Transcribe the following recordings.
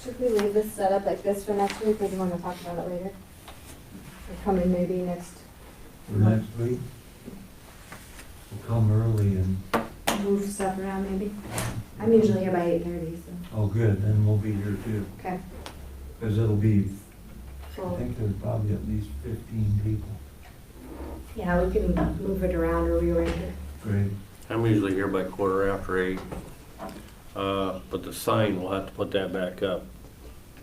Should we leave this set up like this for next week, or do you want to talk about it later? Or come in maybe next, For next week, we'll come early and, move stuff around maybe? I'm usually here by 8:30, so, oh, good, then we'll be here too. okay. Because it'll be, I Well, think there's probably at least 15 people. yeah, we can move it around or rearrange it. Great. I'm usually here by 8:15. But the sign, we'll have to put that back up.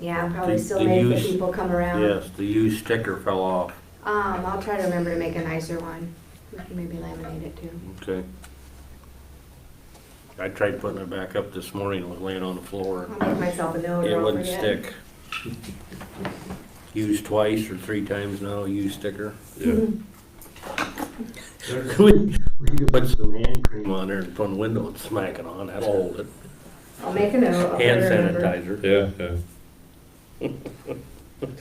Yeah, I'll probably The- still the make the use- people come around. Yes, the used sticker fell off. I'll try to remember to make a nicer one. We can maybe laminate it too. Okay. I tried putting it back up this morning, it was laying on the floor. I'll make myself a note It or I'll wouldn't forget. stick. Used twice or 3 times now, used sticker. We could put some hand cream on there and put on the window and smack it on, that'll hold it. I'll make a note. I'll Hand try to remember sanitizer. Yeah. to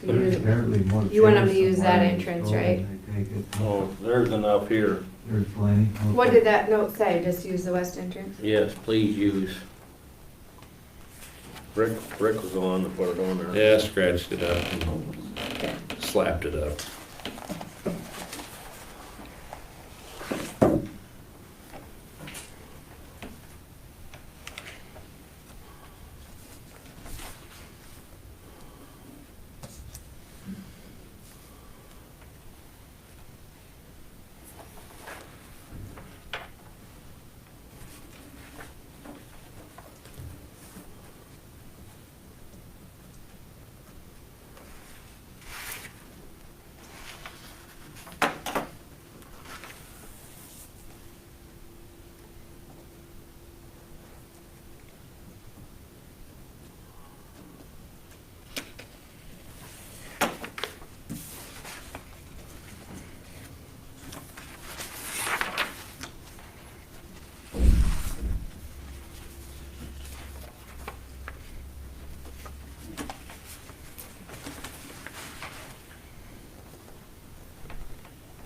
There's use- apparently more You want them to chairs use that somewhere in the entrance, store, right? I take it. Oh, there's enough here. There's plenty. What Okay. did that note say? Just use the west entrance? Yes, please use. Rick was the one that put it on there. Yeah, scratched it up and Okay. slapped it up.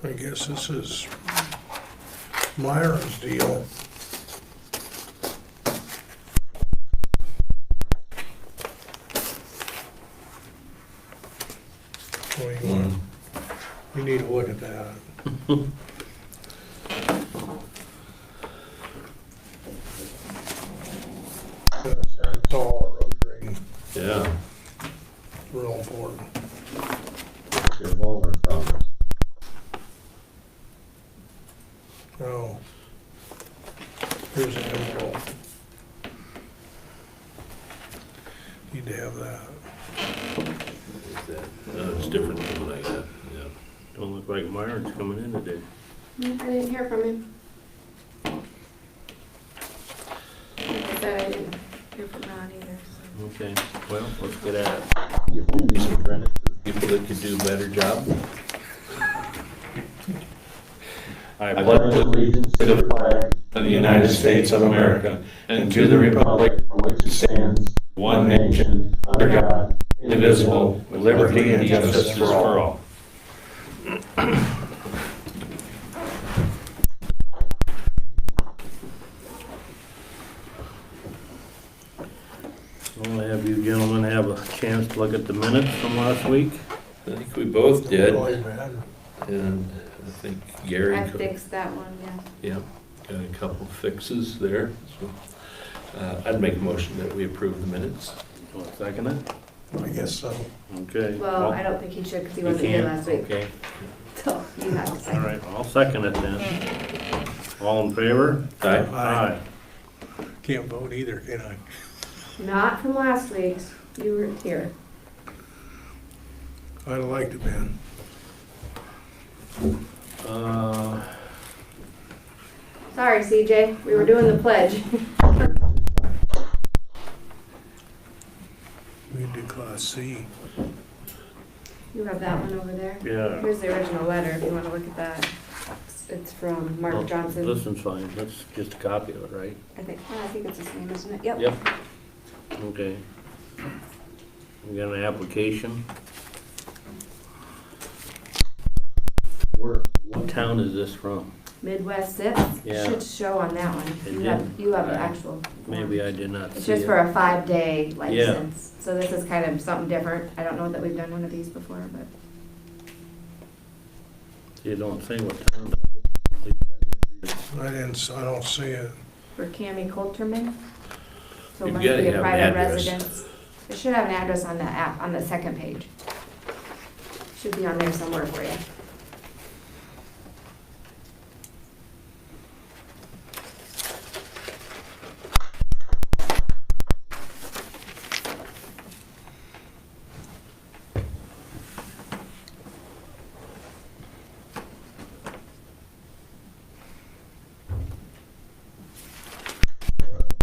I guess this is Myron's deal. We need to look at that. That's all road grading, Yeah. real important. Your lower problems. Oh. Here's an envelope. Need to have that. It's different than what I got, yeah. Don't look like Myron's coming in today. I didn't hear from him. Like I said, I didn't hear from Ron either, so. Okay, well, let's get at it. You won't be some credit to the people that could do a better job. I I pledge allegiance to the flag of the United States of America and to the republic for which it stands, one nation, under God, indivisible, with liberty and justice for all. I'll have you gentlemen have a chance to look at the minutes from last week. I think we both did, Really bad. and I think Gary, I fixed that one, yeah. yeah, got a couple fixes there. So I'd make a motion that we approve the minutes. Want to second it? I guess so. Okay. Well, I don't think he should because he You wasn't here can't? last week. Okay, So you have to all second. right, I'll second it then. All in favor? Aye. Aye. Can't vote either, can I? Not from last week's. You were here. I'd have liked it, man. Sorry, CJ. We were doing the pledge. We can do Class C. You have that one over there. Yeah. Here's the original letter if you want to look at that. It's from Mark Johnson. This one's fine, that's just a copy of it, right? I think it's the same, isn't it? Yep. Yep. Okay. We got an application. What town is this from? Midwest SIPs, Yeah. should show on that one. It You have the did. actual. Maybe I did not It's see just it. for a 5-day license, so this is kind of something different. I don't know that we've done one of these before, but. You don't say what town. I don't see it. For Cammy Coulterman. So it You've must gotta be a have an private address. residence. It should have an address on the app, on the second page. Should be on there somewhere for you.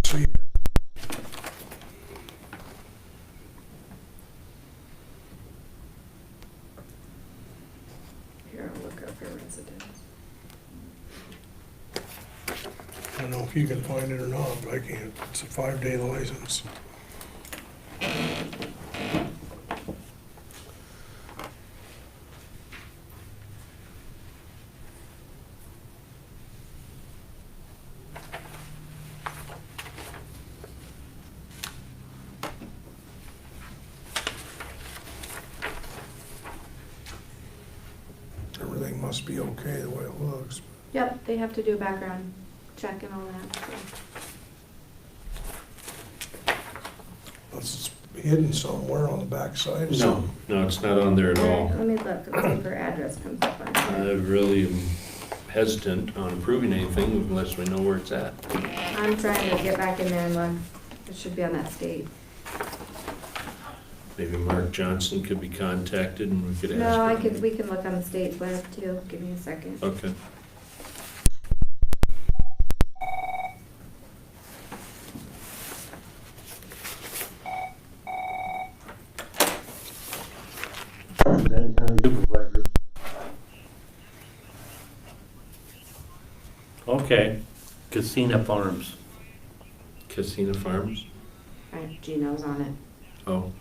See, Here, I'll look up her residence. I don't know if you can find it or not, but I can't. It's a 5-day license. Everything must be okay the way it looks. Yep, they have to do a background check and all that. It's hidden somewhere on the backside. No, it's not on there at all. Let me look, and see if her address comes up on I here. really am hesitant on approving anything unless we know where it's at. I'm trying to get back in there and look. It should be on that state. Maybe Mark Johnson could be contacted and we could ask. No, him. we can look on the state's web too. Give me a second. Okay. Benton County Supervisors. Okay, Casina Farms. Casina Farms? Alright, Gino's on it. Oh,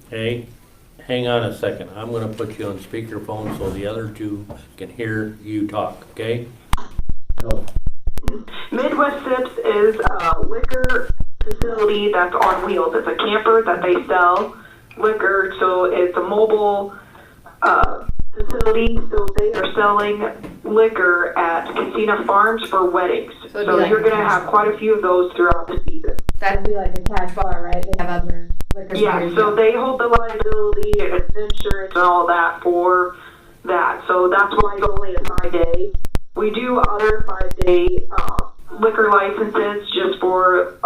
Hey, hang on a second. I'm gonna put you on speakerphone so the other two can hear you talk, okay? Midwest Sips is a liquor facility that's on wheels. It's a camper that they sell liquor, so it's a mobile facility. So they are selling liquor at Casina Farms for weddings. So it'd be So like you're a going to cash have bar. quite a few of those throughout the season. That'd be like a cash bar, right? They have other liquor Yeah, stores. so they hold the liability and insurance and all that for that. So that's why it's only a 5-day. We do other 5-day liquor licenses just for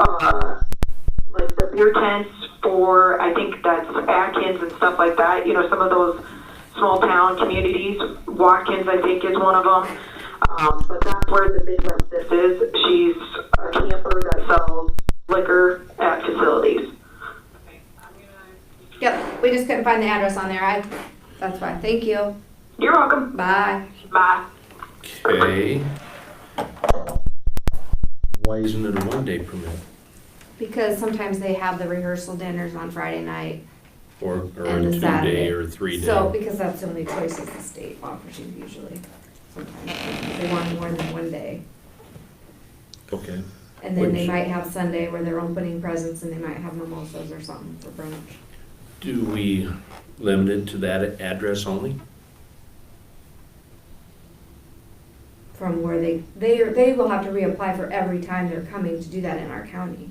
like the beer tents for, I think that's Atkins and stuff like that. You know, some of those small town communities. Watkins, I think, is one of them. But that's where the Midwest This is. She's a camper that sells liquor at facilities. Yep, we just couldn't find the address on there. That's why. Thank you. You're welcome. Bye. Bye. okay. Why isn't it a 1-day permit? Because sometimes they have the rehearsal dinners on Friday night. Or a And the 2-day Saturday. or 3-day? So, because that's the only choices the state offers you usually. Sometimes they want more than 1 day. Okay. And then they Which- might have Sunday where they're opening presents and they might have mimosas or something for brunch. Do we limit it to that address only? From where they will have to reapply for every time they're coming to do that in our county.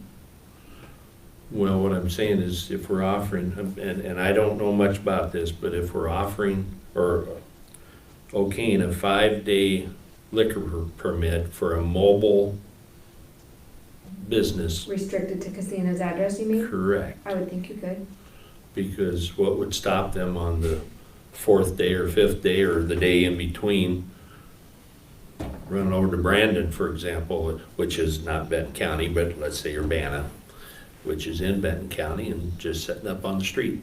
Well, what I'm saying is if we're offering, and I don't know much about this, but if we're offering or okaying a 5-day liquor permit for a mobile business, Restricted to Casina's address, you mean? correct, I would think you could. because what would stop them on the 4th day or 5th day or the day in between running over to Brandon, for example, which is not Benton County, but let's say Urbana, which is in Benton County, and just setting up on the street.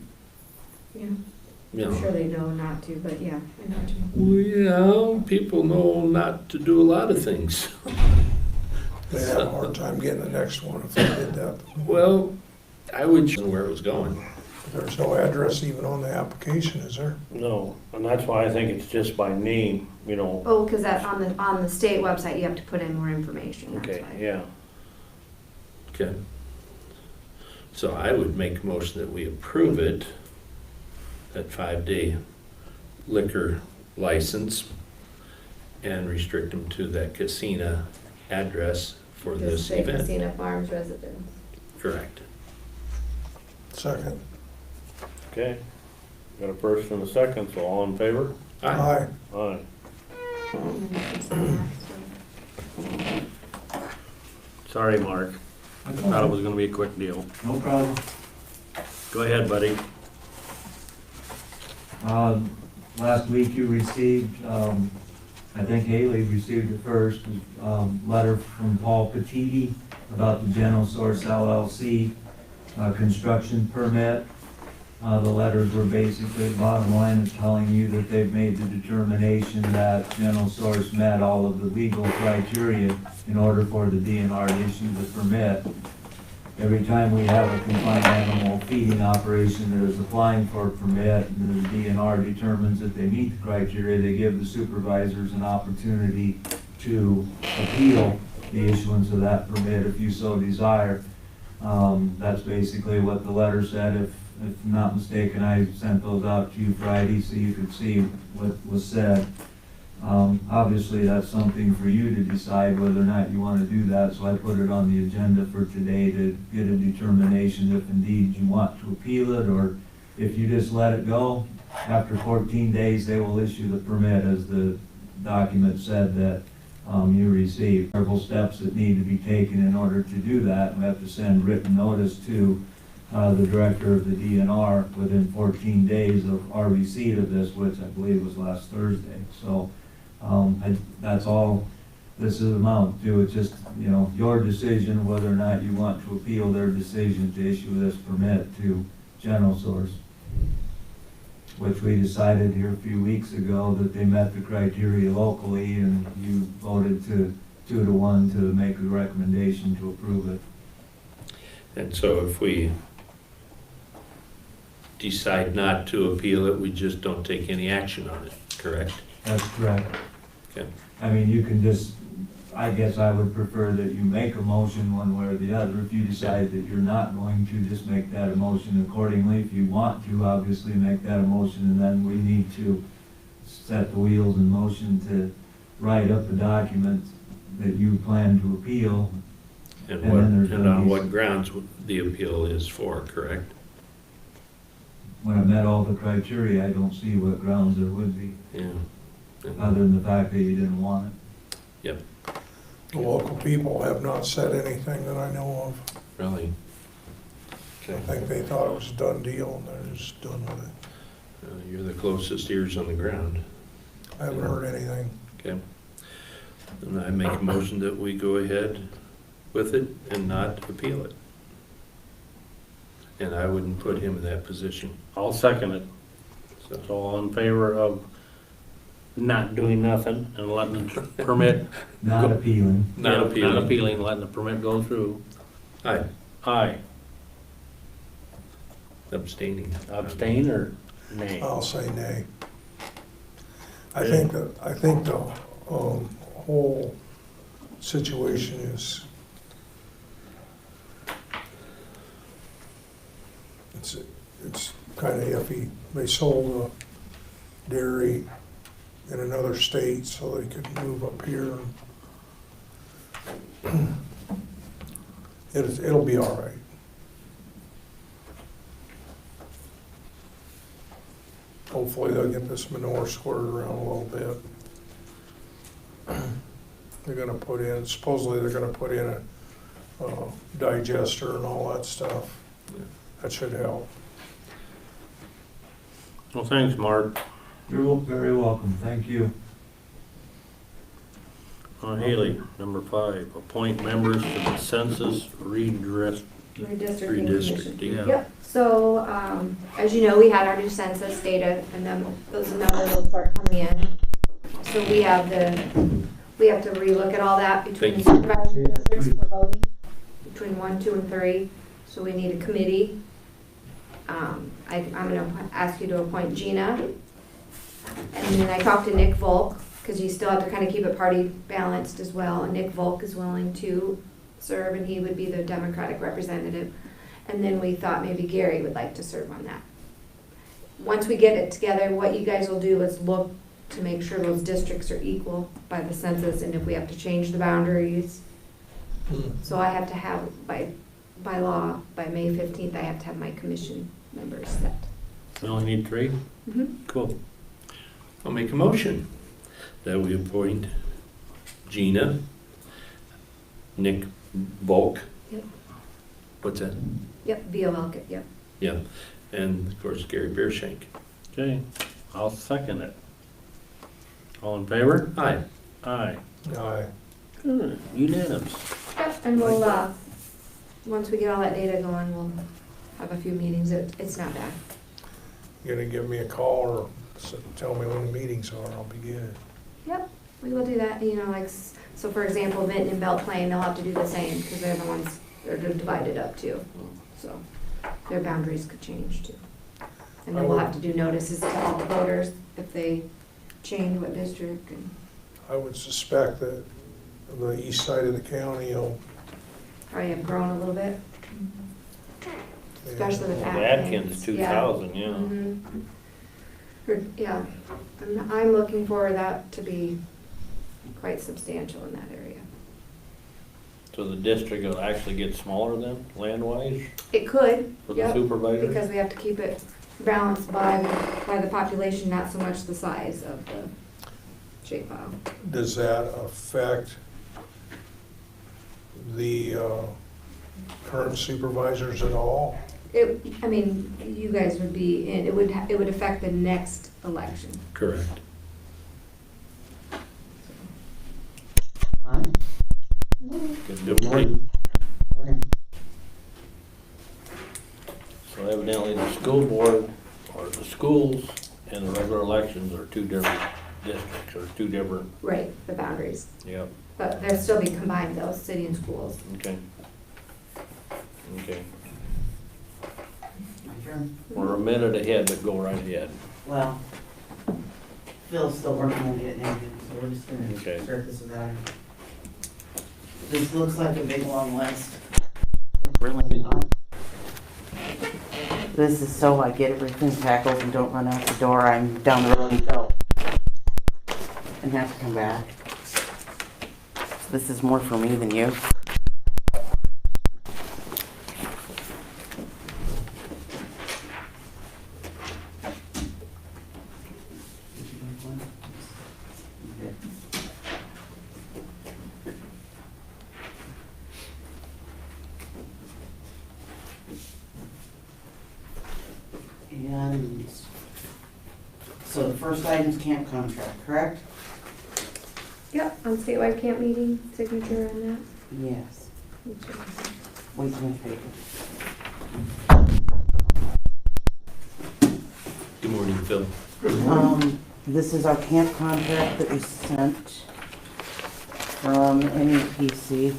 Yeah, You I'm sure know, they know not to, but yeah, I know what you mean. well, people know not to do a lot of things. They'd have a hard time getting the next one if they did that. Well, I would know where it was going. There's no address even on the application, is there? No, and that's why I think it's just by name, you know. Oh, because that, on the state website, you have to put in more information, that's Okay, why. yeah. Okay. So I would make a motion that we approve it, that 5-day liquor license, and restrict them to that casino address for Just this say event. Casino Farms residence. Correct. Second. Okay. Got a first and a second, so all in favor? Aye. Aye. Sorry, Mark. I thought it was gonna be a quick deal. No problem. Go ahead, buddy. Last week you received, I think Haley received it first, letter from Paul Petiti about the General Source LLC construction permit. The letters were basically, bottom line is telling you that they've made the determination that General Source met all of the legal criteria in order for the DNR to issue the permit. Every time we have a confined animal feeding operation that is applying for a permit, and the DNR determines that they meet the criteria, they give the supervisors an opportunity to appeal the issuance of that permit if you so desire. That's basically what the letter said. If I'm not mistaken, I sent those out to you Friday so you could see what was said. Obviously, that's something for you to decide whether or not you want to do that, so I put it on the agenda for today to get a determination if indeed you want to appeal it, or if you just let it go. After 14 days, they will issue the permit, as the document said that you received. Several steps that need to be taken in order to do that. We have to send written notice to the director of the DNR within 14 days of our receipt of this, which I believe was last Thursday. So that's all this is amount to. It's just, you know, your decision whether or not you want to appeal their decision to issue this permit to General Source, which we decided here a few weeks ago that they met the criteria locally, and you voted 2-1 to make a recommendation to approve it. And so if we decide not to appeal it, we just don't take any action on it, correct? That's correct. Okay. I mean, you can just, I guess I would prefer that you make a motion one way or the other. If you decide that you're not going to, just make that a motion accordingly. If you want to, obviously make that a motion, and then we need to set the wheels in motion to write up the document that you plan to appeal. And And what, then there's and gonna on be- what grounds the appeal is for, correct? When it met all the criteria, I don't see what grounds there would be, Yeah. other than the fact that you didn't want it. The local people have not said anything that I know of. Really? I think they thought it was a done deal and they're just done with it. You're the closest ears on the ground. I haven't heard anything. Okay. And I make a motion that we go ahead with it and not appeal it. And I wouldn't put him in that position. I'll second it. So, So all in favor of not doing nothing and letting the permit, Not appealing. not not appealing. appealing, letting the permit go through? Aye. Aye. Abstaining. Abstain or nay? I'll say nay. I think the whole situation is, it's kind of iffy. They sold a dairy in another state so they could move up here. It'll be all right. Hopefully they'll get this manure squirted around a little bit. They're gonna put in, supposedly they're gonna put in a digester and all that stuff. That should help. Well, thanks, Mark. You're very welcome, thank you. Haley, number 5, appoint members to the census Redistricting commission. redistricting. Yep, so, as you know, we had our new census data, and then those numbers will start coming in. So we have to relook at all that between the Thank you. supervisory districts for voting, between 1, 2, and 3. So we need a committee I'm gonna ask you to appoint Gina. And then I talked to Nick Volk, because you still have to kind of keep it party balanced as well. And Nick Volk is willing to serve, and he would be the Democratic representative. And then we thought maybe Gary would like to serve on that. Once we get it together, what you guys will do is look to make sure those districts are equal by the census, and if we have to change the boundaries. So I have to have, by law, by May 15th, I have to have my commission members set. We only need 3? Cool. I'll make a motion that we appoint Gina, Nick Volk. Yep. What's that? Yep, via Welket, yep. Yeah, and of course Gary Beershank. Okay, I'll second it. All in favor? Aye. Aye. Aye. Good, unanimous. Yep, and we'll, once we get all that data going, we'll have a few meetings. It's not bad. You gonna give me a call or tell me when the meetings are, I'll be good. Yep, we will do that, you know, like, so for example, Benton and Belt Plain, they'll have to do the same, because they're the ones, they're divided up too. So their boundaries could change too. And then we'll have to do notices to all the voters if they change what district and. I would suspect that the east side of the county will. Probably have grown a little bit, especially with Well, Atkins. Atkins, 2,000, yeah. Mhm. Yeah, I'm looking for that to be quite substantial in that area. So the district will actually get smaller then, land-wise, It could, for the yep, supervisors? because we have to keep it balanced by the population, not so much the size of the shapefile. Does that affect the current supervisors at all? I mean, you guys would be in, it would affect the next election. Correct. Good morning. So evidently the school board, or the schools, and the regular elections are 2 different districts, or 2 different, Right, the boundaries. yep, But they'll still be combined though, city and schools. okay. Okay, we're a minute ahead, but go right ahead. Well, Phil's still working on getting everything, so we're just Okay. gonna start this without him. This looks like a big long list. Really not. This is so I get everything tackled and don't run out the door. I'm down the road and go. And have to come back. This is more for me than you. And so the first item's camp contract, correct? Yep, on statewide camp meeting, signature on Yes. that. Wait till my paper. Good morning, Phil. This is our camp contract that we sent from NEPC.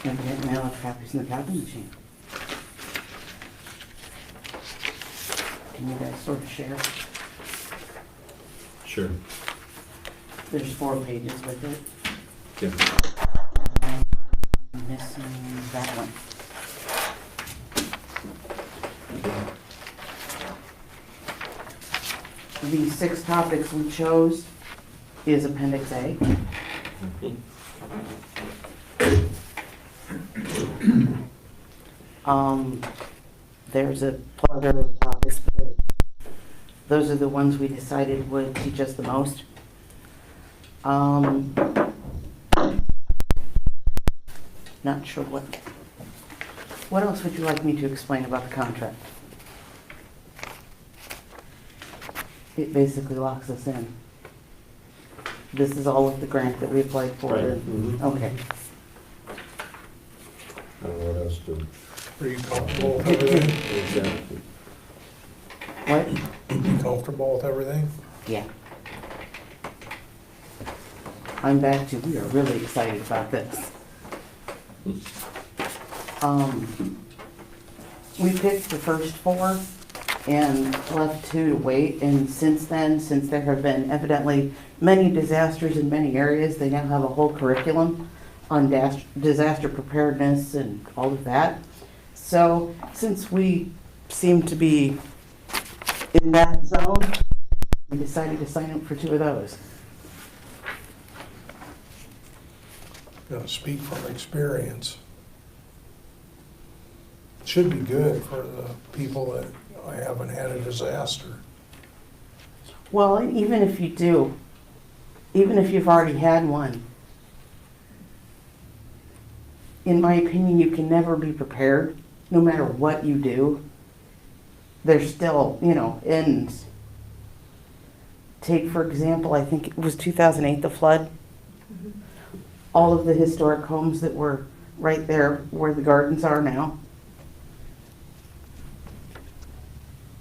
And get mail copies in the copy machine. Can you guys sort of share? Sure. There's 4 pages with it. Yeah. I'm missing that one. The 6 topics we chose is Appendix A. There's a plethora of topics, but those are the ones we decided would teach us the most. Not sure what else would you like me to explain about the contract? It basically locks us in. This is all of the grant that we applied for. Right. Okay. I don't know what else to. Are you comfortable with everything? Exactly. What? You comfortable with everything? Yeah. I'm back to, we are really excited about this. We picked the first 4 and left 2 to wait, and since then, since there have been evidently many disasters in many areas, they now have a whole curriculum on disaster preparedness and all of that. So since we seem to be in that zone, we decided to sign up for 2 of those. Gonna speak from experience. Should be good for the people that haven't had a disaster. Well, and even if you do, even if you've already had one, in my opinion, you can never be prepared, no matter what you do. There's still, and take, for example, I think it was 2008, the flood. All of the historic homes that were right there where the gardens are now.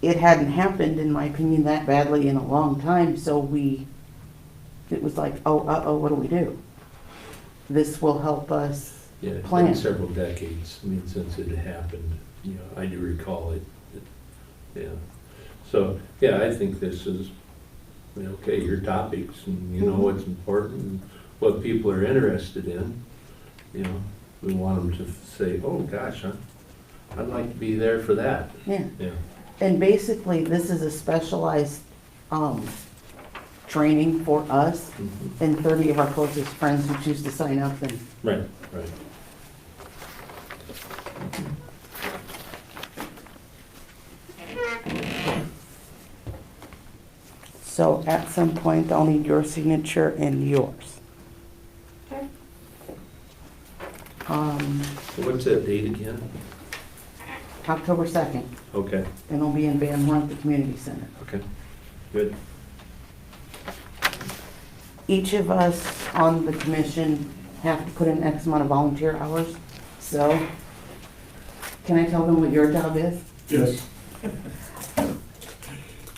It hadn't happened, in my opinion, that badly in a long time, so it was like, what do we do? This will help us Yeah, it's plan. been several decades, since it happened, I do recall it. Yeah, so, yeah, I think this is, okay, your topics, and you know what's important, and what people are interested in. We want them to say, oh, gosh, I'd like to be there for that. Yeah. Yeah. And basically, this is a specialized training for us Mhm. and 30 of our closest friends who choose to sign up. And Right. so at some point, I'll need your signature and yours. Okay. So what's that date again? October 2nd, Okay, and it'll be in Van Horn at the Community Center. okay, good. Each of us on the commission have to put in X amount of volunteer hours. So, can I tell them what your job is? Yes.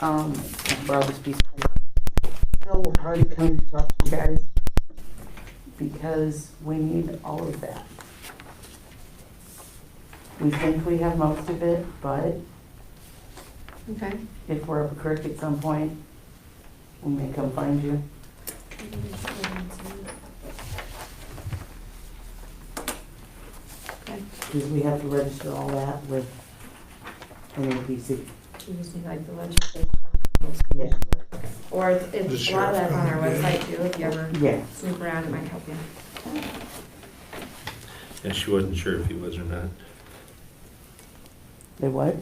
I'll borrow this piece of paper. Phil will probably come to talk to you guys because we need all of that. We think we have most of it, but Okay. if we're up a creek at some point, we may come find you. Okay. Because we have to register all that with NAPC. You just need like the legislation. Yeah. Or it's a lot of that's on our website too, if you ever Yeah. snoop around, it might help you. Yeah, she wasn't sure if he was or not. They what?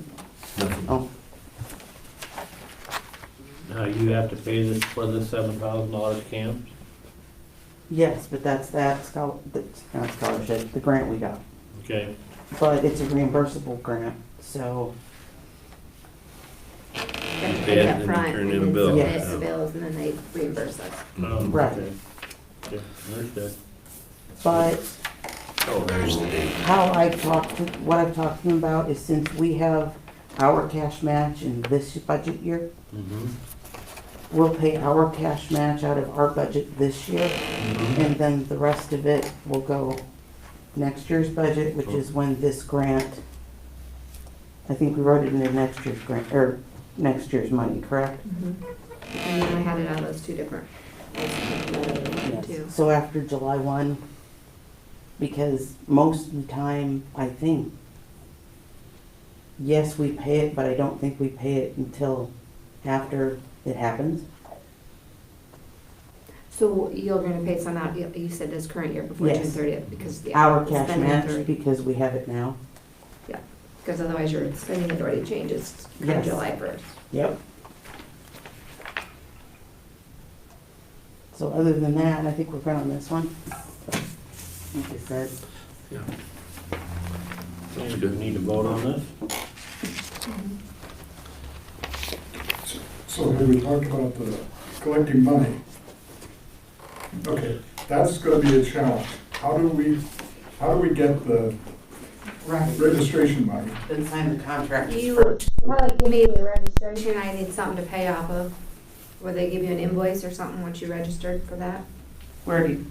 Nothing. Oh, Now, you have to pay this for the $7,000 camp? yes, but that's that's not scholarship, the grant we got. Okay, But it's a reimbursable grant, so You have to Pay pay it it and up then front turn and in a then bill. submit Yes. the bills and then they reimburse us. Mhm. Right. okay. Okay, understood. but Oh, there's the date. what I've talked to them about is since we have our cash match in this budget year, Mhm. we'll pay our cash match out of our budget this year, and then the rest of it will go next year's budget, which is when this grant, I think we wrote it into next year's grant, or next year's money, correct? And then I had it out of those 2 different. Too. So after July 1, because most of the time, I think, yes, we pay it, but I don't think we pay it until after it happens. So you're gonna pay some out, you said this current year before June Yes. 30th, because the. Our cash spending match, authority- because we have it now. Because otherwise your spending authority changes come Yes. July 1st. Yep. So other than that, I think we're good on this one. Like I said, Yeah. Okay, do we need to vote on this? So here we talked about the collecting money. Okay, that's gonna be a challenge. How do we get the registration money? then sign the contract You first. probably give me the registration, I need something to pay off of. Will they give you an invoice or something once you registered for that? Where do,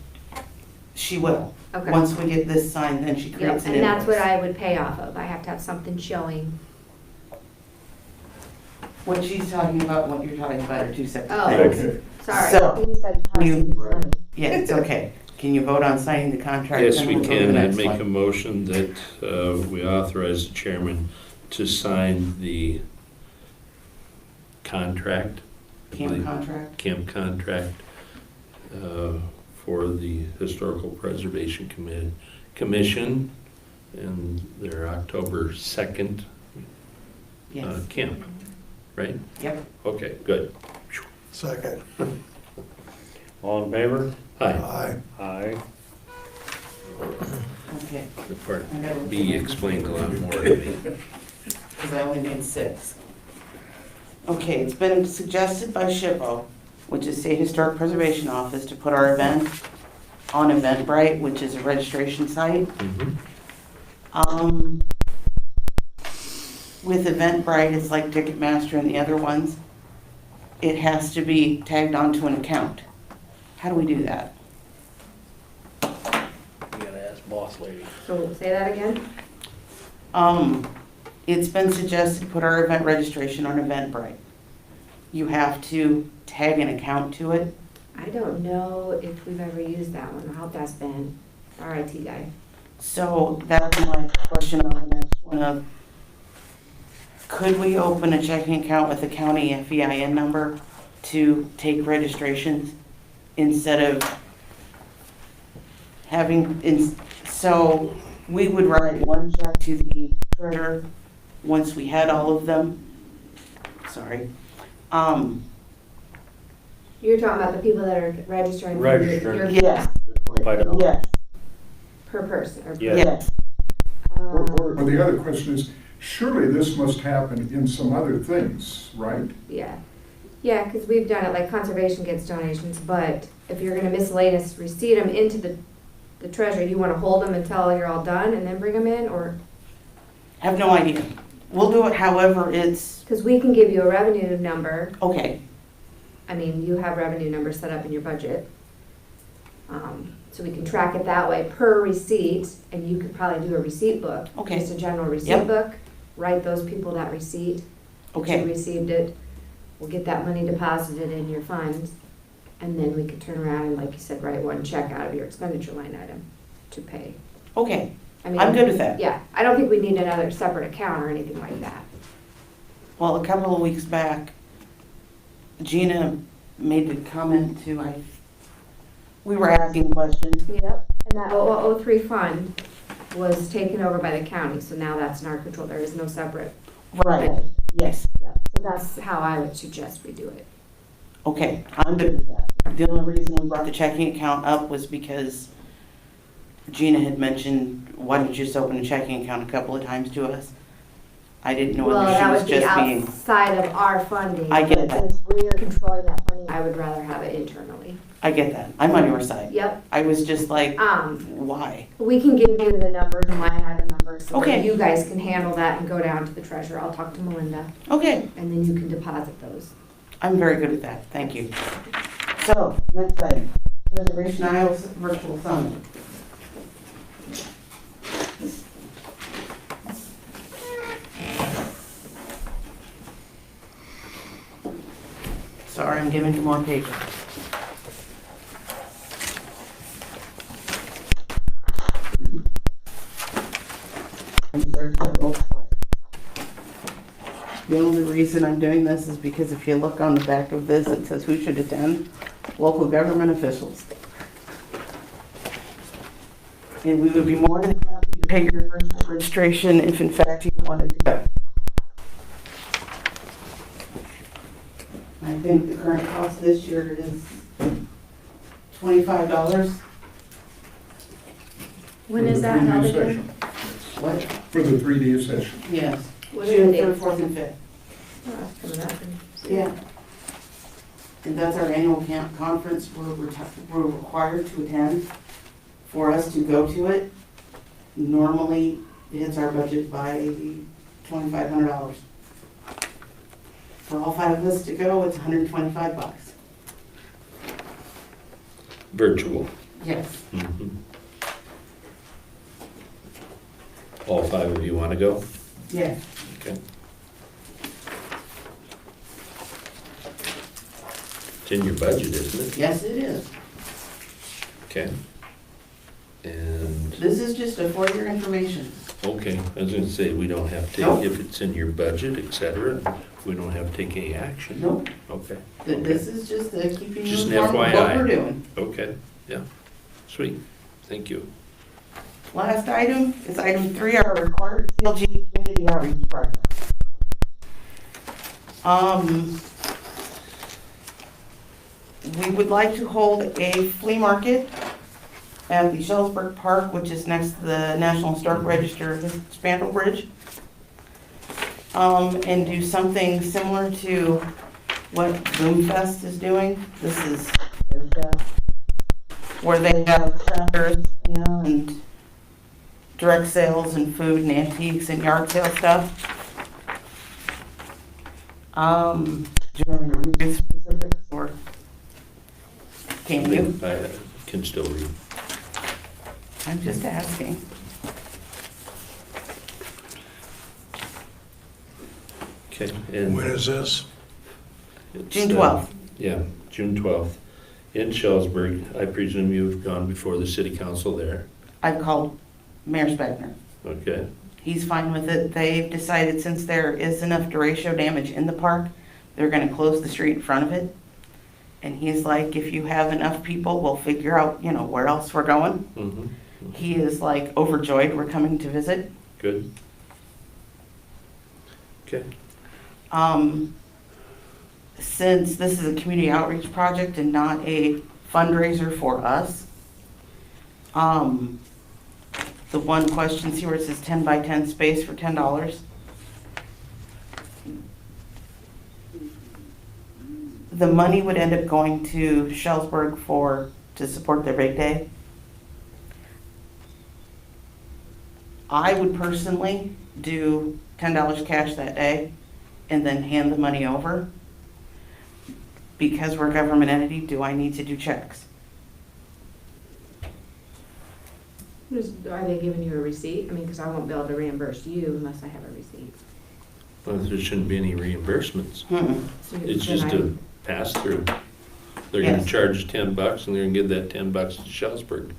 she will. Okay. Once we get this signed, then she Yep, creates an and that's what invoice. I would pay off of. I have to have something showing. What she's talking about, and what you're talking about are two separate Oh. things. Okay. Sorry. So, You said you- money. Yeah, it's okay. Can you vote on signing the contract? Yes, Then we we'll go to the can. I'd next make one. a motion that we authorize the chairman to sign the contract. Camp contract. Camp contract for the Historical Preservation Commission and their October 2nd Yes. camp, right? Yep. Okay, good. Second. All in favor? Hi. Aye. Aye. Okay, The part B explained a lot more to me. because I only made 6. Okay, it's been suggested by SHPO, which is State Historic Preservation Office, to put our event on Eventbrite, which is a registration site. Mhm. With Eventbrite, it's like Ticketmaster and the other ones. It has to be tagged onto an account. How do we do that? You gotta ask boss lady. So say that again? It's been suggested to put our event registration on Eventbrite. You have to tag an account to it. I don't know if we've ever used that one. I'll have to ask Ben, our IT guy. So that's my question on the next one of, could we open a checking account with a county FEIN number to take registrations instead of having, so we would write one check to the treasurer once we had all of them. Sorry. You're talking about the people that are registering. for Registering. your- Yes, $25. yes, Per person, or. Yeah. yes. Well, the other question is, surely this must happen in some other things, right? Yeah, yeah, because we've done it, like conservation gets donations, but if you're gonna miscellaneous receipt them into the treasurer, you wanna hold them until you're all done and then bring them in, or? Have no idea. We'll do it however it's, Because we can give you a revenue number. okay, I mean, you have revenue numbers set up in your budget. So we can track it that way per receipt, and you could probably do a receipt book. Okay. Just a general receipt Yep. book, write those people that receipt. that Okay. You received it, we'll get that money deposited in your funds, and then we could turn around and, like you said, write one check out of your expenditure line item to pay. okay. I mean, I'm good with that. Yeah, I don't think we need another separate account or anything like that. Well, a couple of weeks back, Gina made the comment to, we were asking questions. Yep. And that 0003 fund was taken over by the county, so now that's in our control, there is no separate. Right, yes, Yep. So that's how I would suggest we do it. okay, I'm good with that. The only reason we brought the checking account up was because Gina had mentioned, why don't you just open a checking account a couple of times to us? I didn't know Well, whether she that was would be just being, outside of our funding. I get but that. Since we're controlling that funding, I would rather have it internally. I get that, I'm on your side. Yep. I was just like, why? We can give you the numbers, the line item numbers, so Okay. that you guys can handle that and go down to the treasurer. I'll talk to Melinda, Okay, and then you can deposit those. I'm very good at that, thank you. So, next item, Preservation Isles Virtual Summit. Sorry, I'm giving you more paper. The only reason I'm doing this is because if you look on the back of this, it says who should attend, local government officials. And we would be more than happy to pay your registration if in fact you wanted to go. I think the current cost this year is $25. When is that held again? What? For the 3D session. Yes. What June is the 3rd, date? 4th, and 5th. Oh, that's coming up in- Yeah. And that's our annual camp conference we're required to attend. For us to go to it, normally it hits our budget by $2,500. For all 5 of us to go, it's $125. Virtual. Yes. Mhm. All 5 of you want to go? Yes. Okay. It's in your budget, isn't it? Yes, it is. Okay. And, This is just for your information. okay, I was gonna say, we don't have to, Nope. if it's in your budget, et cetera, we don't have to take any action. Nope. Okay, This is just keeping you Just an informed of what FYI. we're doing. okay, yeah, sweet, thank you. Last item is item 3, our required CLG community outreach project. We would like to hold a flea market at the Shellsburg Park, which is next to the National Historic Register Spandrel Bridge. And do something similar to what Boom Fest is doing. This is where they have crackers, and direct sales and food and antiques and yard sale stuff. Do you want me to read specifics or can you? I can still read. I'm just asking. Okay, and. When is this? it's, June 12th. Yeah, June 12th, in Shellsburg. I presume you've gone before the city council there, I've called Mayor Spagner. okay? He's fine with it. They've decided since there is enough derecho damage in the park, they're gonna close the street in front of it. And he's like, if you have enough people, we'll figure out, where else we're going. Mm-hmm, He is like overjoyed we're coming to visit. good. Okay, Since this is a community outreach project and not a fundraiser for us, the one question, see where it says 10 by 10 space for $10. The money would end up going to Shellsburg to support their big day. I would personally do $10 cash that day and then hand the money over. Because we're a government entity, do I need to do checks? Are they giving you a receipt? I mean, because I won't be able to reimburse you unless I have a receipt. well, there shouldn't be any reimbursements. So It's then just I- a pass-through. They're gonna Yes. charge $10 and they're gonna give that $10 to Shellsburg.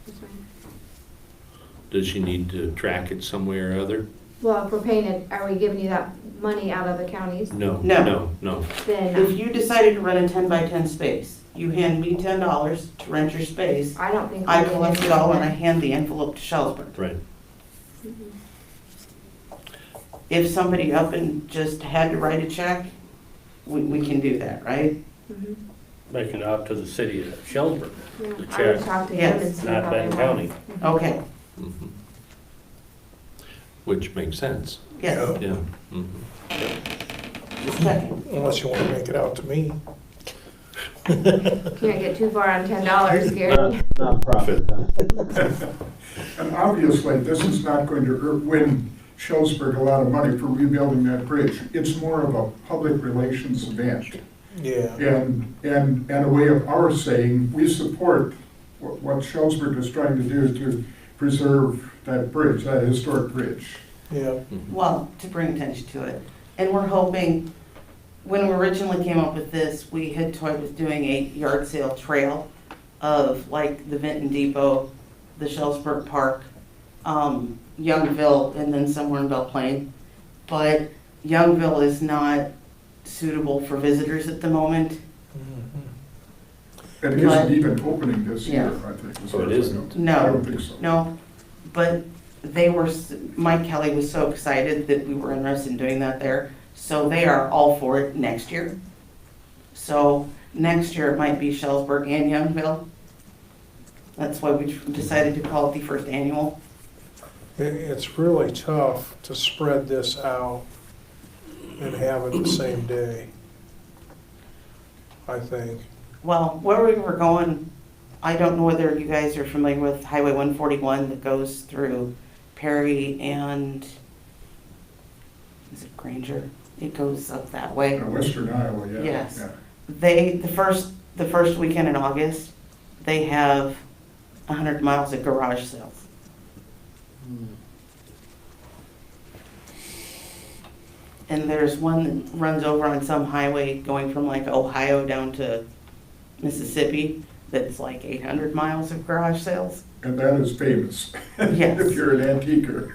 That's fine. Does she need to track it some way or other? Well, if we're paying it, are we giving you that money out of the counties? No, No. no, no. Then If you decided to rent a 10 by 10 space, you hand me $10 to rent your space. I don't think. I we're collect getting it all and I anything. hand the envelope to Shellsburg. Right. If somebody up and just had to write a check, we can do that, right? Mhm. Make it out to the city of Shellsburg, Yeah, The I would check. talk to him Yes. and see not how Benton they want. County. Okay, Mhm. Which makes sense, yes, yeah. Mhm. just checking. Unless you want to make it out to me. Can't get too far on $10, Gary. Nonprofit. And obviously, this is not going to win Shellsburg a lot of money for rebuilding that bridge. It's more of a public relations event. Yeah. And a way of our saying, we support what Shellsburg is trying to do to preserve that bridge, that historic bridge. Yeah. Well, to bring attention to it. And we're hoping, when we originally came up with this, we had toyed with doing a yard sale trail of like the Benton Depot, the Shellsburg Park, Youngville, and then somewhere in Belle Plaine. But Youngville is not suitable for visitors at the moment. And it But- isn't even opening this year, Yeah. I think. as Oh, it far as I isn't? know. I No, don't think so. no, but Mike Kelly was so excited that we were interested in doing that there. So they are all for it next year. So next year it might be Shellsburg and Youngville. That's why we decided to call it the first annual. It's really tough to spread this out and have it the same day, I think. Well, where we were going, I don't know whether you guys are familiar with Highway 141 that goes through Perry and, is it Granger? It goes up that way. Western Iowa, yeah. Yes. yeah. The the first weekend in August, they have 100 miles of garage sales. And there's one that runs over on some highway going from like Ohio down to Mississippi that's like 800 miles of garage sales. And that is famous. Yes. If you're an antiquer.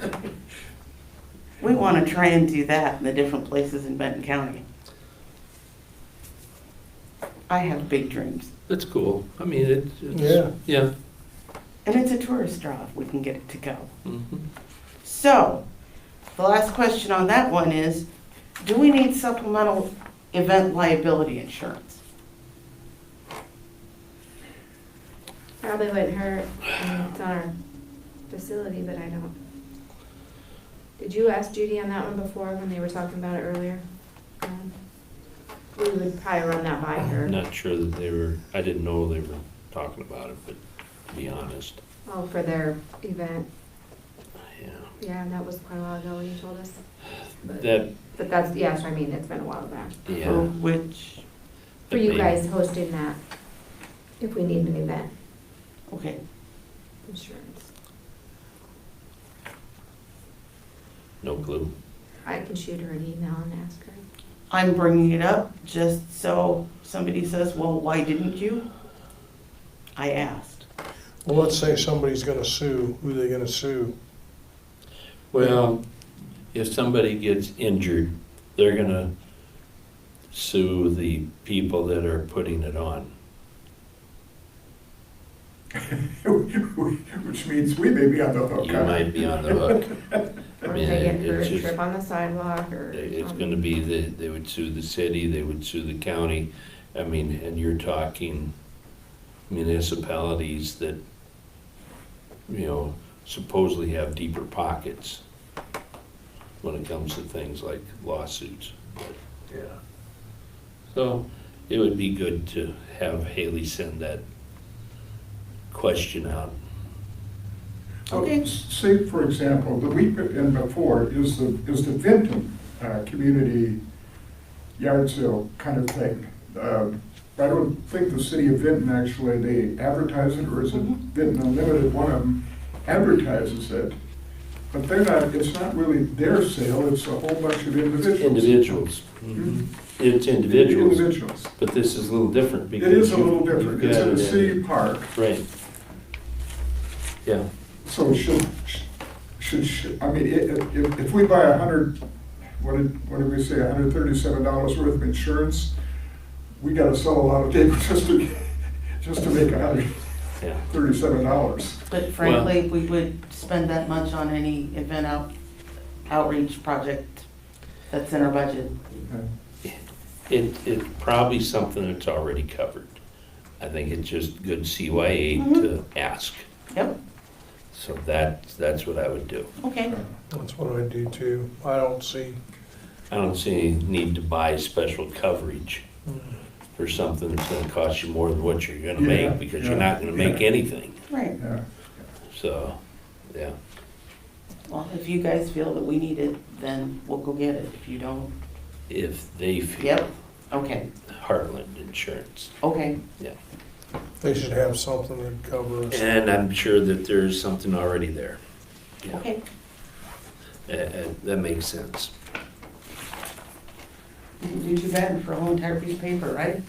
We want to try and do that in the different places in Benton County. I have big dreams. That's cool. I mean, it's, Yeah. yeah. And it's a tourist draw if we can get it to go. Mhm. So, the last question on that one is, do we need supplemental event liability insurance? Probably wouldn't hurt. I mean, it's on our facility, but I don't. Did you ask Judy on that one before when they were talking about it earlier? We would probably run that by her. I'm not sure that they were, I didn't know they were talking about it, but to be honest, Oh, for their event. yeah. Yeah, and that was quite a while ago when you told us. But that's, yeah, so I mean, it's been a while back. For yeah. which, For you guys hosting that, if we need an event okay, insurance. No clue. I can shoot her an email and ask her. I'm bringing it up just so somebody says, well, why didn't you? I asked. Well, let's say somebody's gonna sue, who are they gonna sue? Well, if somebody gets injured, they're gonna sue the people that are putting it on. Which means we may be on the hook. You might be on the hook. Or mean, if they get it's hurt, just- trip on the sidewalk, or. It's gonna be, they would sue the city, they would sue the county. I mean, and you're talking municipalities that, you know, supposedly have deeper pockets when it comes to things like lawsuits. Yeah. So it would be good to have Haley send that question out. Okay. Say, for example, the week and before is the Benton community yard sale kind of thing. I don't think the city of Benton actually, they advertise it, or is it Benton Unlimited, one of them advertises it. But they're not, it's not really their sale, it's a whole bunch of individuals. Individuals. Mhm. It's individuals, Individuals. but this is a little different It because. is a you- little different, you've it's got in a it city park. Right. Yeah. So I mean, if we buy what did we say, $137 worth of insurance, we gotta sell a lot of paper just to make Yeah. $137. But frankly, we would spend that much on any event outreach project that's in our budget. It's probably something that's already covered. I think it's just good CYA to ask. Yep, So that's what I would do. okay. That's what I do too. I don't see, I don't see any need to buy special coverage for something that's gonna cost you more than what you're gonna Yeah, make, because you're yeah, not gonna make anything. Right. Yeah. So, yeah. Well, if you guys feel that we need it, then we'll go get it. If you don't, If they feel. yep, okay, Heartland Insurance. okay. they should have something that covers. And I'm sure that there's something already there. Yeah. Okay. That makes sense. Didn't do too bad for a whole entire piece of paper, right?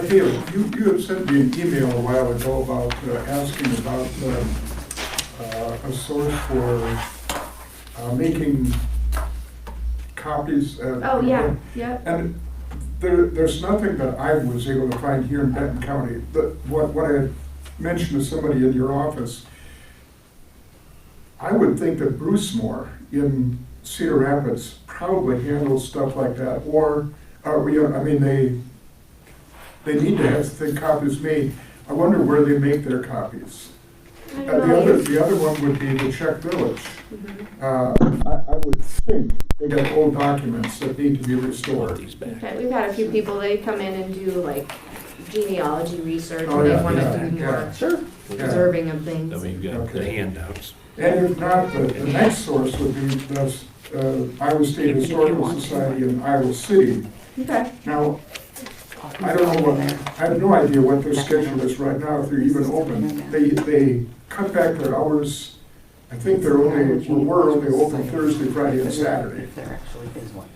Haley, you had sent me an email a while ago about asking about a source for making copies. Oh, yeah, yep. And there's nothing that I was able to find here in Benton County. What I had mentioned to somebody in your office, I would think that Bruce Moore in Cedar Rapids probably handles stuff like that, or, I mean, they need to have the copies made. I wonder where they make their copies. I don't know. The other one would be the Czech Village. Mhm. I would think they got old documents that need to be Want restored. these back. Okay, we've had a few people, they come in and do like genealogy research, Oh, and they yeah, want to yeah, do yeah. more Sure. preserving of Then things. we've got the Okay. handouts. And if not, the next source would be the Iowa State If you Historical want to. Society in Iowa City. Okay, Now, I don't know what, I have no idea what their schedule is right now, if they're even open. They cut back their hours, I think they're only, we're only open Thursday, Friday, and Saturday. If there actually is one.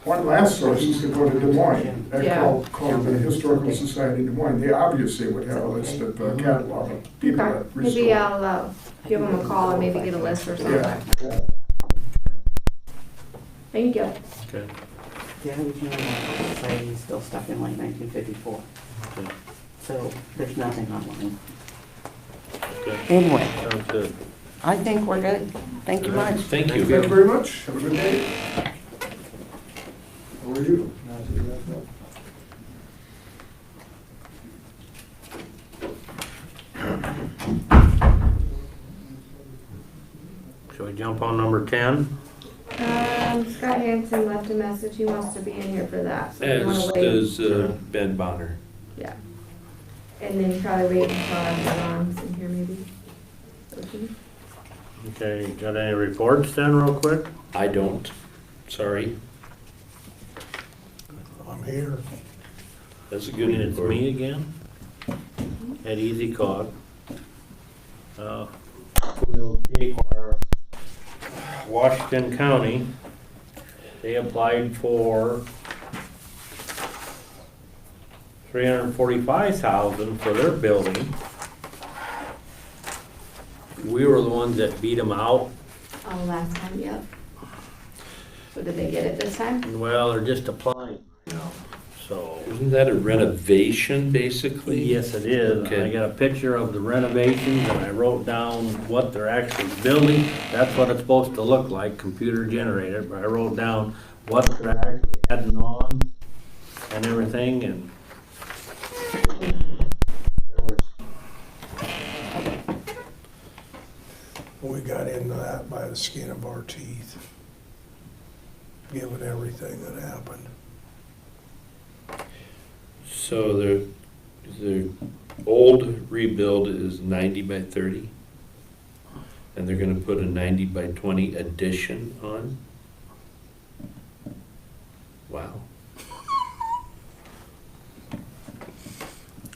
One last source is to go to Des Moines, Yeah. called the Historical Society in Des Moines. They obviously would have a list of catalog of people Okay, that maybe restore. I'll give them a call and maybe get a list or something. Yeah. Thank you. Okay. The Original Society is still stuck in like 1954. Okay. So there's nothing online. Okay. Anyway, Sounds good. I think we're good. Thank you much. Thank Thank you you. very much. Have a good day. How are you? Shall we jump on number 10? Scott Hansen left a message, he wants to be in here for that, so if you wanna As wait. does Ben Bonner. Yeah. And then probably wait until after Ron's in here maybe. Okay. Okay, got any reports then, real quick? I don't, sorry. I'm here. That's a good It's report. me again, at Easy Cog. We'll take our Washington County, they applied for $345,000 for their building. We were the ones that beat them out. Oh, last time, yep. So did they get it this time? Well, they're just applying, you know, so. Isn't that a renovation, basically? Yes, it is. Okay. I got a picture of the renovations and I wrote down what they're actually building. That's what it's supposed to look like, computer generated, but I wrote down what they're actually adding on and everything and. We got into that by the skin of our teeth, given everything that happened. So the old rebuild is 90 by 30? And they're gonna put a 90 by 20 addition on? Wow.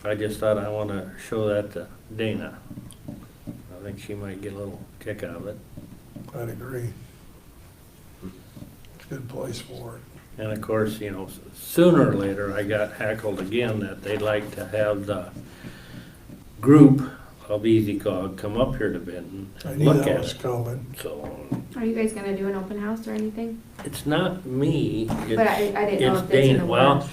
I just thought I wanna show that to Dana. I think she might get a little kick out of it. I'd agree. It's a good place for it. And of course, you know, sooner or later, I got heckled again that they'd like to have the group of Easy Cog come up here to Benton I and knew look that at was it. coming. So, Are you guys gonna do an open house or anything? it's not me, But I didn't know it's if it's in Dana. the Well, works.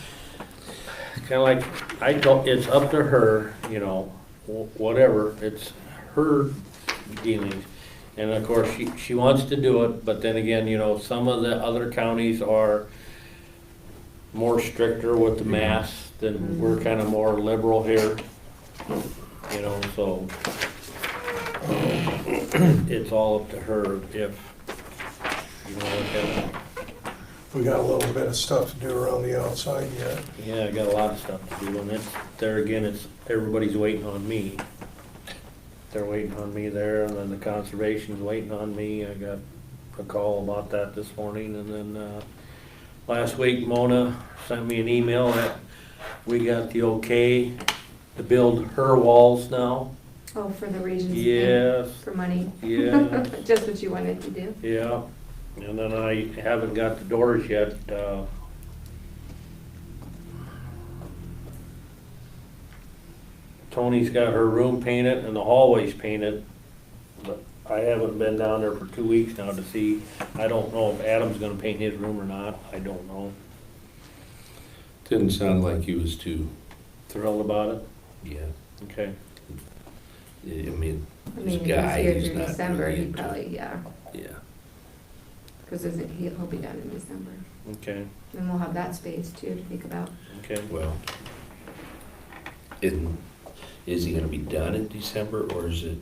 kinda like, I don't, it's up to her, you know, whatever, it's her dealings. And of course, she wants to do it, but then again, you know, some of the other counties are more stricter with the masks than we're kinda more liberal here. You know, so it's all up to her if you wanna look at it. We got a little bit of stuff to do around the outside yet. Yeah, I got a lot of stuff to do, and it's, there again, it's, everybody's waiting on me. They're waiting on me there, and then the conservation's waiting on me. I got a call about that this morning, and then, last week Mona sent me an email that we got the okay to build her walls now. Oh, for the regions. thing, Yes, For money. yeah, Just what you wanted to do. yeah, and then I haven't got the doors yet, Tony's got her room painted and the hallways painted, but I haven't been down there for 2 weeks now to see. I don't know if Adam's gonna paint his room or not, I don't know. Didn't sound like he was too, Thrilled about it? yeah. Okay, I mean, I this mean, if he's guy here is through not December, really he into probably, it. yeah, Yeah. because isn't he, he'll be done in December. okay, And we'll have that space too to think about. okay. Well, is he gonna be done in December, or is it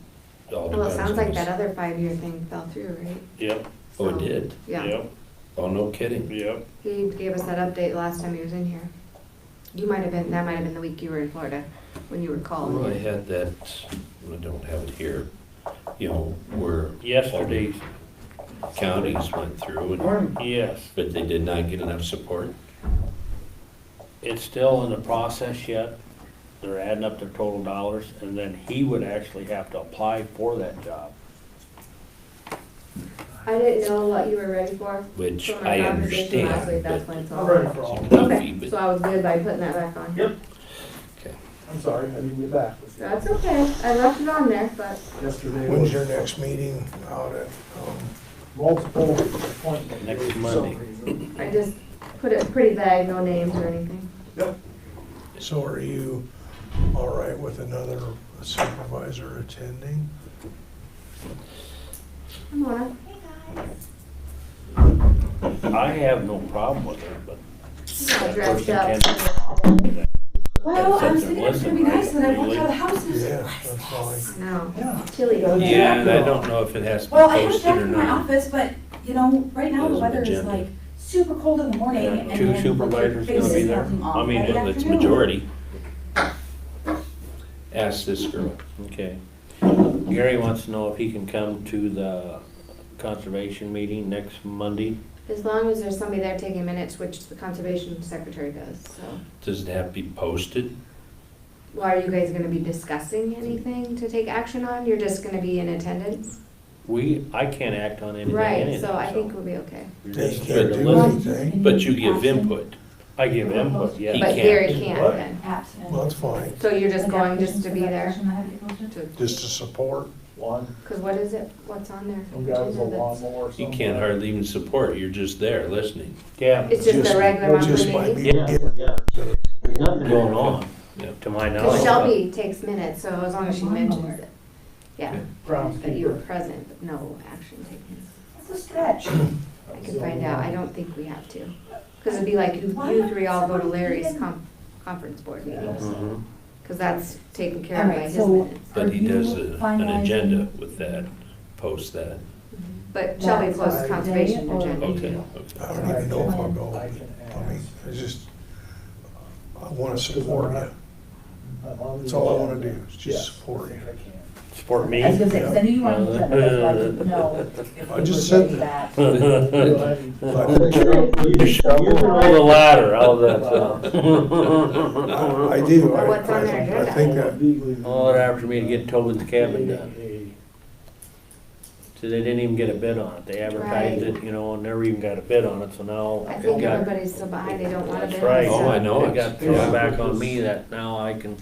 all Well, it depends sounds on like his- that other 5-year thing fell through, right? Yep, Oh, So, it did? Yeah, yep, Oh, no kidding? yep. he gave us that update last time he was in here. You might have been, that might have been the week you were in Florida, when you were calling. Well, I had that, I don't have it here, you know, where Yesterday's, counties went through, and, yes, but they did not get enough support. it's still in the process yet. They're adding up their total dollars, and then he would actually have to apply for that job. I didn't know what you were ready for. Which From our I conversation last week, understand, that's but when it's I'm all. ready for all. Okay, so I was good by putting that back on. Yep. Okay. I'm sorry, I didn't get back with you That's okay, I left it on there, but yesterday. When's was your next meeting out at, Multiple appointments. Next for some Monday. reason. I just put it pretty vague, no names or anything. so are you all right with another supervisor attending? I'm on it. I have no problem with it, but. All that dressed person up. can- Well, I was Sit thinking there it was gonna be and nice when I listen, walked out of the house and it was Yeah, like, that's fine. No, chilly. Yeah, and I don't know if it has to be well, I have posted Jack or in my not. office, but, you know, right now the There's an weather is agenda. like super cold in the morning Yeah, and two then supervisors like, gonna be faces there. melting off I mean, by the It's afternoon. majority. Ask this girl. Okay. Gary wants to know if he can come to the conservation meeting next Monday. As long as there's somebody there taking minutes, which the conservation secretary does, so. Does it have to be posted? Well, are you guys gonna be discussing anything to take action on? You're just gonna be in attendance? I can't act on anything Right, anyway, so I think we'll be okay. You're They just can't there to do listen. anything. But you give input. I give input, yeah. He But can't. Gary can't What? then. Well, that's fine, So you're just going just to be there? To- just to support. One, Cause what is it? What's on there? some guy with a lawnmower. You can't hardly even support, you're just there listening. Yeah, It's just a regular Just monthly by meeting? being here. there's nothing going on, Yeah. to my Cause knowledge. Shelby takes minutes, so as long as she mentions it. Yeah, that you were Groundskeeper. present, but no action taken. It's a stretch. I can find out. I don't think we have to. Cause it'd be like you three all go to Larry's conference board meeting. Mhm. Cause that's taken care of by Alright, his so- minutes. But he does an Finalizing- agenda with that, post that. But Shelby posts conservation Or- agenda. Okay, too. okay. I don't even know if I'll go. I can I mean, ask. I just, I wanna support you. That's all I wanna do, is just support you. Support me. I was gonna say, 'cause I knew you wanted to, but I didn't know if I we just were said getting that. that. Pull the ladder, how's that sound? I do, Well, what's on their I think that, Oh, they're after me to get Tobin's cabin done. So they didn't even get a bid on it. They advertised Right. it, you know, and never even got a bid on it, so now I it think got. everybody's so behind, they don't want to That's bid. right. Oh, I know It it. got thrown back on me that now I can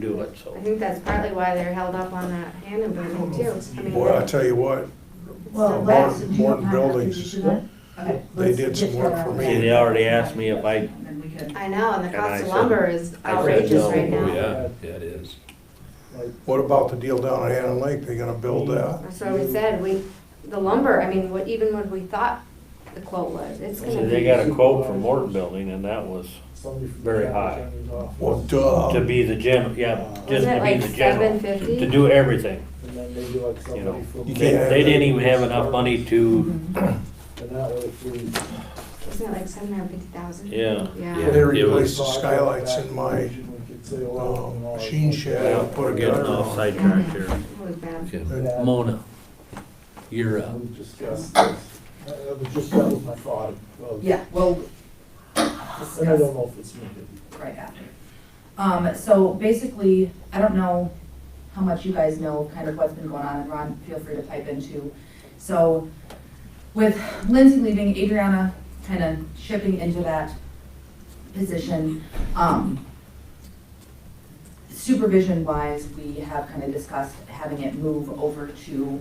do it, so. I think that's partly why they're held up on that Hannon building too. I mean, boy, I tell you what, Well, Morton- that's. do you Morton have Buildings, to do that? Okay, they let's did some get work that for out. me. See, they already asked me if I, And then we could- I know, and the And cost I of said- lumber is I said outrageous no. right Oh, now. yeah, yeah, it is. what about the deal down at Hannon Lake, they gonna build that? That's what we said, the lumber, I mean, even what we thought the quote was, it's see, gonna be. they got a quote for Morton Building and that was very high. Well, duh. to be the general, yeah, just Wasn't it to be like the general, $750? to do everything. And then they do like somebody You know, from. You They, can't have they that. didn't even have enough money to, Mhm. And that way if we. Wasn't it like 750,000? yeah. Yeah. Yeah. They It replaced was- the skylights in my machine shed, Well, and put we're a getting gutter off on. sidetracked here. It was bad. Okay. Mona, you're up. We discussed this. That was just, that was my thought of. Yeah, well, And I don't know if it's needed. right after. So basically, I don't know how much you guys know, kind of what's been going on, and Ron, feel free to pipe in too. So with Lindsay leaving, Adriana kind of shifting into that position, supervision wise, we have kind of discussed having it move over to,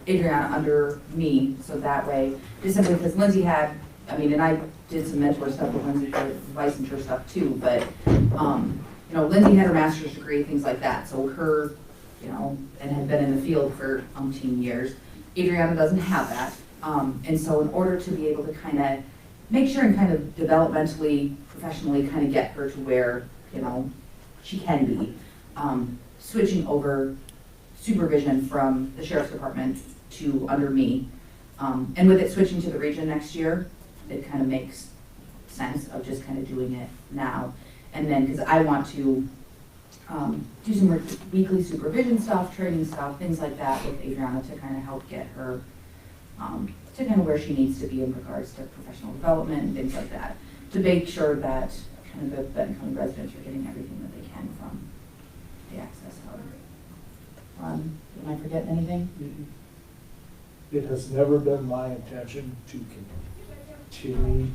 Adriana under me, so that way, just simply because Lindsay had, I mean, and I did some mentor stuff with Lindsay for licensure stuff too, but, you know, Lindsay had her master's degree, things like that, so her, you know, and had been in the field for umpteen years. Adriana doesn't have that, and so in order to be able to kind of make sure and kind of developmentally, professionally kind of get her to where, you know, she can be, switching over supervision from the sheriff's department to under me. And with it switching to the region next year, it kind of makes sense of just kind of doing it now. And then, because I want to do some more weekly supervision stuff, training stuff, things like that with Adriana to kind of help get her to kind of where she needs to be in regards to professional development and things like that. to make sure that kind of the Benton County residents are getting everything that they can from the access hub. Am I forgetting anything? It has never been my intention to continue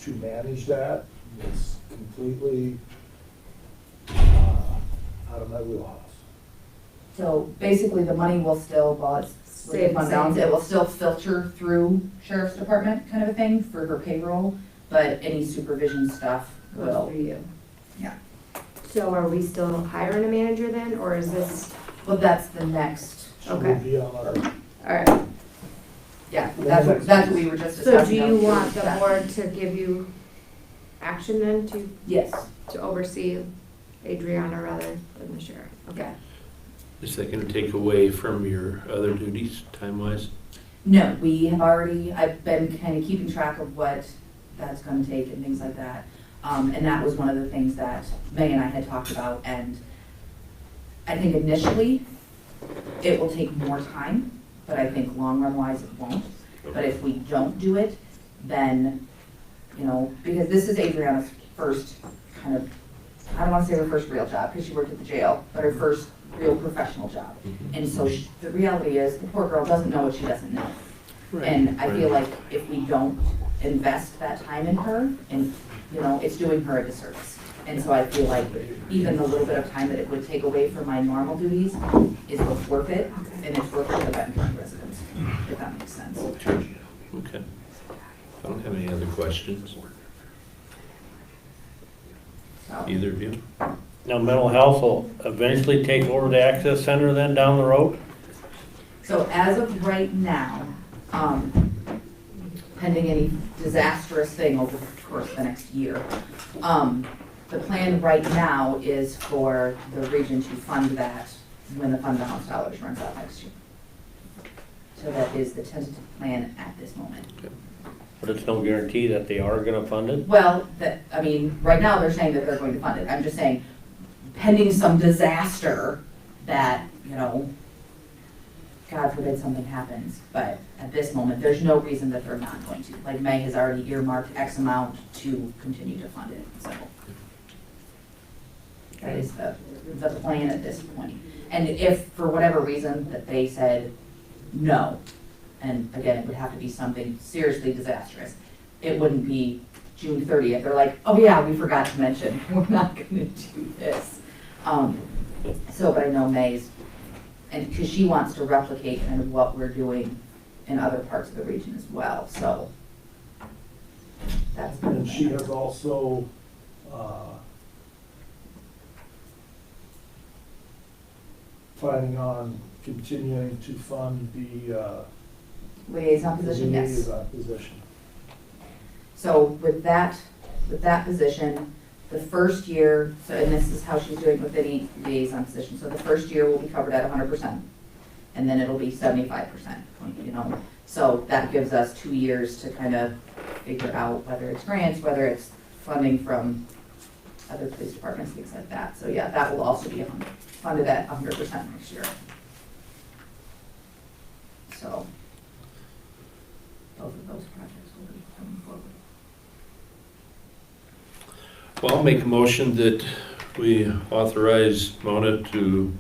to manage that. It's completely out of my wheelhouse. So basically, the money will still, while it's with Stay the fund the same. balance, it will still filter through sheriff's department kind of a thing for her payroll, but any supervision stuff Goes will, through you. yeah. So are we still hiring a manager then, or is this, Well, that's the next, She Okay. will be on our, all right. yeah, that's what we were just So discussing. do you want the board to give you action then Yes, to oversee Adriana rather than the sheriff? okay. Is that gonna take away from your other duties, time-wise? No, we have already, I've been kind of keeping track of what that's gonna take and things like that. And that was one of the things that May and I had talked about, and I think initially, it will take more time, but I think long run wise it won't. But if we don't do it, then, you know, because this is Adriana's first kind of, I don't wanna say her first real job, because she worked at the jail, but her first real professional job. And so the reality is, the poor girl doesn't know what she doesn't know. And I feel like if we don't invest that time in her, and, you know, it's doing her a disservice. And so I feel like even the little bit of time that it would take away from my normal duties is what's worth it, and it's worth it for the Benton County residents, if that makes sense. Okay. I don't have any other questions. So, Either of you? Now, mental health will eventually take over the access center then down the road? so as of right now, pending any disastrous thing over the course of the next year, the plan right now is for the region to fund that when the fund balance dollars runs out next year. So that is the tentative plan at this moment. But it's no guarantee that they are gonna fund it? Well, I mean, right now they're saying that they're going to fund it. I'm just saying pending some disaster that, you know, God forbid something happens, but at this moment, there's no reason that they're not going to. Like May has already earmarked X amount to continue to fund it, so. That is the plan at this point. And if, for whatever reason, that they said no, and again, it would have to be something seriously disastrous, it wouldn't be June 30th. They're like, oh yeah, we forgot to mention, we're not gonna do this. So, but I know May's, and because she wants to replicate kind of what we're doing in other parts of the region as well, so. That's the and she plan. has also, planning on continuing to fund the, Liaison position, yes. liaison position. So with that position, the first year, so, and this is how she's doing with any liaison position, so the first year will be covered at 100%, and then it'll be 75%, you know? So that gives us 2 years to kind of figure out whether it's grants, whether it's funding from other police departments, things like that. So yeah, that will also be funded at 100% next year. So both of those projects will be coming forward. Well, I'll make a motion that we authorize Mona to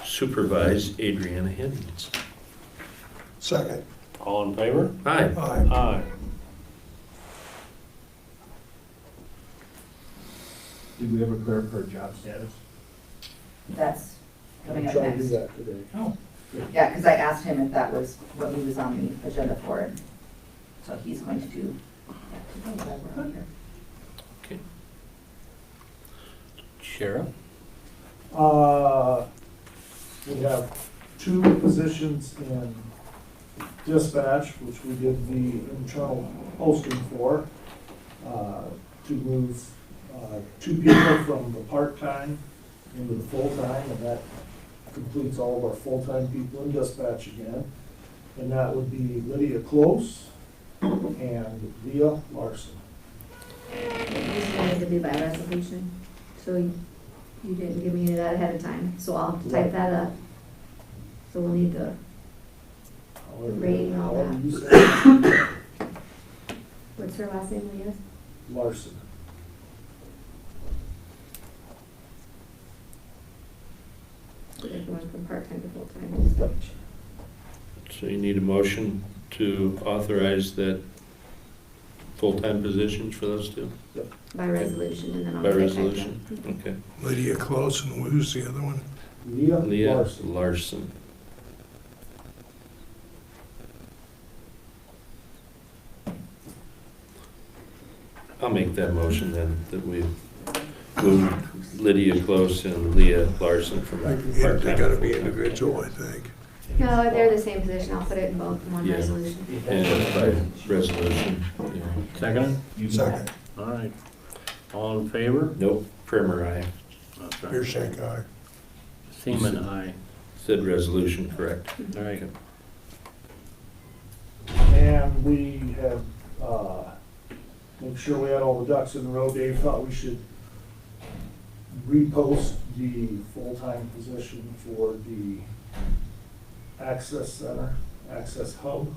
supervise Adriana Hennings. Second. All in favor? Aye. Aye. Aye. Did we ever clarify her job status? That's coming I'm up trying to do next. that today. Oh. Yeah, because I asked him if that was what he was on the agenda for, and so he's going to do. Okay. Sheriff? We have 2 positions in dispatch, which we did the internal posting for, to move 2 people from the part-time into the full-time, and that completes all of our full-time people in dispatch again. And that would be Lydia Close and Leah Larson. This wanted to be by resolution, so you didn't give me that ahead of time, so I'll have to type that up. So we'll need the, Rate and all that. However you say. what's her last name, Leah? Larson. going from part-time to full-time. So you need a motion to authorize that full-time positions for those two By resolution, and then I'll. by get it back resolution? in. Okay. Lydia Close, and who's the other one? Leah Leah Larson. Larson. I'll make that motion then, that we move Lydia Close and Leah Larson from Yeah, part-time. they gotta be individual, I think. No, they're the same position, I'll put it in both in one Yeah. resolution. And by resolution, yeah. Second? Second, All right. All in favor? Nope, Primer, I Pearson guy. Seaman, aye. said resolution, correct. All right. And we have, make sure we had all the ducks in a row. Dave thought we should repost the full-time position for the Access Center, Access Hub.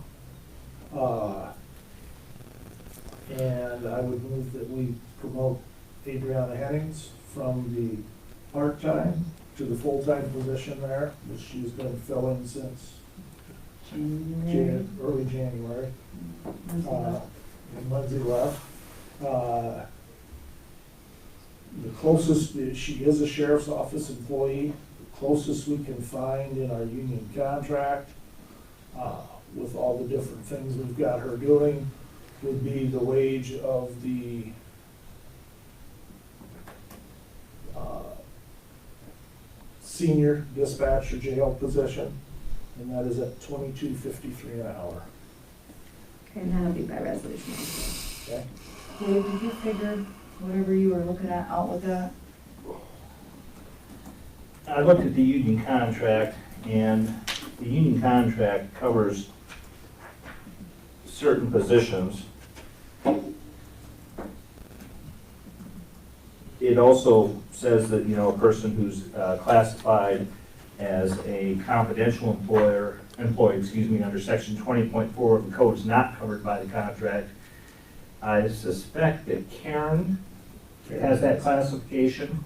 And I would move that we promote Adriana Hennings from the part-time to the full-time position there, which she's been filling since early January. And Lindsay left. The closest, she is a sheriff's office employee, the closest we can find in our union contract, with all the different things we've got her doing, would be the wage of the senior dispatcher jail position, and that is at $22.53 an hour. Okay, and that'll be by resolution also. Okay? Dave, did you figure whatever you were looking at out with that? I looked at the union contract, and the union contract covers certain positions. It also says that, a person who's classified as a confidential employee, under section 20.4 of the code is not covered by the contract. I suspect that Karen has that classification.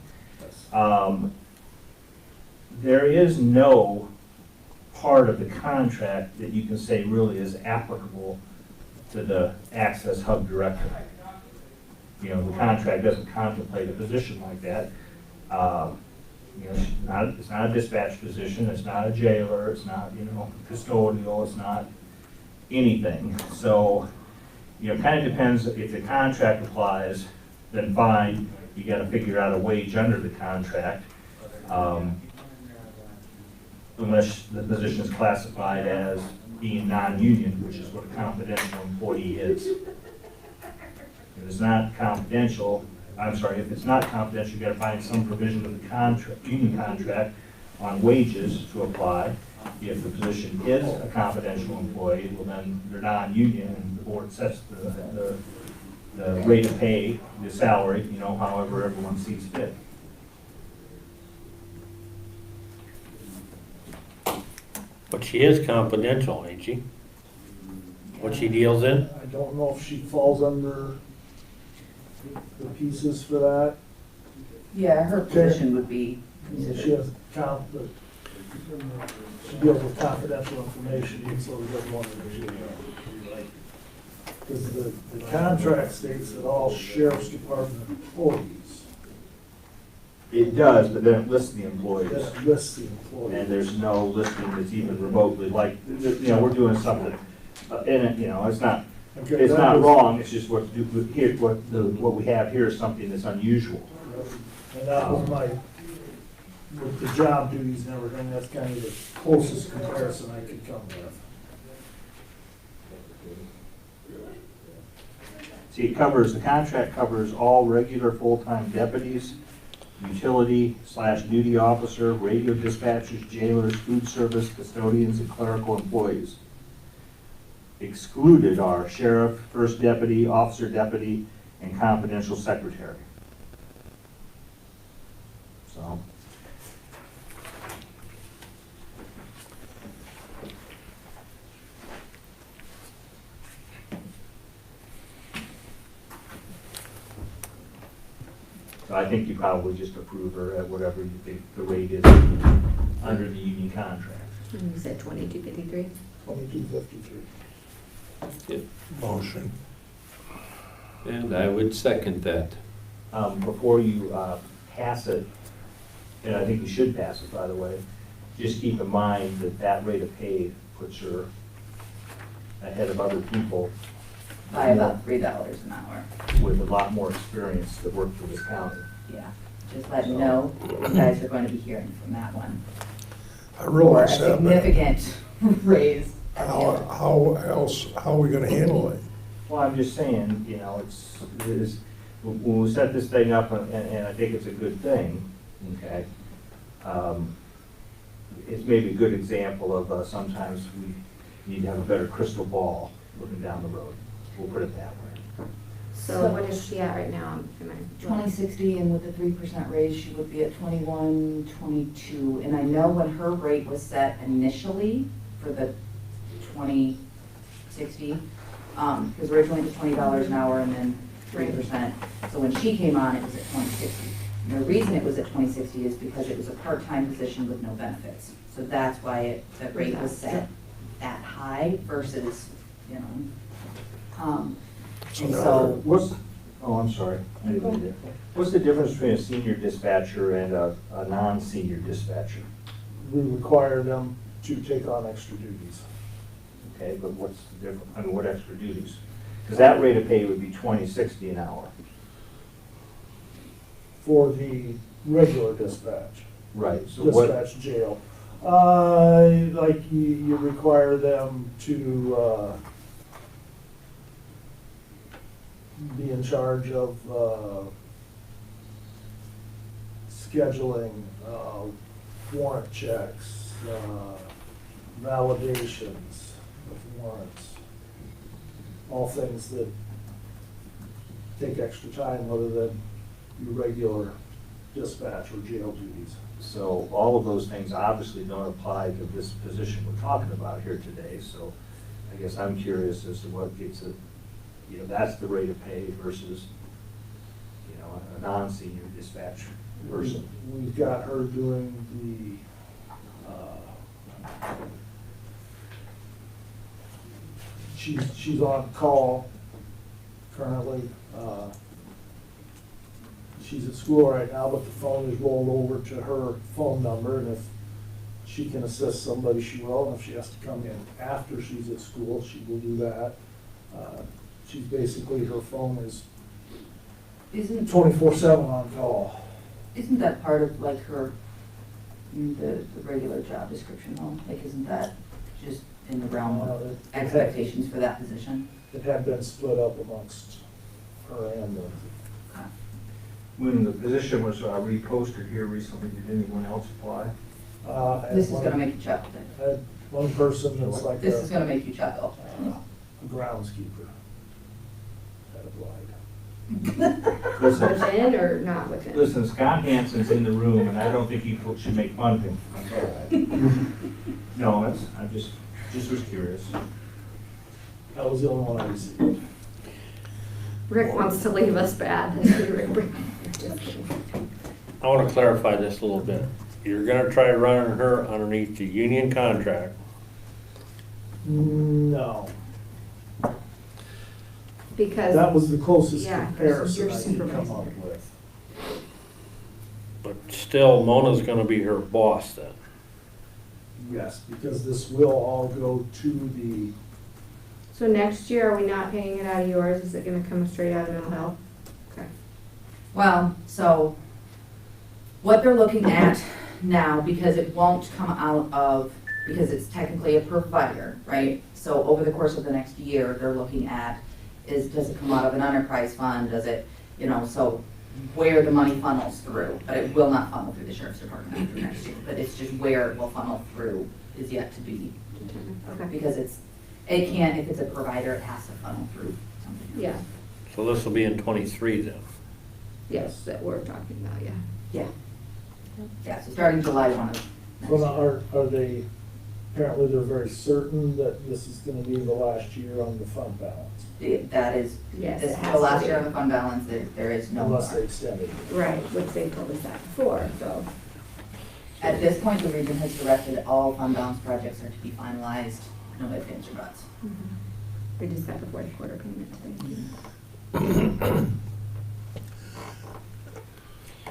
There is no part of the contract that you can say really is applicable to the Access Hub director. The contract doesn't contemplate a position like that. It's not a dispatch position, it's not a jailer, it's not, custodial, it's not anything. So, kind of depends, if the contract applies, then fine, you gotta figure out a wage under the contract. Unless the position is classified as being non-union, which is what a confidential employee is. If it's not confidential, if it's not confidential, you gotta find some provision of the contract, union contract on wages to apply. If the position is a confidential employee, well then they're non-union, and the board sets the rate of pay, the salary, however everyone sees fit. But she is confidential, ain't she? What she deals in? I don't know if she falls under the pieces for that. Yeah, her position would be She considered. has she deals with confidential information, even so it doesn't want to do that. Because the contract states that all sheriff's department employees, It does, but then it lists the employees. that lists the employees. And there's no listing that's even remotely like, we're doing something, and it's not, Okay, it's that not was- wrong, it's just what we have here is something that's unusual. And that was with the job duties and everything, that's kind of the closest comparison I could come with. See, the contract covers all regular full-time deputies, utility/duty officer, radio dispatchers, jailers, food service, custodians, and clerical employees. Excluded are sheriff, first deputy, officer deputy, and confidential secretary. So. So I think you probably just approve her at whatever you think the rate is. under the union contract. You said 2253? 2253. Motion. And I would second that. Before you pass it, and I think you should pass it, by the way, just keep in mind that that rate of pay puts her ahead of other people By about $3 an hour. with a lot more experience that work for this county. Yeah, just let you know, you guys are going to be hearing from that one. I For a realize that, but significant raise. at the end. how are we gonna handle it? Well, I'm just saying, you know, when we set this thing up, and I think it's a good thing, okay? It's maybe a good example of sometimes we need to have a better crystal ball looking down the road. We'll put it that way. So what is she at right now? 2060, and with a 3% raise, she would be at 2122. And I know when her rate was set initially for the 2060, because originally it was $20 an hour and then 3%. So when she came on, it was at 2060. And the reason it was at 2060 is because it was a part-time position with no benefits. So that's why the rate was set that high versus, you know. And so, I'm sorry. I didn't mean to. What's the difference between a senior dispatcher and a non-senior dispatcher? We require them to take on extra duties. Okay, but what's the difference? I mean, what extra duties? Because that rate of pay would be $20.60 an hour. For the regular dispatch, Right. So what? dispatch jail. Like you require them to be in charge of scheduling, warrant checks, validations of warrants, all things that take extra time other than your regular dispatch or jail duties. So all of those things obviously don't apply to this position we're talking about here today. So I guess I'm curious as to what gets it, you know, that's the rate of pay versus, you know, a non-senior dispatch person. We've got her doing she's on call currently. She's at school right now, but the phone is rolled over to her phone number, and if she can assist somebody, she will. And if she has to come in after she's at school, she will do that. She's basically, her phone is isn't 24/7 on call. Isn't that part of like her, the regular job description though? Like, isn't that just in the realm of expectations for that position? It had been split up amongst her and the, When the position was reposted here recently, did anyone else apply? This is gonna make you chuckle. I had one person that's like This is a gonna make you chuckle. groundskeeper that applied. Listen, Within or not within? listen, Scott Hansen's in the room, and I don't think you should make fun of him. I'm sorry. No, I just was curious. That was the only one I received. Rick wants to leave us bad. Just kidding. I want to clarify this a little bit. You're gonna try running her underneath the union contract. No, Because, that was the closest Yeah, comparison you're I could come supervising. up with. But still, Mona's gonna be her boss then. Yes, because this will all go to the, so next year, are we not paying it out of yours? Is it gonna come straight out of mental health? Okay. Well, so what they're looking at now, because it won't come out of, because it's technically a provider, right? So over the course of the next year, they're looking at does it come out of an enterprise fund? Does it, you know, so where the money funnels through, but it will not funnel through the sheriff's department after next year. But it's just where it will funnel through is yet to be, Okay, because it can't, if it's a provider, it has to funnel through something else. yeah, So this will be in 23 then. yes, that we're talking about, yeah. Yeah. Yeah, so starting July 1 of so next now year. are they, apparently they're very certain that this is gonna be the last year on the fund balance, That is, Yes, this it is has the to last be. year of the fund balance, there is no more. unless they extend it. Right, which they told us that before, so. At this point, the region has directed all fund balance projects are to be finalized, no ifs, ands, or buts. We just got the fourth quarter payment today.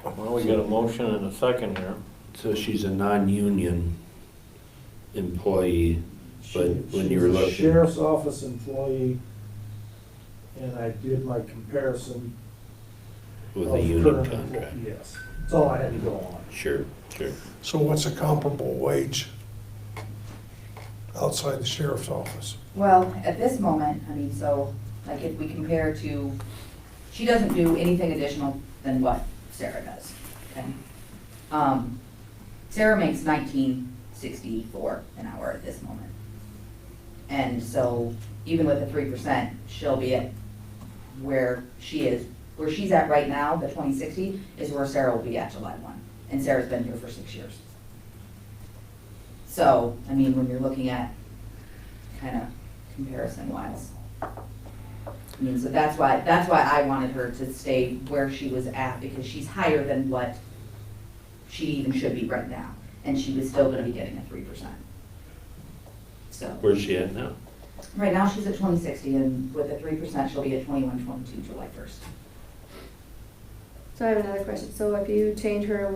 Well, we got a motion and a second here. So she's a non-union employee, but when you were She's a looking. sheriff's office employee, and I did my comparison. With of a union current contract. employee. Yes, that's all I had to go on. Sure. So what's a comparable wage outside the sheriff's office? Well, at this moment, I mean, so, like, if we compare to, she doesn't do anything additional than what Sarah does, okay? Sarah makes $19.64 an hour at this moment. And so, even with the 3%, she'll be at where she is. Where she's at right now, the 2060, is where Sarah will be at July 1. And Sarah's been here for 6 years. So, I mean, when you're looking at kind of comparison wise. I mean, so that's why I wanted her to stay where she was at, because she's higher than what she even should be right now. And she was still gonna be getting a 3%. So, Where's she at now? right now she's at 2060, and with a 3%, she'll be at 2122 July 1st. So I have another question. So if you change her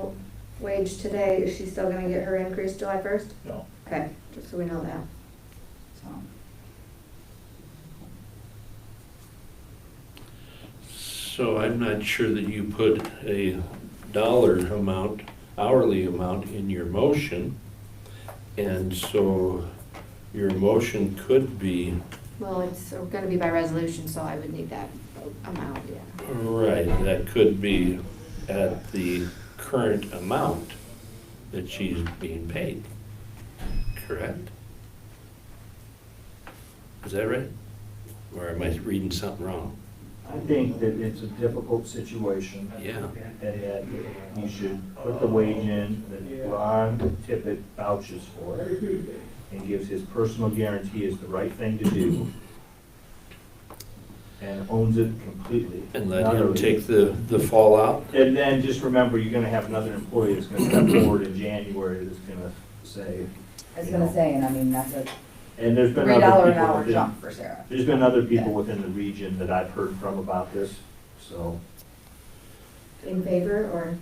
wage today, is she still gonna get her increase July 1st? No. Okay, just so we know that. So, So I'm not sure that you put a dollar amount, hourly amount in your motion. And so your motion could be, Well, it's gonna be by resolution, so I would need that amount, yeah. right, that could be at the current amount that she's being paid, correct? Is that right? Or am I reading something wrong? I think that it's a difficult situation. Yeah. And you should put the wage in that Ron Tippett vouches for and gives his personal guarantee is the right thing to do. And owns it completely. And let him take the fallout? And then just remember, you're gonna have another employee that's gonna step forward in January that's gonna say. I was gonna say, and I mean, that's a And there's been $3 other an people hour within, jump for Sarah. there's been other people within the region that I've heard from about this, so. In favor, or?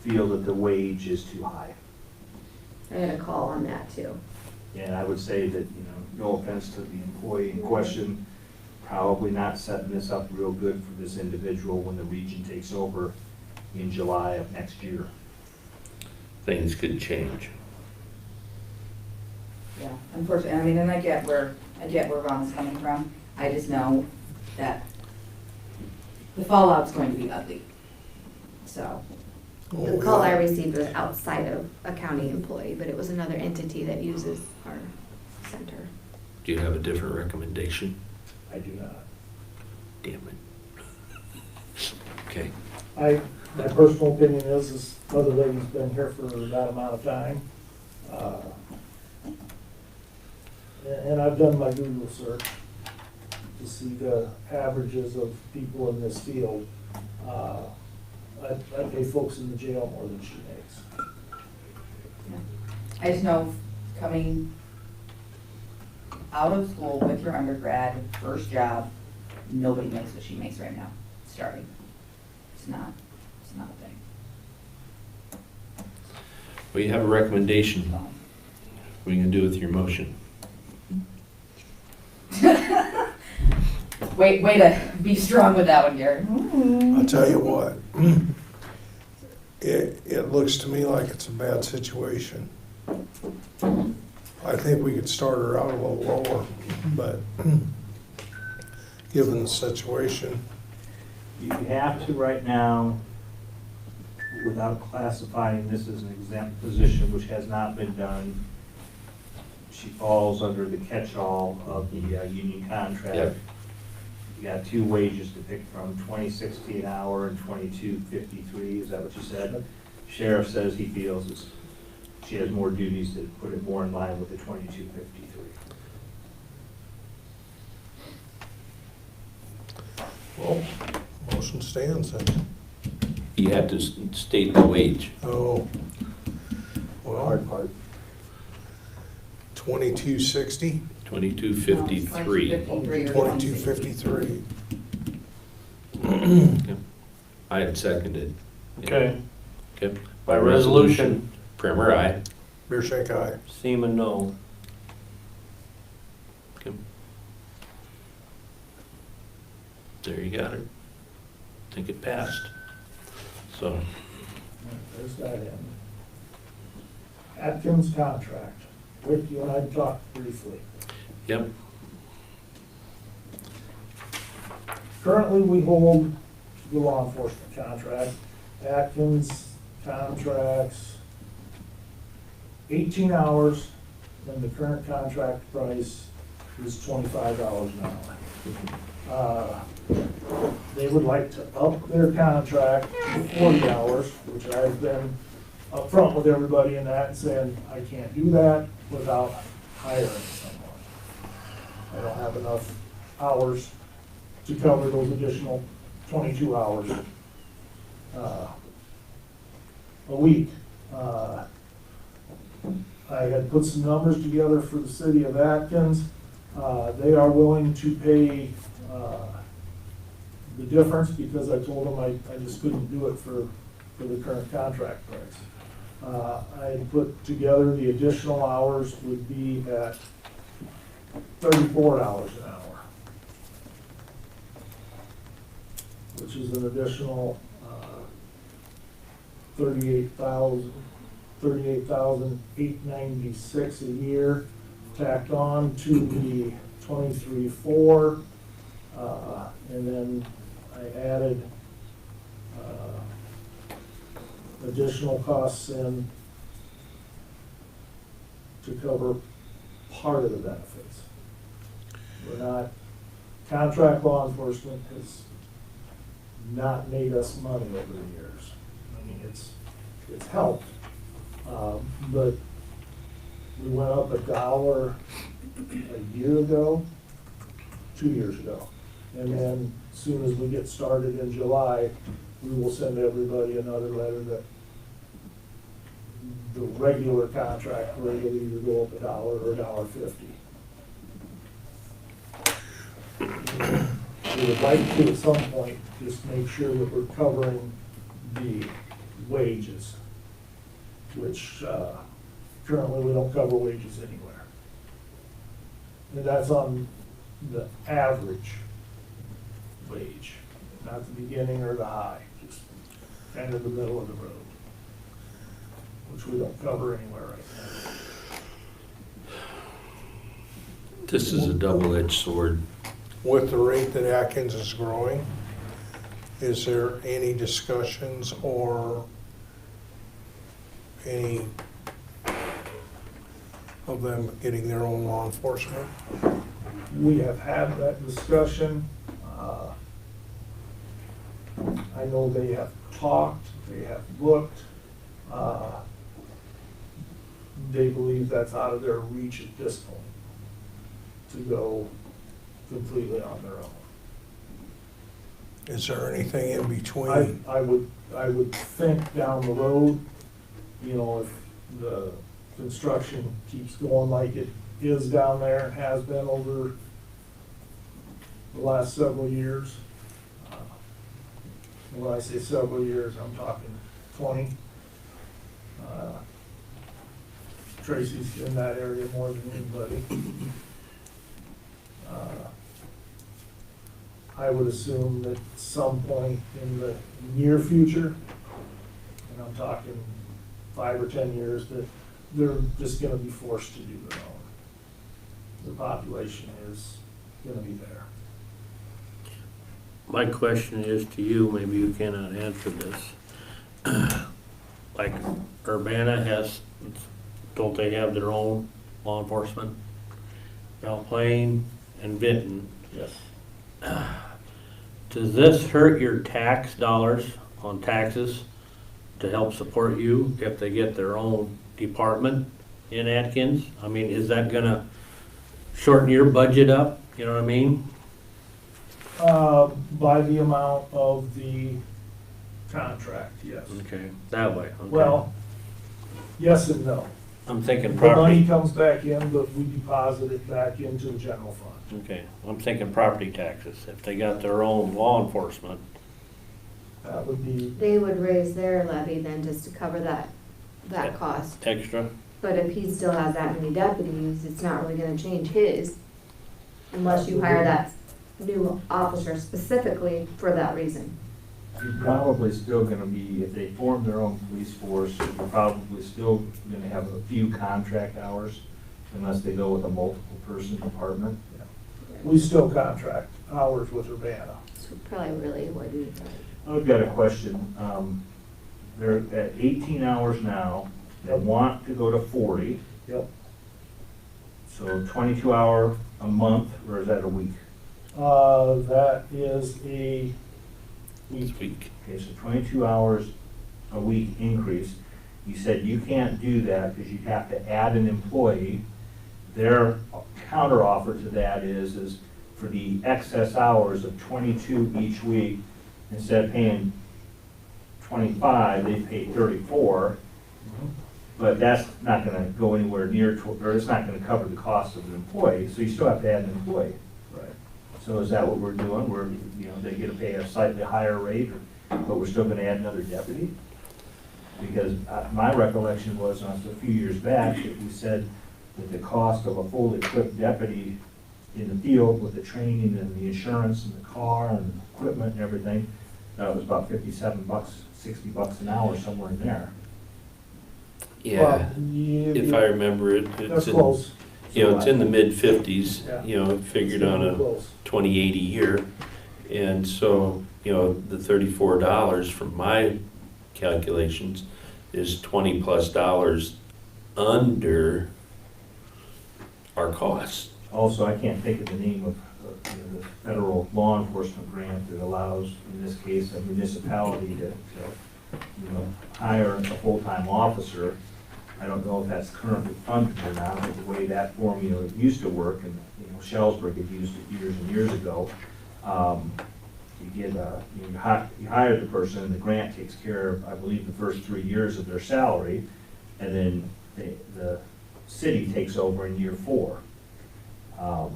Feel that the wage is too high. I had a call on that too. And I would say that, no offense to the employee in question, probably not setting this up real good for this individual when the region takes over in July of next year. Things could change. Yeah, unfortunately, I mean, and I get where Ron is coming from. I just know that the fallout's going to be ugly. So, The call I received was outside of a county employee, but it was another entity that uses our center. Do you have a different recommendation? I do not. Damn it. Okay. My personal opinion is this other lady's been here for that amount of time. And I've done my Google search to see the averages of people in this field. I pay folks in the jail more than she makes. I just know coming out of school with your undergrad, first job, nobody makes what she makes right now, starting. It's not a thing. Well, you have a recommendation. So. What are you gonna do with your motion? Way to be strong with that one, Gary. I'll tell you what, it looks to me like it's a bad situation. I think we could start her out a little lower, but given the situation, You have to right now, without classifying this as an exempt position, which has not been done, she falls under the catch-all of the union contract. Yep. You got two wages to pick from, $20.60 an hour and $22.53, is that what you said? Sheriff says he feels she has more duties to put it more in line with the $22.53. well, motion stands then. You have to state the wage. Oh, well, Hard part. 2260, 2253. 2253. I had seconded. Okay. Okay. By resolution, Primer, aye. Beer shake aye. Seaman, no. Okay. There you got it. I think it passed. So, There's that end. Atkins contract. Rick, you and I talked briefly. yep, Currently, we hold the law enforcement contract. Atkins contracts 18 hours, and the current contract price is $25 an hour. They would like to up their contract to 40 hours, which I've been upfront with everybody in that and saying, I can't do that without hiring someone. I don't have enough hours to cover those additional 22 hours a week. I had put some numbers together for the city of Atkins. They are willing to pay the difference because I told them I just couldn't do it for the current contract price. I had put together the additional hours would be at $34 an hour, which is an additional $38,896 a year tacked on to the 23,400, and then I added additional costs in to cover part of the benefits. We're not, contract law enforcement has not made us money over the years. I mean, it's helped, but we went up $1 a year ago, 2 years ago. And then as soon as we get started in July, we will send everybody another letter that the regular contract rate will either go up $1 or $1.50. We would like to at some point just make sure that we're covering the wages, which currently we don't cover wages anywhere. And that's on the average wage, not the beginning or the high, just kind of the middle of the road, which we don't cover anywhere right now. this is a double-edged sword. With the rate that Atkins is growing, is there any discussions or any of them getting their own law enforcement? We have had that discussion. I know they have talked, they have looked. They believe that's out of their reach at this point to go completely on their own. Is there anything in between? I would think down the road, you know, if the construction keeps going like it is down there and has been over the last several years. When I say several years, I'm talking 20. Tracy's in that area more than anybody. I would assume that at some point in the near future, and I'm talking 5 or 10 years, that they're just gonna be forced to do their own. The population is gonna be there. My question is to you, maybe you cannot answer this. Like Urbana has, don't they have their own law enforcement? Plain and Benton. Yes. Does this hurt your tax dollars on taxes to help support you if they get their own department in Atkins? I mean, is that gonna shorten your budget up? You know what I mean? By the amount of the contract, yes. Okay, that way, okay. Well, yes and no. I'm thinking The money property, comes back in, but we deposit it back into the general fund. okay, I'm thinking property taxes. If they got their own law enforcement, That would be, They would raise their levy then just to cover that Yeah. cost. extra, But if he still has that many deputies, it's not really gonna change his unless you hire that new officer specifically for that reason. You're probably still gonna be, if they form their own police force, you're probably still gonna have a few contract hours unless they go with a multiple person department. we still contract hours with Urbana. So probably really wouldn't. I've got a question. They're at 18 hours now, they want to go to 40, Yep. so 22 hour a month, or is that a week? That is a this week. Okay, so 22 hours a week increase. You said you can't do that because you'd have to add an employee. Their counteroffer to that is for the excess hours of 22 each week, instead of paying 25, they pay 34. But that's not gonna go anywhere near, or it's not gonna cover the cost of an employee, so you still have to add an employee. Right. So is that what we're doing? We're, they get to pay a slightly higher rate, but we're still gonna add another deputy? Because my recollection was, a few years back, that we said that the cost of a fully equipped deputy in the field with the training and the insurance and the car and the equipment and everything, was about $57, $60 an hour, somewhere in there. Yeah, Well, if I remember it, That's it's in, close. it's in the mid-50s, Yeah. figured on a Close. 2080 year. And so, the $34 from my calculations is $20+ under our costs. Also, I can't think of the name of the federal law enforcement grant that allows, in this case, a municipality to hire a full-time officer. I don't know if that's currently funded or not, but the way that formula used to work, and Shellsburg had used it years and years ago, you hire the person, and the grant takes care of, I believe, the first 3 years of their salary, and then the city takes over in year 4. Now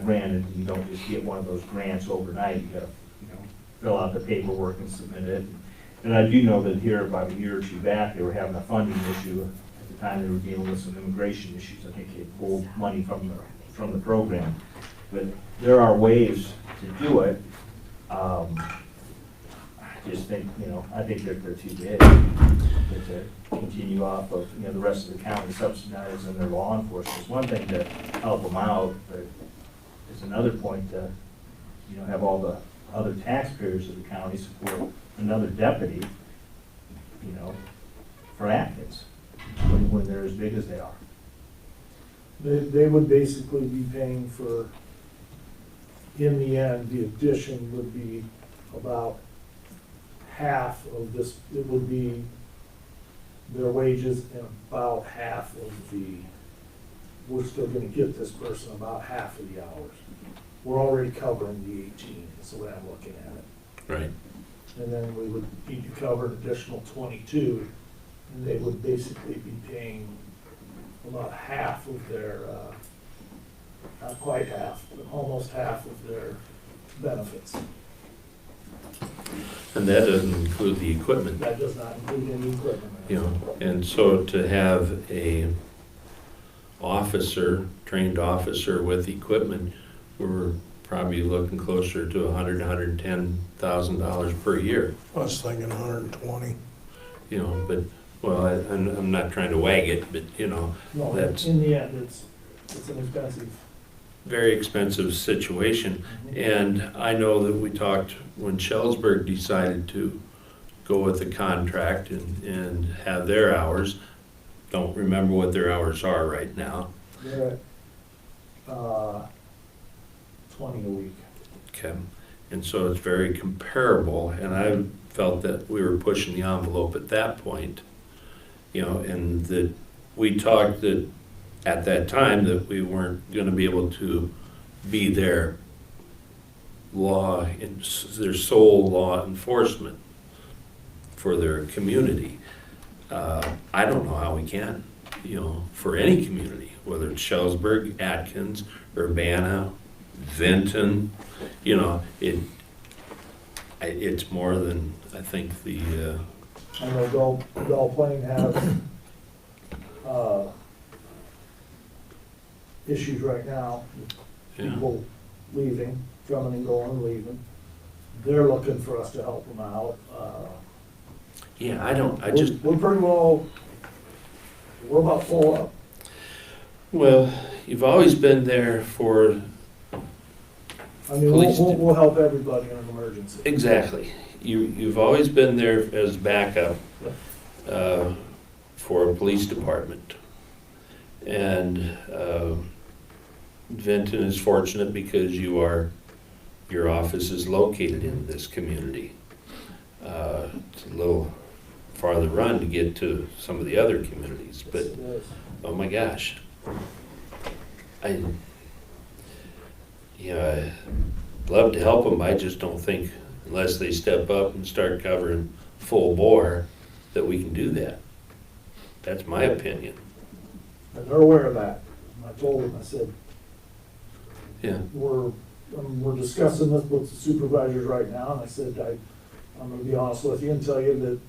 granted, you don't just get one of those grants overnight, you gotta, fill out the paperwork and submit it. And I do know that here, about a year or two back, they were having a funding issue. At the time, they were dealing with some immigration issues. I think they pulled money from the program. But there are ways to do it. I just think, I think they're too big to continue off of, the rest of the county subsidizing their law enforcement. It's one thing to help them out, but it's another point to, have all the other taxpayers of the county support another deputy, for Atkins, when they're as big as they are. They would basically be paying for, in the end, the addition would be about half of this, it would be their wages and about half of we're still gonna get this person about half of the hours. We're already covering the 18, is the way I'm looking at it. Right. And then we would need to cover an additional 22, and they would basically be paying about half of their, not quite half, but almost half of their benefits. And that doesn't include the equipment, That does not include any equipment. And so to have a trained officer with equipment, we're probably looking closer to $110,000 per year. I was thinking 120. But, well, I'm not trying to wag it, but, No, that's in the end, it's an expensive. very expensive situation. And I know that we talked when Shellsburg decided to go with the contract and have their hours. Don't remember what their hours are right now. They're at 20 a week. Okay. And so it's very comparable, and I felt that we were pushing the envelope at that point, and that we talked that at that time that we weren't going to be able to be their sole law enforcement. for their community. I don't know how we can, for any community, whether it's Shellisburg, Atkins, Urbana, Vinton, it's more than, I think, I know Belle Plaine has, issues right now, people leaving, coming and going, leaving. They're looking for us to help them out. We're pretty well, we're about full up. Well, you've always been there for, I mean, we'll help everybody in an emergency. exactly. You've always been there as backup for a police department. And Vinton is fortunate because your office is located in this community. It's a little farther run to get to some of the other communities, but oh my gosh. I'd love to help them, I just don't think, unless they step up and start covering full bore, that we can do that. That's my opinion. And they're aware of that. I told them, I said, Yeah. we're discussing this with the supervisors right now, and I said, I'm gonna be honest with you and tell you that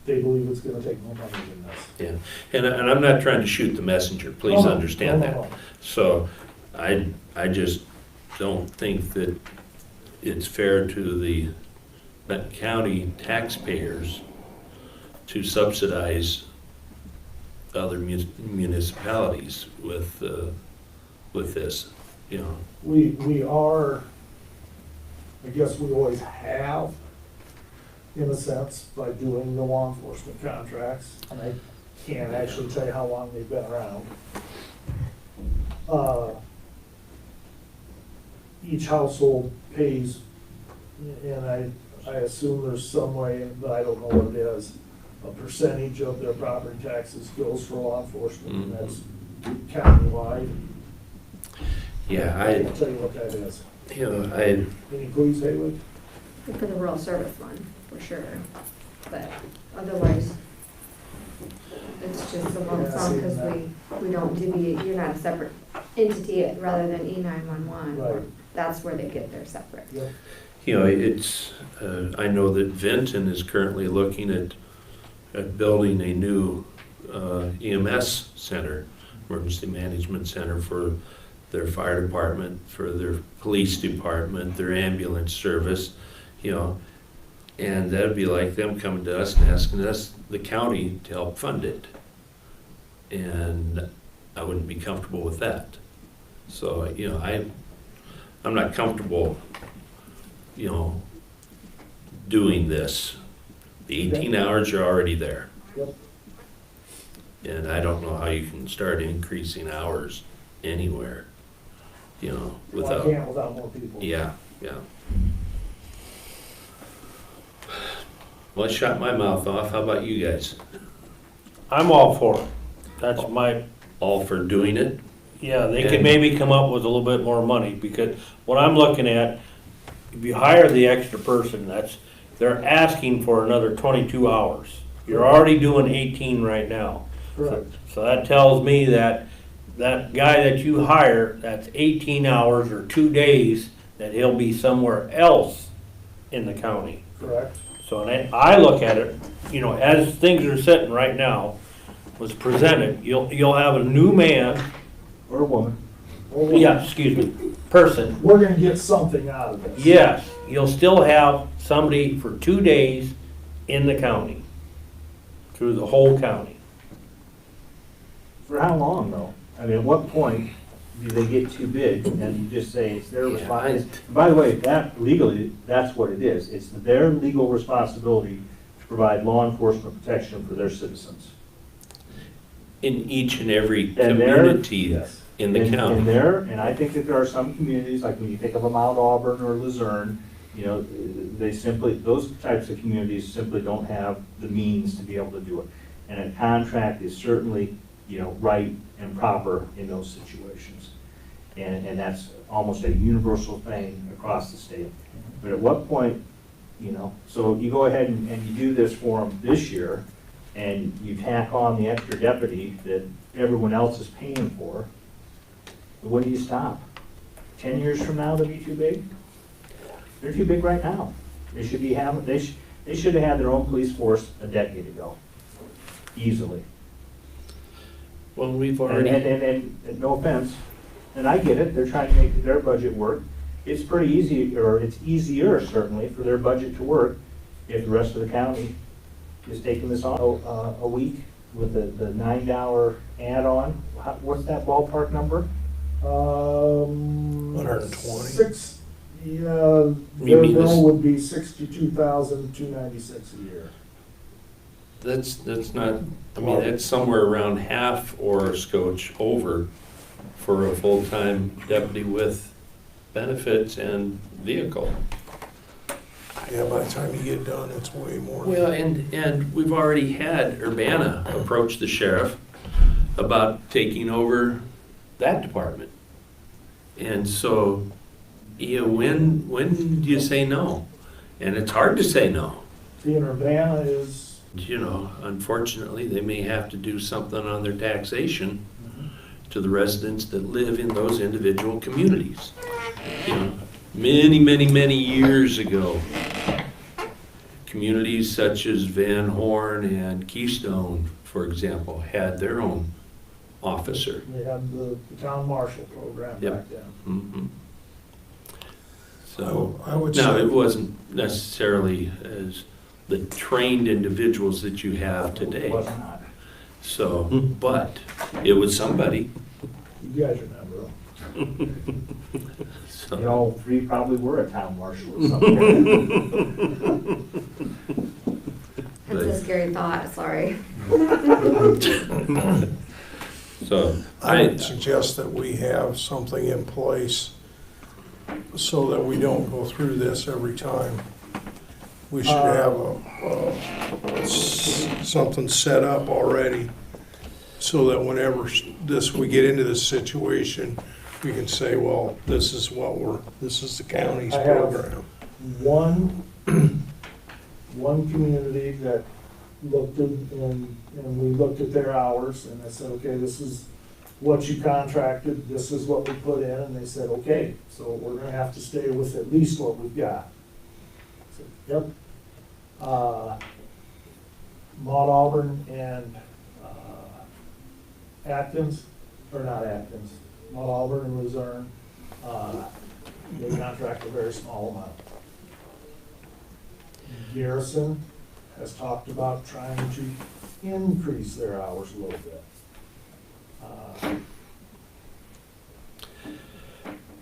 they believe it's gonna take more money than this. Yeah, and I'm not trying to shoot the messenger, please understand that. So I just don't think that it's fair to the Benton County taxpayers to subsidize other municipalities with this, We are, I guess we always have, in a sense, by doing the law enforcement contracts, and I can't actually tell you how long they've been around. Each household pays, and I assume there's some way, but I don't know what it is, a percentage of their property taxes goes for law enforcement, and that's countywide. yeah, I can't tell you what that is. Any clues, Haley? For the rural service one, for sure, but otherwise, it's just a lump sum, because we don't deviate, you're not a separate entity rather than E911. Right. That's where they get their separate. Yep. It's, I know that Vinton is currently looking at building a new EMS center, emergency management center, for their fire department, for their police department, their ambulance service, and that'd be like them coming to us and asking us, the county, to help fund it. And I wouldn't be comfortable with that. So, I'm not comfortable, doing this. The 18 hours are already there. Yep. And I don't know how you can start increasing hours anywhere, Well, I can't without more people. Yeah. Well, I shot my mouth off. How about you guys? I'm all for it. That's All for doing it? yeah, they could maybe come up with a little bit more money, because what I'm looking at, if you hire the extra person, they're asking for another 22 hours. You're already doing 18 right now. Correct. So that tells me that guy that you hire, that's 18 hours or 2 days, that he'll be somewhere else in the county. Correct. So I look at it, as things are sitting right now, was presented, you'll have a new man, Or a woman. person. We're gonna get something out of this. Yes, you'll still have somebody for 2 days in the county, through the whole county. For how long though? I mean, at what point do they get too big and you just say it's their responsibility? By the way, that legally, that's what it is. It's their legal responsibility to provide law enforcement protection for their citizens. In each and every And there- community yes. in the county. And I think that there are some communities, like when you think of a Mount Auburn or Luzerne, those types of communities simply don't have the means to be able to do it. And a contract is certainly, right and proper in those situations. And that's almost a universal thing across the state. But at what point you know? So you go ahead and you do this for them this year, and you tack on the extra deputy that everyone else is paying for, when do you stop? 10 years from now, they'll be too big? They're too big right now. They should be having, they should have had their own police force a decade ago, easily. Well, we've And, already, and no offense, and I get it, they're trying to make their budget work. It's pretty easy, or it's easier certainly, for their budget to work if the rest of the county is taking this on a week with the $9 add-on. What's that ballpark number? 120. Yeah, You their mean this- bill would be 62,296 a year. that's not, I mean, that's somewhere around half or a scotch over for a full-time deputy with benefits and vehicle. Yeah, by the time you get done, it's way more. Well, and we've already had Urbana approach the sheriff about taking over that department. And so, you know, when do you say no? And it's hard to say no. See, and Urbana is, You know, unfortunately, they may have to do something on their taxation to the residents that live in those individual communities. You know, many years ago, communities such as Van Horn and Keystone, for example, had their own officer. they had the town marshal program Yep. back then. Mhm. So, I would no, say, it wasn't necessarily as the trained individuals that you have today. It was not. So, but it was somebody. You guys remember them. So. You all three probably were a town marshal or something. That's a scary thought, sorry. So, I would suggest that we have something in place so that we don't go through this every time. We should have something set up already so that whenever we get into this situation, we can say, well, this is the county's I have- program. One community that looked at, and we looked at their hours, and I said, okay, this is what you contracted, this is what we put in, and they said, okay, so we're gonna have to stay with at least what we've got. I said, yep. Maude Auburn and Atkins, or not Atkins, Maude Auburn and Luzerne, they contract a very small amount. Garrison has talked about trying to increase their hours a little bit.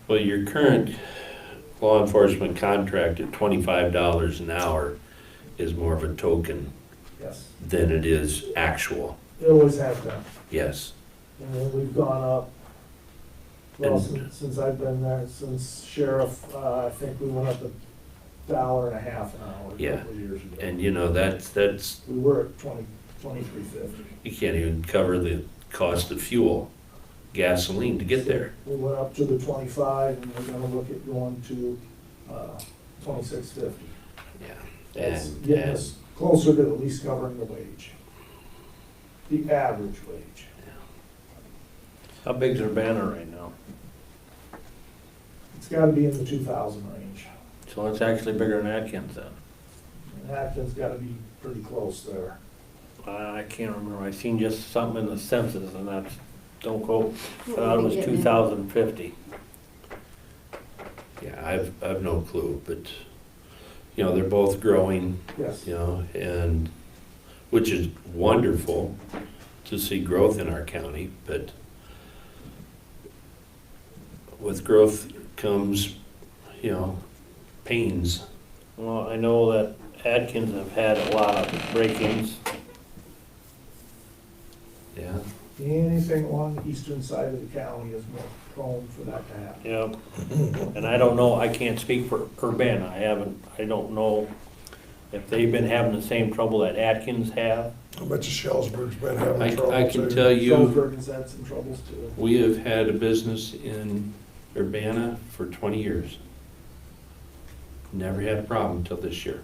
well, your current law enforcement contract at $25 an hour is more of a token Yes, than it is actual. it always has been. Yes. And then we've gone up, well, And- since I've been there, since sheriff, I think we went up $1.50 an hour a Yeah. couple of years ago. And you know, that's, We were at 23.50. you can't even cover the cost of fuel, gasoline to get there. We went up to the 25, and we're gonna look at going to 26.50. Yeah. That's And, getting and us closer to at least covering the wage, the average wage. how big's Urbana right now? It's gotta be in the 2,000 range. So it's actually bigger than Atkins then? And Atkins gotta be pretty close there. I can't remember, I seen just something in the census and that's, don't quote, What thought it were was we getting? 2050. Yeah, I've no clue, but, you know, they're both growing, Yes. you know, and, which is wonderful to see growth in our county, but with growth comes, you know, pains. Well, I know that Atkins have had a lot of break-ins. Yeah. Anything along the eastern side of the county is more prone for that to happen. Yep. And I don't know, I can't speak for Urbana, I don't know if they've been having the same trouble that Atkins have. I bet you Shellsburg's been having trouble I can too. tell you, Salzburg has had some troubles too. we have had a business in Urbana for 20 years. Never had a problem until this year.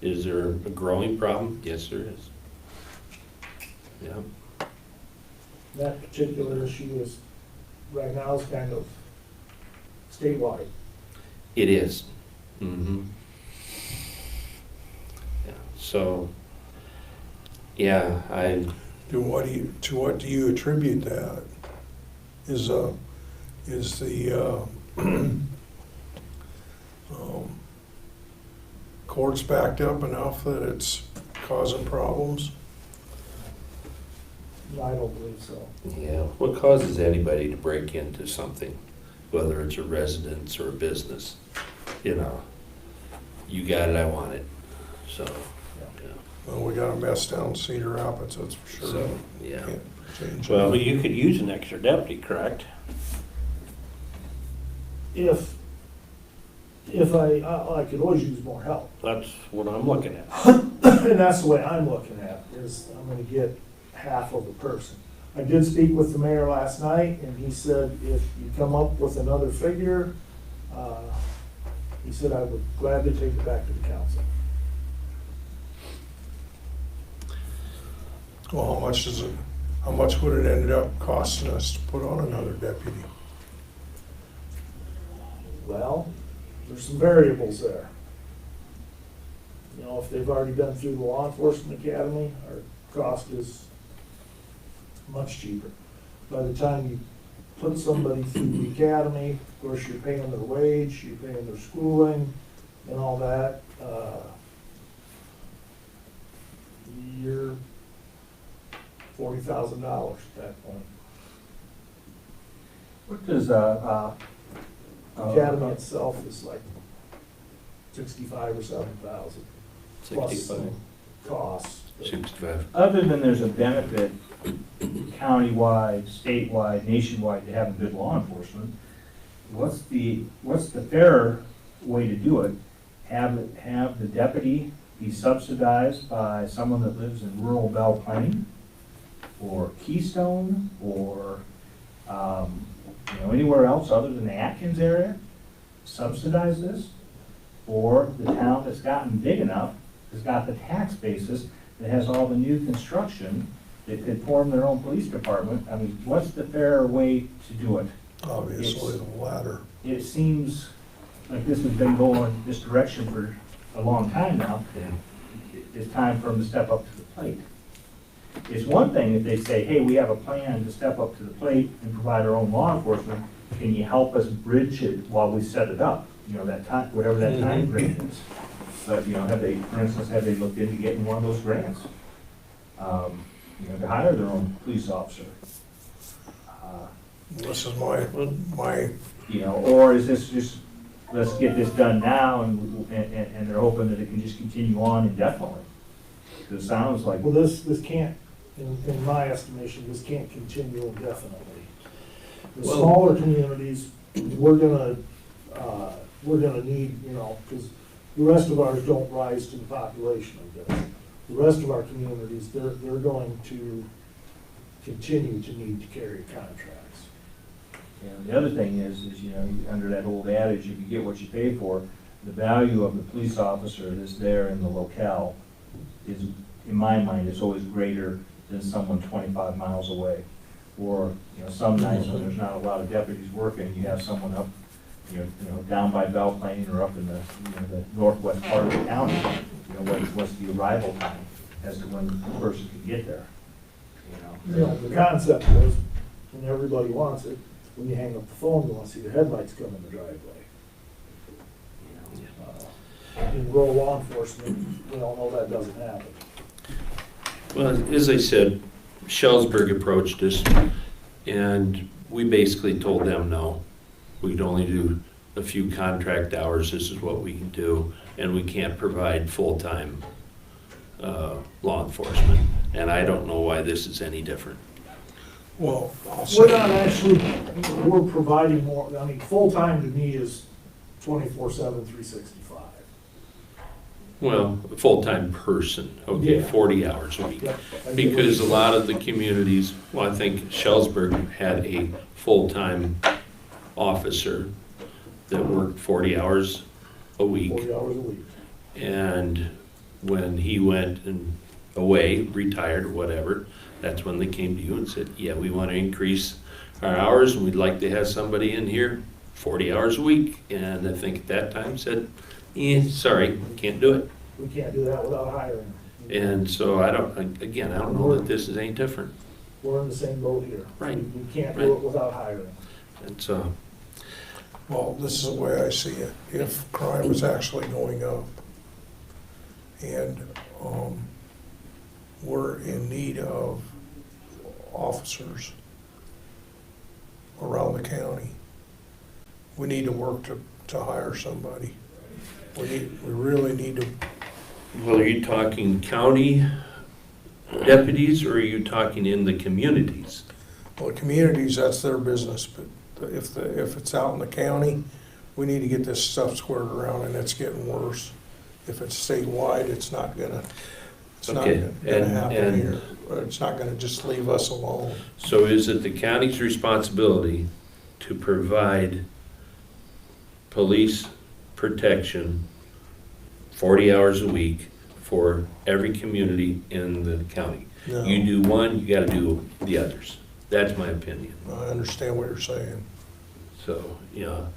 Is there a growing problem? Yes, there is. Yeah. That particular issue is, right now, is kind of statewide. It is. Mm-hmm. Yeah, so, yeah, To what do you attribute that? Is the courts backed up enough that it's causing problems? I don't believe so. yeah, what causes anybody to break into something, whether it's a residence or a business? You know, you got it, I want it, so, yeah. Well, we got a mess down Cedar Rapids, that's for sure. So, yeah. Can't change Well, it. you could use an extra deputy, correct? If I could always use more help. That's what I'm looking at. And that's the way I'm looking at it, is I'm gonna get half of a person. I did speak with the mayor last night, and he said if you come up with another figure, he said I would gladly take it back to the council. Well, how much would it end up costing us to put on another deputy? Well, there's some variables there. You know, if they've already been through the law enforcement academy, our cost is much cheaper. By the time you put somebody through the academy, of course, you're paying their wage, you're paying their schooling and all that. You're $40,000 at that point. What does, The academy itself is like 65 or 7,000 plus 65, some costs. 65. other than there's a benefit countywide, statewide, nationwide to having good law enforcement, what's the fair way to do it? Have the deputy be subsidized by someone that lives in rural Belle Plaine or Keystone or, anywhere else other than the Atkins area? Subsidize this? Or the town that's gotten big enough has got the tax basis that has all the new construction that could form their own police department. I mean, what's the fair way to do it? Obviously, the latter. It seems like this has been going this direction for a long time now. It's time for them to step up to the plate. It's one thing if they say, hey, we have a plan to step up to the plate and provide our own law enforcement. Can you help us bridge it while we set it up? You know, that time, whatever that time frame is. But, for instance, have they looked into getting one of those grants? To hire their own police officer. This is my, Or is this just, let's get this done now and they're hoping that it can just continue on indefinitely? Because it sounds like. Well, this can't, in my estimation, this can't continue indefinitely. The Well- smaller communities, we're gonna need, because the rest of ours don't rise to the population of this. The rest of our communities, they're going to continue to need to carry contracts. The other thing is, under that old adage, if you get what you pay for, the value of the police officer that's there in the locale is, in my mind, is always greater than someone 25 miles away. Or, some nights when there's not a lot of deputies working, you have someone up, down by Belle Plaine or up in the northwest part of the county. What's the arrival time as to when the person can get there? The concept was, and everybody wants it, when you hang up the phone, you want to see the headlights come in the driveway. In rural law enforcement, we all know that doesn't happen. Well, as I said, Shellsburg approached us, and we basically told them no. We can only do a few contract hours, this is what we can do, and we can't provide full-time law enforcement. And I don't know why this is any different. well, I'll We're say, not actually, we're providing more, full-time to me is 24/7, 365. Well, a full-time person, okay, Yeah. 40 hours a week. Yep. Because a lot of the communities, well, I think Shellsburg had a full-time officer that worked 40 hours a week. 40 hours a week. And when he went and away, retired or whatever, that's when they came to you and said, yeah, we want to increase our hours and we'd like to have somebody in here 40 hours a week. And I think at that time said, sorry, can't do it. We can't do that without hiring. And so I don't know that this is any different. We're in the same boat here. Right. We can't do it without hiring. And so, Well, this is the way I see it. If crime is actually going up and we're in need of officers around the county, we need to work to hire somebody. We really need to, well, are you talking county deputies or are you talking in the communities? well, the communities, that's their business, but if it's out in the county, we need to get this stuff squared around, and it's getting worse. If it's statewide, it's not gonna Okay, happen and- here. It's not gonna just leave us alone. So is it the county's responsibility to provide police protection 40 hours a week for every community in the county? No, You do one, you gotta do the others. That's my opinion. I understand what you're saying. So, you know,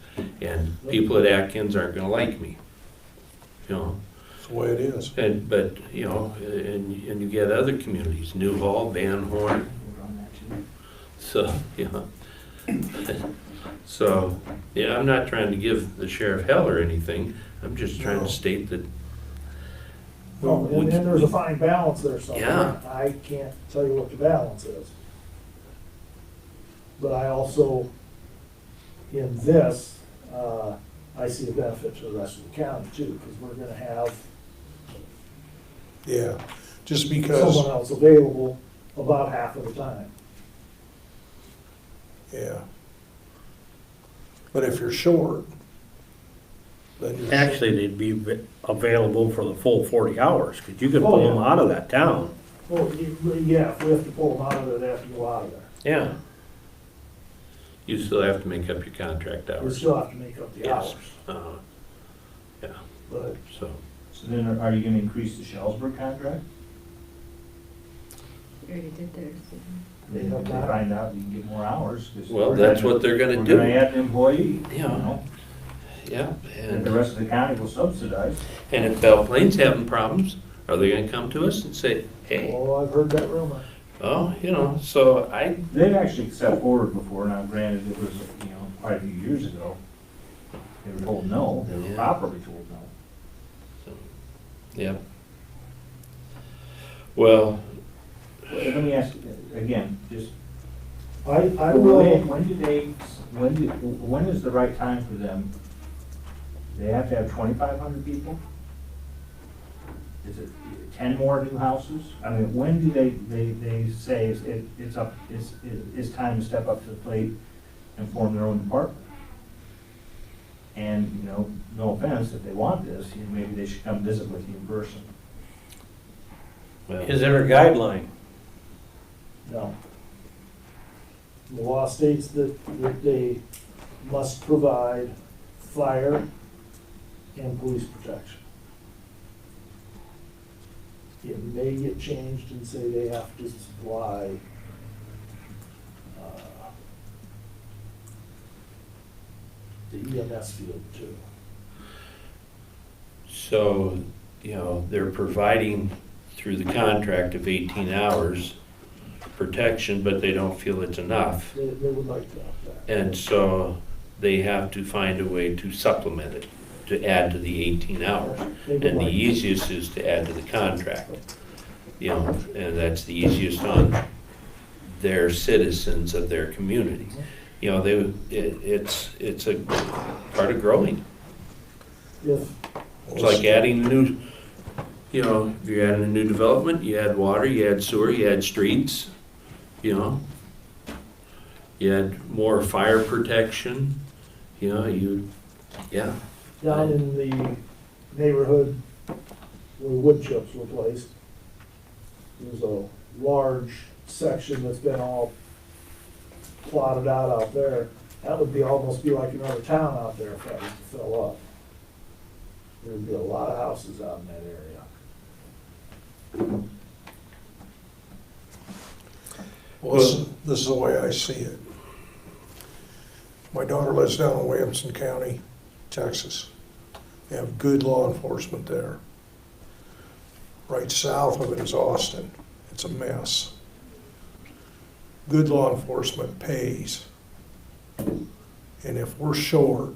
and people at Atkins aren't gonna like me, you know? It's the way it is. But, you know, and you get other communities, Newhall, Van Horn, so, you know. So, yeah, I'm not trying to give the sheriff hell or anything, I'm just trying No. to state that. Well, and then there's a fine balance there somewhere. Yeah. I can't tell you what the balance is. But I also, in this, I see a benefit to the rest of the county too, because we're gonna have Yeah, just because, someone else available about half of the time. yeah. But if you're short, then you're. Actually, they'd be available for the full 40 hours, because you could pull them out of that town. Well, yeah, if we have to pull them out of there, they have to go out of there. Yeah. You still have to make up your contract We hours. still have to make up the Yes. hours, Yeah, but so, So then are you gonna increase the Shellsburg contract? You already did theirs. They Then have if they not. find out you can get more hours. 'Cause well, we're that's gonna- what they're gonna We're do. gonna add an employee, you Yeah. know, Yeah, and the rest of the county will subsidize. and if Belle Plains having problems, are they gonna come to us and say, hey, Oh, I've heard that rumor. oh, you know, so They've actually stepped forward before, now granted, it was, you know, quite a few years ago. They were told no, they were Yeah. properly told no. yeah. Well, Let me ask, again, just, I will, when is the right time for them? They have to have 2,500 people? Is it 10 more new houses? I mean, when do they say it's time to step up to the plate and form their own department? And, you know, no offense, if they want this, you know, maybe they should come visit with you in person. Is there a guideline? no. The law states that they must provide fire and police protection. It may get changed and say they have to supply the EMS field too. so, you know, they're providing through the contract of 18 hours protection, but they don't feel it's enough. They would like to have that. And so they have to find a way to supplement it, to add to the 18 hours. They would And the like- easiest is to add to the contract, you know, and that's the easiest on their citizens of their community. You know, it's a part of growing. If, It's like adding a new, you know, if you're adding a new development, you add water, you add sewer, you add streets, you know. You add more fire protection, you know, yeah. down in the neighborhood where wood chips were placed, there's a large section that's been all plotted out there. That would almost be like another town out there if that was to fill up. There'd be a lot of houses out in that area. Well, this is the way I see it. My daughter lives down in Williamson County, Texas. They have good law enforcement there. Right south of it is Austin. It's a mess. Good law enforcement pays. And if we're short,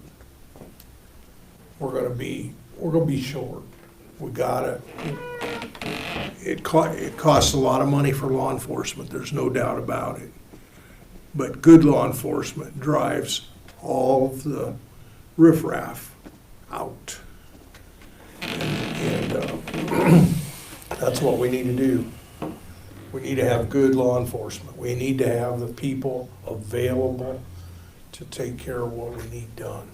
we're gonna be short. We got it. It costs a lot of money for law enforcement, there's no doubt about it. But good law enforcement drives all of the riffraff out. And that's what we need to do. We need to have good law enforcement. We need to have the people available to take care of what we need done.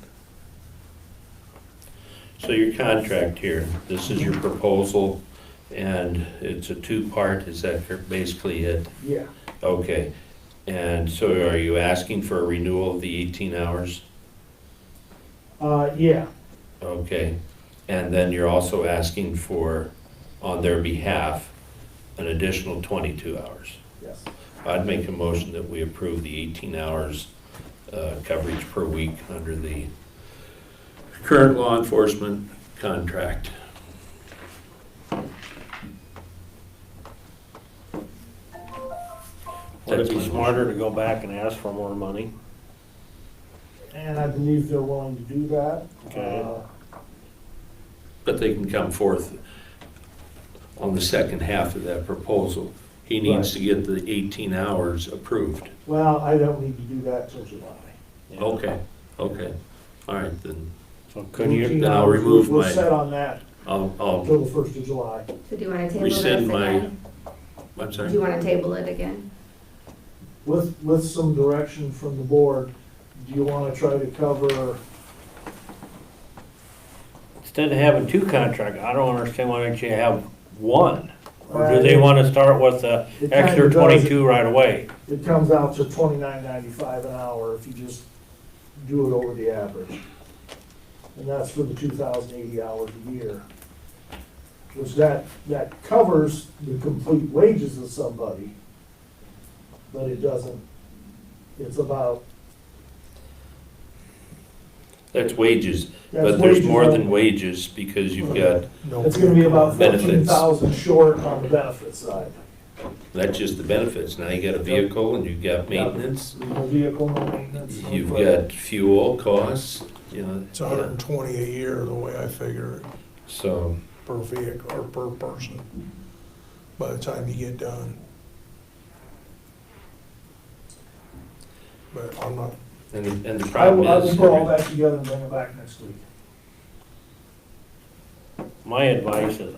So your contract here, this is your proposal, and it's a two-part, is that basically it? Yeah. Okay, and so are you asking for a renewal of the 18 hours? Yeah, Okay, and then you're also asking for, on their behalf, an additional 22 hours. yes. I'd make a motion that we approve the 18 hours coverage per week under the current law enforcement contract. Would it That's my be motion. smarter to go back and ask for more money? And I believe they're willing to do that. Okay. But they can come forth on the second half of that proposal. He needs to get the 18 hours approved. Well, I don't need to do that till July. Okay, okay. All right, then So couldn't you, 18 then I'll hours, remove we're my- set on that I'll till the 1st of July. So do you wanna table this rescind my, again? I'm Do sorry. you wanna table it again? With some direction from the board, do you wanna try to cover, instead of having two contracts, I don't understand why don't you have one? Or do they wanna start with the It kinda extra does. 22 right away? it comes out to $29.95 an hour if you just do it over the average. And that's for the 2,080 hours a year. Which that covers the complete wages of somebody, but it doesn't, it's about, That's wages, that's but there's wages more than only. wages because you've got, No. It's gonna be about Benefits. 14,000 short on the benefit side. that's just the benefits. Now you got a vehicle and you've got maintenance, No vehicle, no maintenance. no you've credit. got fuel costs, you know. It's 120 a year, the way I figure it, So, per vehicle or per person, by the time you get done. But I'm not, and the I problem will is, put all that together and bring it back next week. My advice is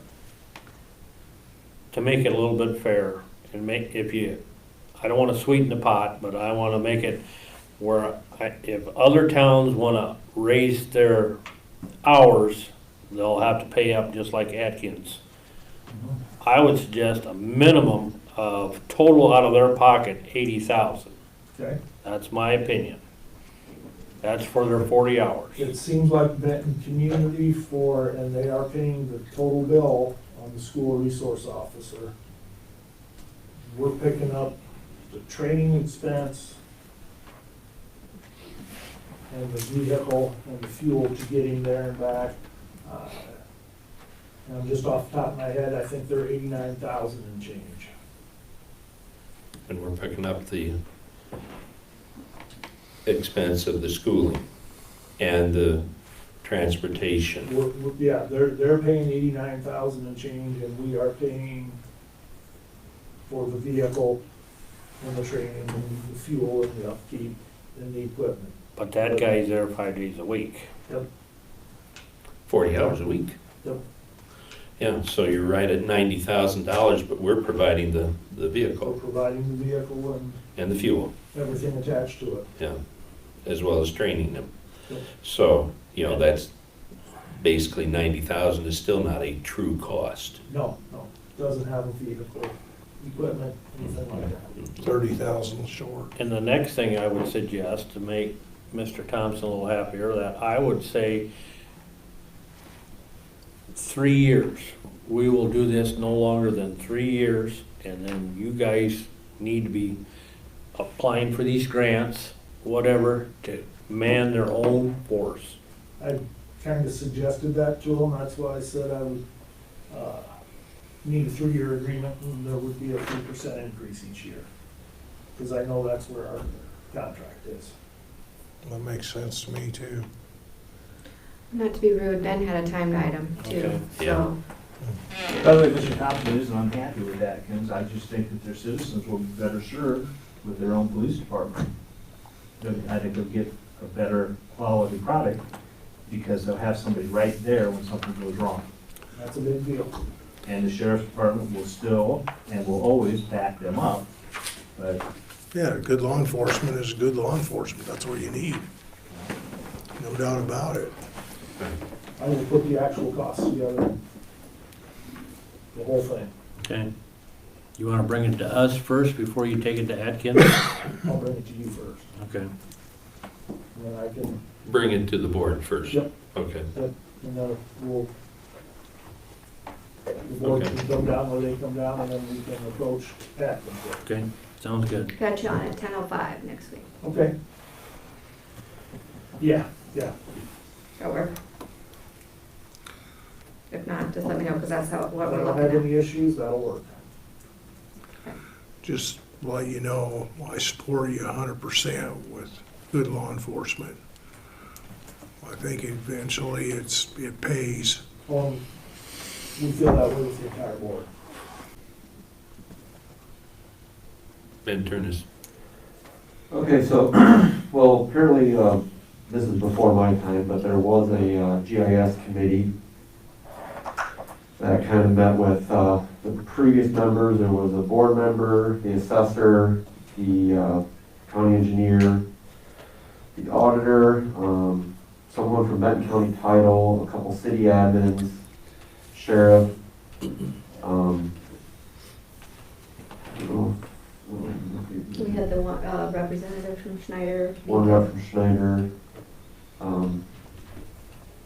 to make it a little bit fair and make, I don't wanna sweeten the pot, but I wanna make it where if other towns wanna raise their hours, they'll have to pay up just like Atkins. I would suggest a minimum of total out of their pocket, 80,000. Okay? That's my opinion. That's for their 40 hours. It seems like Benton Community and they are paying the total bill on the school resource officer. We're picking up the training expense and the vehicle and the fuel to get him there and back. And just off the top of my head, I think they're 89,000 and change. and we're picking up the expense of the schooling and the transportation. Yeah, they're paying 89,000 and change, and we are paying for the vehicle and the training and the fuel and the upkeep and the equipment. But that guy's there 5 days a week. 40 hours a week. Yep. Yeah, so you're right at $90,000, but we're providing the We're vehicle providing the vehicle and and the fuel, everything attached to it. yeah, as well as training them. Yep. So, you know, that's basically 90,000 is still not a true cost. No, doesn't have a vehicle, equipment, anything like that. 30,000 short. And the next thing I would suggest to make Mr. Thompson a little happier, that I would say 3 years. We will do this no longer than 3 years, and then you guys need to be applying for these grants, whatever, to man their own force. I kind of suggested that to them, that's why I said I would, need a 3-year agreement, and there would be a 3% increase each year. Because I know that's where our contract is. That makes sense to me too. Not to be rude, Ben had a timed item too, Okay, so. By the way, Mr. Thompson isn't unhappy with Atkins. I just think that their citizens will be better served with their own police department. I think they'll get a better quality product because they'll have somebody right there when something goes wrong. That's a big deal. And the sheriff's department will still and will always back them up. But Yeah, good law enforcement is good law enforcement. That's what you need. No doubt about it. I will put the actual costs together, the whole thing. Okay. You wanna bring it to us first before you take it to Atkins? I'll bring it to you first, Okay. and then I can, Bring it to the board first. Yep. Okay. and then we'll, the board Okay. can come down where they come down, and then we can approach Atkins. Okay, sounds good. Got you on at 10:05 next week. Okay. Yeah, yeah. That work? If not, just let me know, because that's what If we're I don't looking have at. any issues, that'll work. Just let you know, I support you 100% with good law enforcement. I think eventually it pays. We feel that way with the entire board. Ben Turnus. Okay, so, well, apparently, this is before my time, but there was a GIS committee that kind of met with the previous members. There was a board member, the assessor, the county engineer, the auditor, someone from Benton County Title, a couple city admins, sheriff, We had the one representative from Schneider. one rep from Schneider,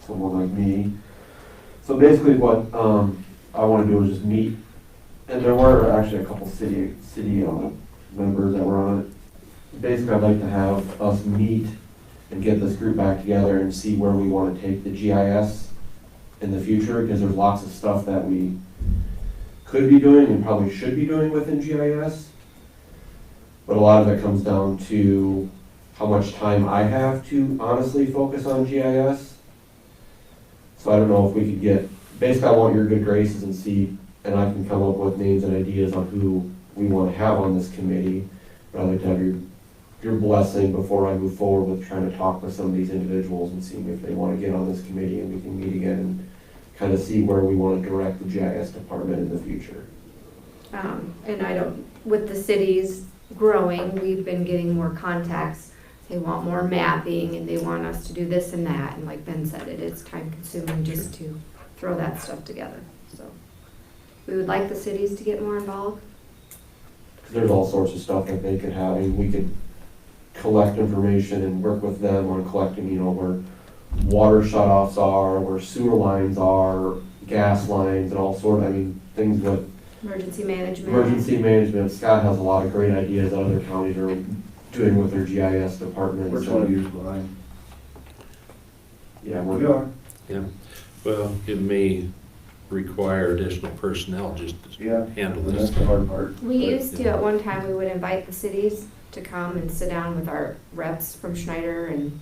someone like me. So basically what I want to do is just meet, and there were actually a couple city members that were on it. Basically, I'd like to have us meet and get this group back together and see where we want to take the GIS in the future, because there's lots of stuff that we could be doing and probably should be doing within GIS. But a lot of it comes down to how much time I have to honestly focus on GIS. So I don't know if we could get, basically I want your good graces and see, and I can come up with names and ideas on who we want to have on this committee. But I'd like to have your blessing before I move forward with trying to talk with some of these individuals and seeing if they want to get on this committee, and we can meet again and kind of see where we want to direct the GIS department in the future. And I don't, with the cities growing, we've been getting more contacts. They want more mapping and they want us to do this and that. And like Ben said, it is time consuming just to throw that stuff together. So we would like the cities to get more involved. There's all sorts of stuff that they could have, and we could collect information and work with them on collecting, where water shutoffs are, where sewer lines are, gas lines, and all sorts, things with Emergency management. emergency management. Scott has a lot of great ideas that other counties are doing with their GIS departments. We're 20 years behind. Yeah, We are. Yeah. Well, it may require additional personnel just to Yeah. handle And that's this. the hard part. We used to, at one time, we would invite the cities to come and sit down with our reps from Schneider and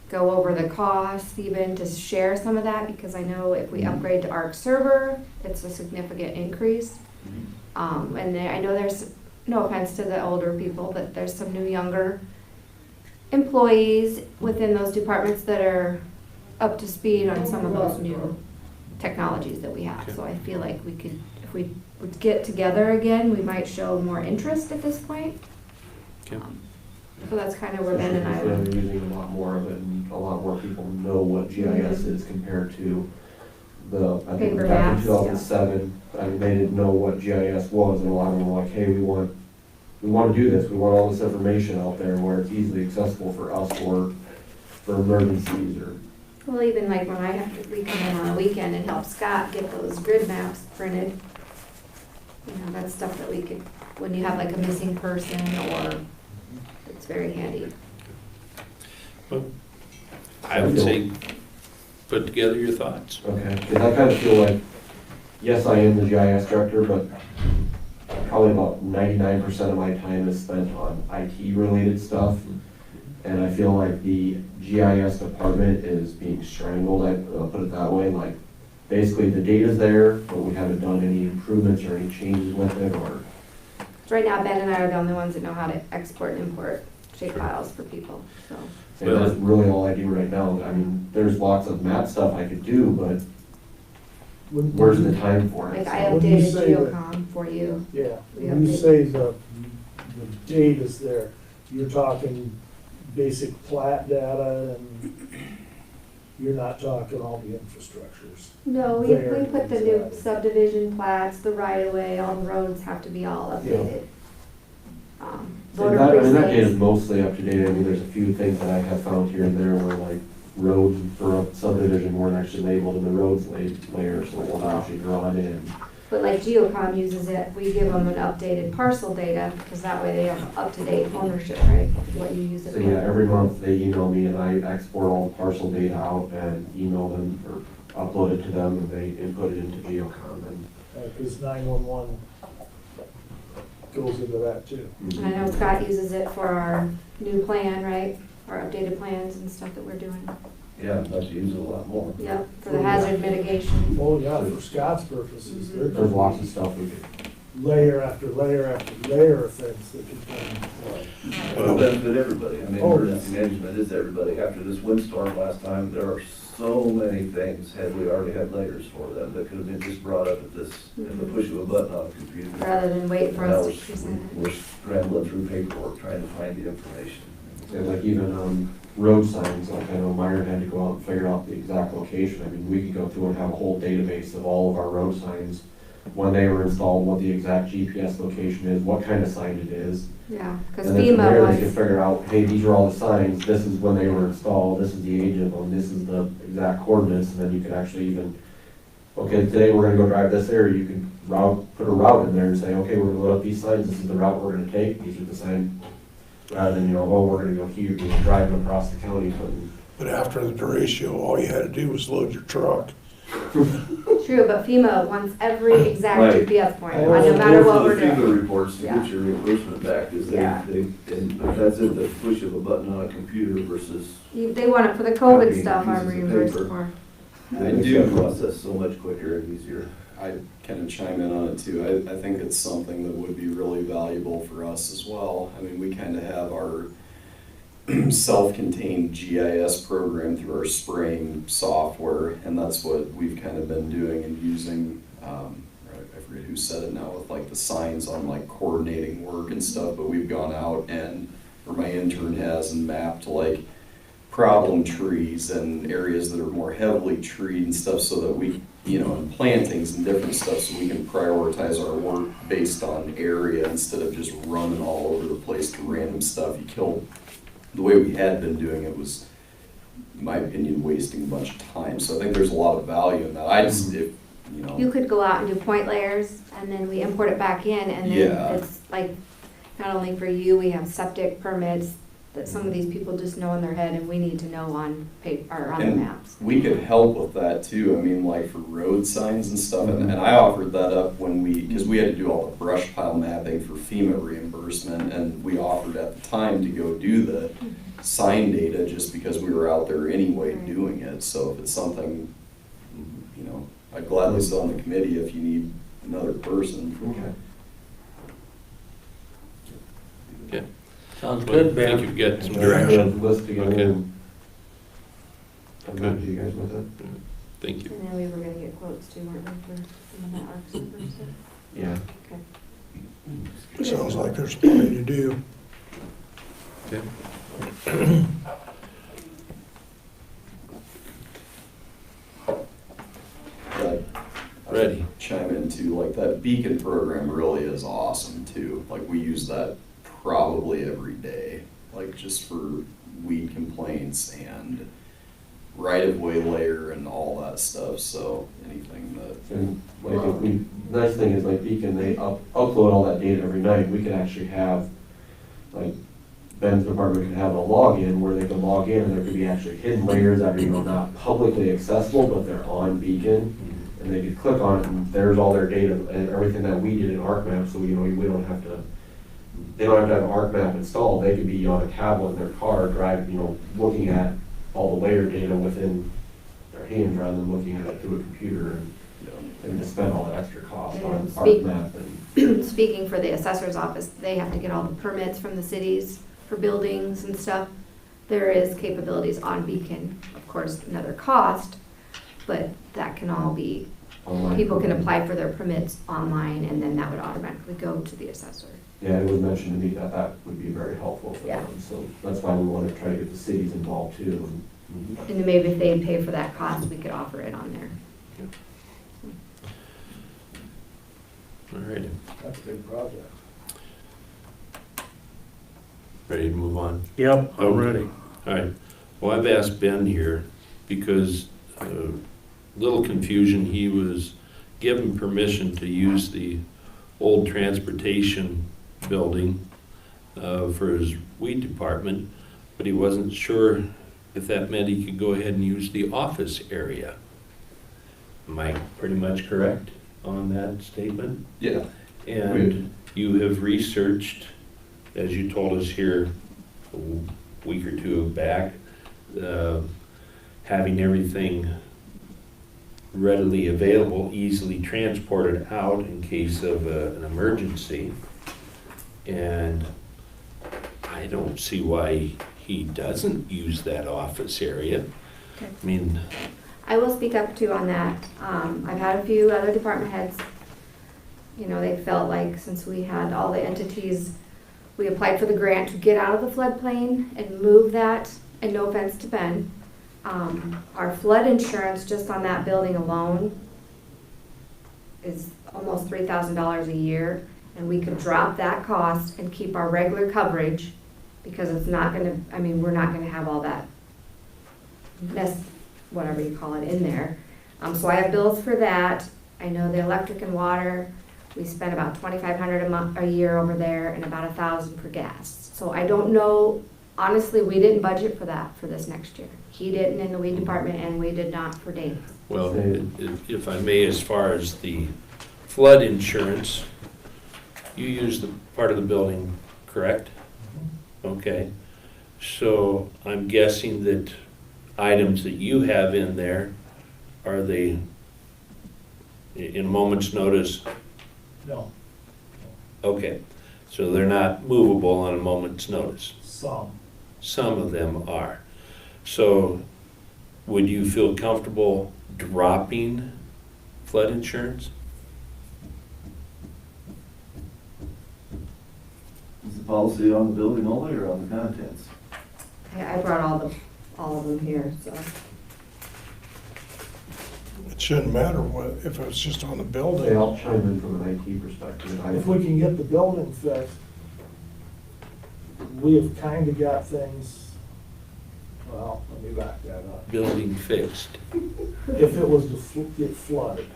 go over the costs, even to share some of that, because I know if we upgrade to ARC server, it's a significant increase. And I know there's, no offense to the older people, but there's some new younger employees within those departments that are up to speed on some of those new technologies that we have. So I feel like we could, if we would get together again, we might show more interest at this point. Okay. So that's kind of where Ben and I Especially would. if they're using a lot more of it, and a lot more people know what GIS is compared to I think Paper back in maps, 2007, they didn't know what GIS was, and a lot of them were like, hey, we want to do this, we want all this information out there where it's easily accessible for us or for emergencies or Well, even like when we come in on a weekend and help Scott get those grid maps printed. You know, that's stuff that we could, when you have like a missing person or, it's very handy. I would say, put together your thoughts. Okay, because I kind of feel like, yes, I am the GIS director, but probably about 99% of my time is spent on IT-related stuff. And I feel like the GIS department is being strangled, I'll put it that way. Like, basically, the data's there, but we haven't done any improvements or any changes with it, or... So right now, Ben and I are the only ones that know how to export and import shape files for people, so. And that's really all I do right now. I mean, there's lots of map stuff I could do, but where's the time for it? Like I When you updated say that- geocom for you. Yeah, We when you updated- say the data's there, you're talking basic plat data and you're not talking all the infrastructures. No, we put the new subdivision plats, the right of way, all the roads have to be all updated. Voter That data is precincts. mostly up to date. I mean, there's a few things that I have found here and there where like roads for a subdivision weren't actually labeled in the roads layer, so it wasn't actually drawn in. But like geocom uses it, we give them an updated parcel data, because that way they have up-to-date ownership, right, of what you use it So for. yeah, every month they email me and I export all the parcel data out and email them or upload it to them and they input it into geocom and. Because 911 goes into that too. And I know Scott uses it for our new plan, right, our updated plans and stuff that we're doing. Yeah, I'd like to use it a lot more. Yep, for the hazard mitigation. Oh, yeah, for Scott's purposes, there There's could lots be of stuff we could. layer after layer after layer of things that could come into play. It'll benefit everybody. I mean, Oh, emergency management is everybody. After this windstorm last time, there are so many things, had we already had layers for them, that could have been just brought up at the push of a button on a computer. Rather than wait for Now us to present it. we're scrambling through paperwork, trying to find the information. And like even road signs, like I know Myron had to go out and figure out the exact location. I mean, we could go through and have a whole database of all of our road signs, when they were installed, what the exact GPS location is, what kind of sign it is. Yeah, because And then from there, they FEMA can was, figure out, hey, these are all the signs, this is when they were installed, this is the age of them, this is the exact coordinates, and then you could actually even, okay, today we're gonna go drive this area, you can put a route in there and say, okay, we're gonna load up these signs, this is the route we're gonna take, these are the signs. Rather than, oh, we're gonna go here, you're driving across the county, putting. But after the derecho, all you had to do was load your truck. true, but FEMA wants every exact Right. GPS point, Oh, no matter what For we're the FEMA doing. reports to Yeah. get your reimbursement back, is Yeah. and that's it, the push of a button on a computer versus They want it for the COVID Copying stuff I'm pieces of reimbursed paper. for. the new process so much quicker and easier. I kind of chime in on it too. I think it's something that would be really valuable for us as well. I mean, we kind of have our self-contained GIS program through our spraying software, and that's what we've kind of been doing and using. I forget who said it now with like the signs on like coordinating work and stuff, but we've gone out and, or my intern has, and mapped like problem trees and areas that are more heavily treed and stuff so that we, and plantings and different stuff so we can prioritize our work based on area instead of just running all over the place to random stuff. The way we had been doing it was, in my opinion, wasting a bunch of time. So I think there's a lot of value in that. I just, You could go out and do point layers, and then we import it back in, and then Yeah. it's like, not only for you, we have septic permits that some of these people just know in their head, and we need to know on paper, or on the And maps. we could help with that too. I mean, like for road signs and stuff. And I offered that up because we had to do all the brush pile mapping for FEMA reimbursement. And we offered at the time to go do the sign data just because we were out there anyway doing it. So if it's something, I'd gladly sit on the committee if you need another person. Okay. Sounds good, I Ben. think you've got some Yeah, direction. list together Okay. and come back to you guys with it. Thank you. And then we were gonna get quotes too, weren't we, for some of that ARC super stuff? Yeah. Okay. Sounds like there's plenty to do. Okay. Ready. Chime in too, like that beacon program really is awesome too. Like we use that probably every day, like just for weed complaints and right-of-way layer and all that stuff, so anything that. And like, if we, nice thing is like Beacon, they upload all that data every night. We could actually have, like, Ben's department could have a login where they can log in and there could be actually hidden layers that are, you know, not publicly accessible, but they're on Beacon. And they could click on it and there's all their data and everything that we did in ArcMap, so, you know, we don't have to, they don't have to have ArcMap installed. They could be on a tablet in their car, driving, you know, looking at all the layer data within their hands rather than looking at it through a computer and to spend all the extra cost on ArcMap. And Speaking for the assessor's office, they have to get all the permits from the cities for buildings and stuff. There is capabilities on Beacon, of course, another cost, but that can all be, online. people can apply for their permits online and then that would automatically go to the assessor. Yeah, it was mentioned to me that that would be very helpful for Yeah. them, so that's why we want to try to get the cities involved too. And then maybe if they pay for that cost, we could offer it on there. All right, That's a big project. ready to move on? Yep, I'm Okay. ready. All right, well, I've asked Ben here because little confusion, he was given permission to use the old transportation building for his weed department, but he wasn't sure if that meant he could go ahead and use the office area. Am I pretty much correct on that statement? Yeah. And you have researched, as you told us here a week or two back, having everything readily available, easily transported out in case of an emergency. And I don't see why he doesn't use that office area. Okay. I mean, I will speak up too on that. I've had a few other department heads, you know, they felt like since we had all the entities, we applied for the grant to get out of the floodplain and move that, and no offense to Ben, our flood insurance just on that building alone is almost $3,000 a year, and we could drop that cost and keep our regular coverage because it's not gonna, I mean, we're not gonna have all that whatever you call it, in there. So I have bills for that. I know the electric and water, we spend about $2,500 a year over there and about $1,000 for gas. So I don't know, honestly, we didn't budget for that for this next year. He didn't in the weed department and we did not for Dave. well, if I may, as far as the flood insurance, you use the part of the building, correct? Okay, so I'm guessing that items that you have in there, are they in a moment's notice? No, Okay, so they're not movable on a moment's notice. some. Some of them are. So would you feel comfortable dropping flood insurance? Is the policy on the building only or on the contents? I brought all of them here, so. It shouldn't matter what, if it's just on the building. They all chime in from an IT perspective. If we can get the building fixed, we have kind of got things, well, let me back that up. Building fixed, If it was to get flooded,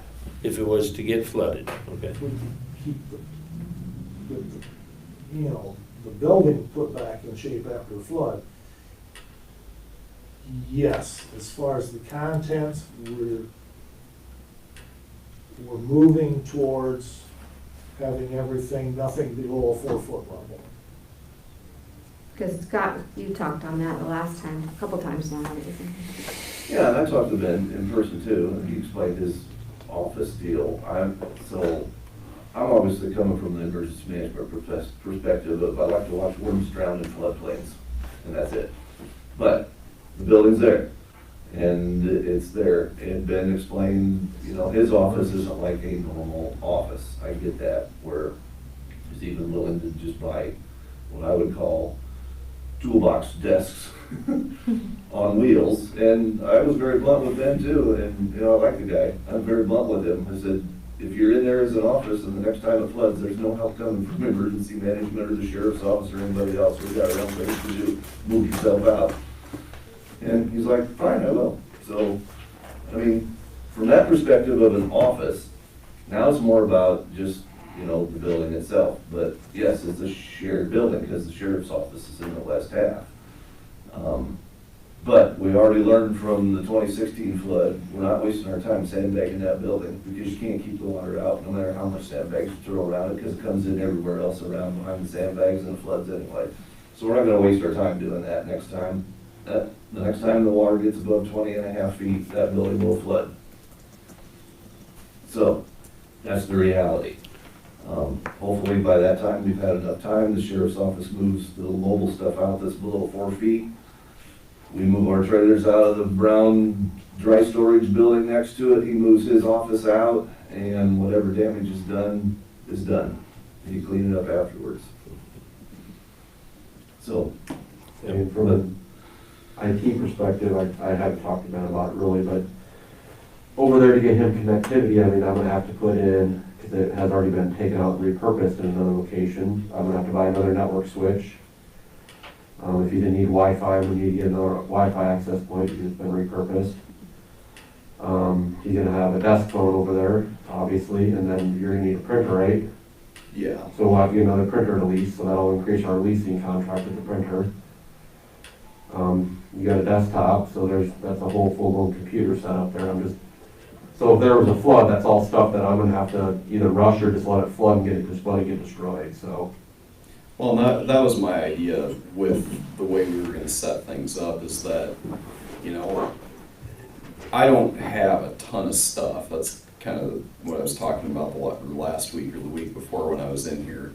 if it was to get flooded, okay? if we could keep you know, the building put back in shape after a flood, yes, as far as the contents, we're moving towards having everything, nothing below a 4-foot level. Because Scott, you talked on that the last time, a couple times now. Yeah, and I talked to Ben in person too, and he explained his office deal. I'm obviously coming from the emergency management perspective of, I like to watch worms drown in floodplains, and that's it. But the building's there, and it's there. And Ben explained, you know, his office isn't like a normal office. I get that, where he's even willing to just buy what I would call toolbox desks on wheels. And I was very blunt with Ben too, and, you know, I like the guy. I'm very blunt with him. I said, if you're in there as an office and the next time it floods, there's no help coming from emergency management or the sheriff's office or anybody else. We've got our own things to do. Move yourself out. And he's like, fine, I will. So, I mean, from that perspective of an office, now it's more about just, you know, the building itself. But yes, it's a shared building because the sheriff's office is in the west half. But we already learned from the 2016 flood, we're not wasting our time sandbagging that building because you can't keep the water out no matter how much sandbags you throw around it because it comes in everywhere else around behind the sandbags and the floods anyway. So we're not gonna waste our time doing that next time. The next time the water gets above 20.5 feet, that building will flood. So that's the reality. Hopefully by that time, we've had enough time, the sheriff's office moves the mobile stuff out that's below 4 feet. We move our trailers out of the brown dry storage building next to it, he moves his office out, and whatever damage is done, is done. You clean it up afterwards. So, I mean, from an IT perspective, I haven't talked to Ben about it really, but over there to get him connectivity, I mean, I'm gonna have to put in, because it has already been taken out and repurposed in another location, I'm gonna have to buy another network switch. If you didn't need Wi-Fi, we need to get another Wi-Fi access point, because it's been repurposed. He's gonna have a desk phone over there, obviously, and then you're gonna need a printer, right? Yeah. So we'll have to get another printer to lease, so that'll increase our leasing contract with the printer. You got a desktop, so that's a whole full-blown computer set up there. So if there was a flood, that's all stuff that I'm gonna have to either rush or just let it flood and get destroyed, so. Well, that was my idea with the way we were gonna set things up, is that, you know, I don't have a ton of stuff. That's kind of what I was talking about the last week or the week before when I was in here.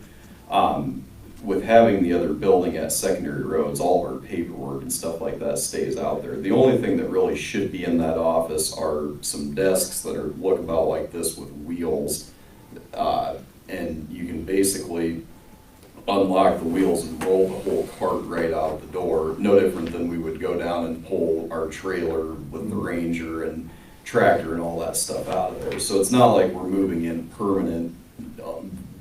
With having the other building at secondary roads, all of our paperwork and stuff like that stays out there. The only thing that really should be in that office are some desks that look about like this with wheels. And you can basically unlock the wheels and roll the whole cart right out the door. No different than we would go down and pull our trailer with the Ranger and tractor and all that stuff out of there. So it's not like we're moving in permanent,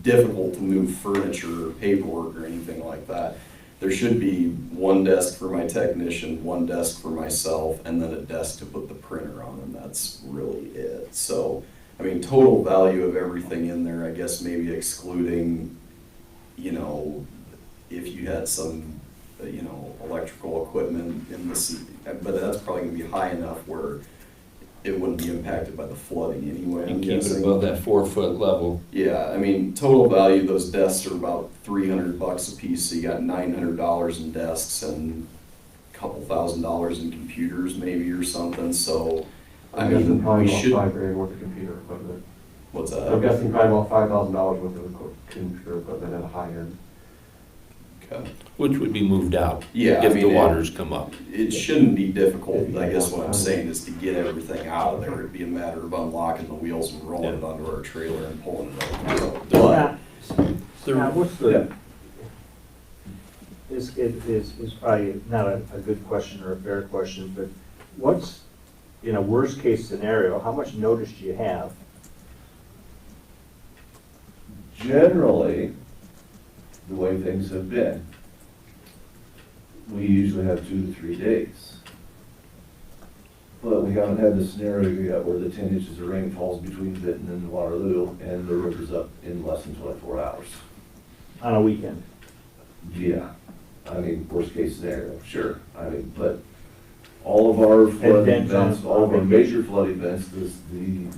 difficult to move furniture or paperwork or anything like that. There should be one desk for my technician, one desk for myself, and then a desk to put the printer on, and that's really it. So, I mean, total value of everything in there, I guess maybe excluding, you know, if you had some, you know, electrical equipment in the, but that's probably gonna be high enough where it wouldn't be impacted by the flooding anyway. And keep it above that 4-foot level. Yeah, I mean, total value, those desks are about $300 a piece, so you got $900 in desks and a couple $1,000 in computers maybe or something, so, I mean, we probably should. about $5 grand worth of computer equipment. What's that? I'm guessing probably about $5,000 worth of computer equipment at a high end. Okay. Which would be moved out. Yeah, If I mean, the waters come up. It shouldn't be difficult, I guess what I'm saying is to get everything out of there. It'd be a matter of unlocking the wheels and rolling it onto our trailer and pulling it over. But, Now, what's the, is probably not a good question or a fair question, but what's, in a worst case scenario, how much notice do you have? generally, the way things have been, we usually have 2 to 3 days. But we haven't had the scenario yet where the 10 inches of rain falls between Benton and Waterloo and the river's up in less than 24 hours. On a weekend? Yeah, I mean, worst case scenario, sure. I mean, but all of our flood events, all of our major flood events, the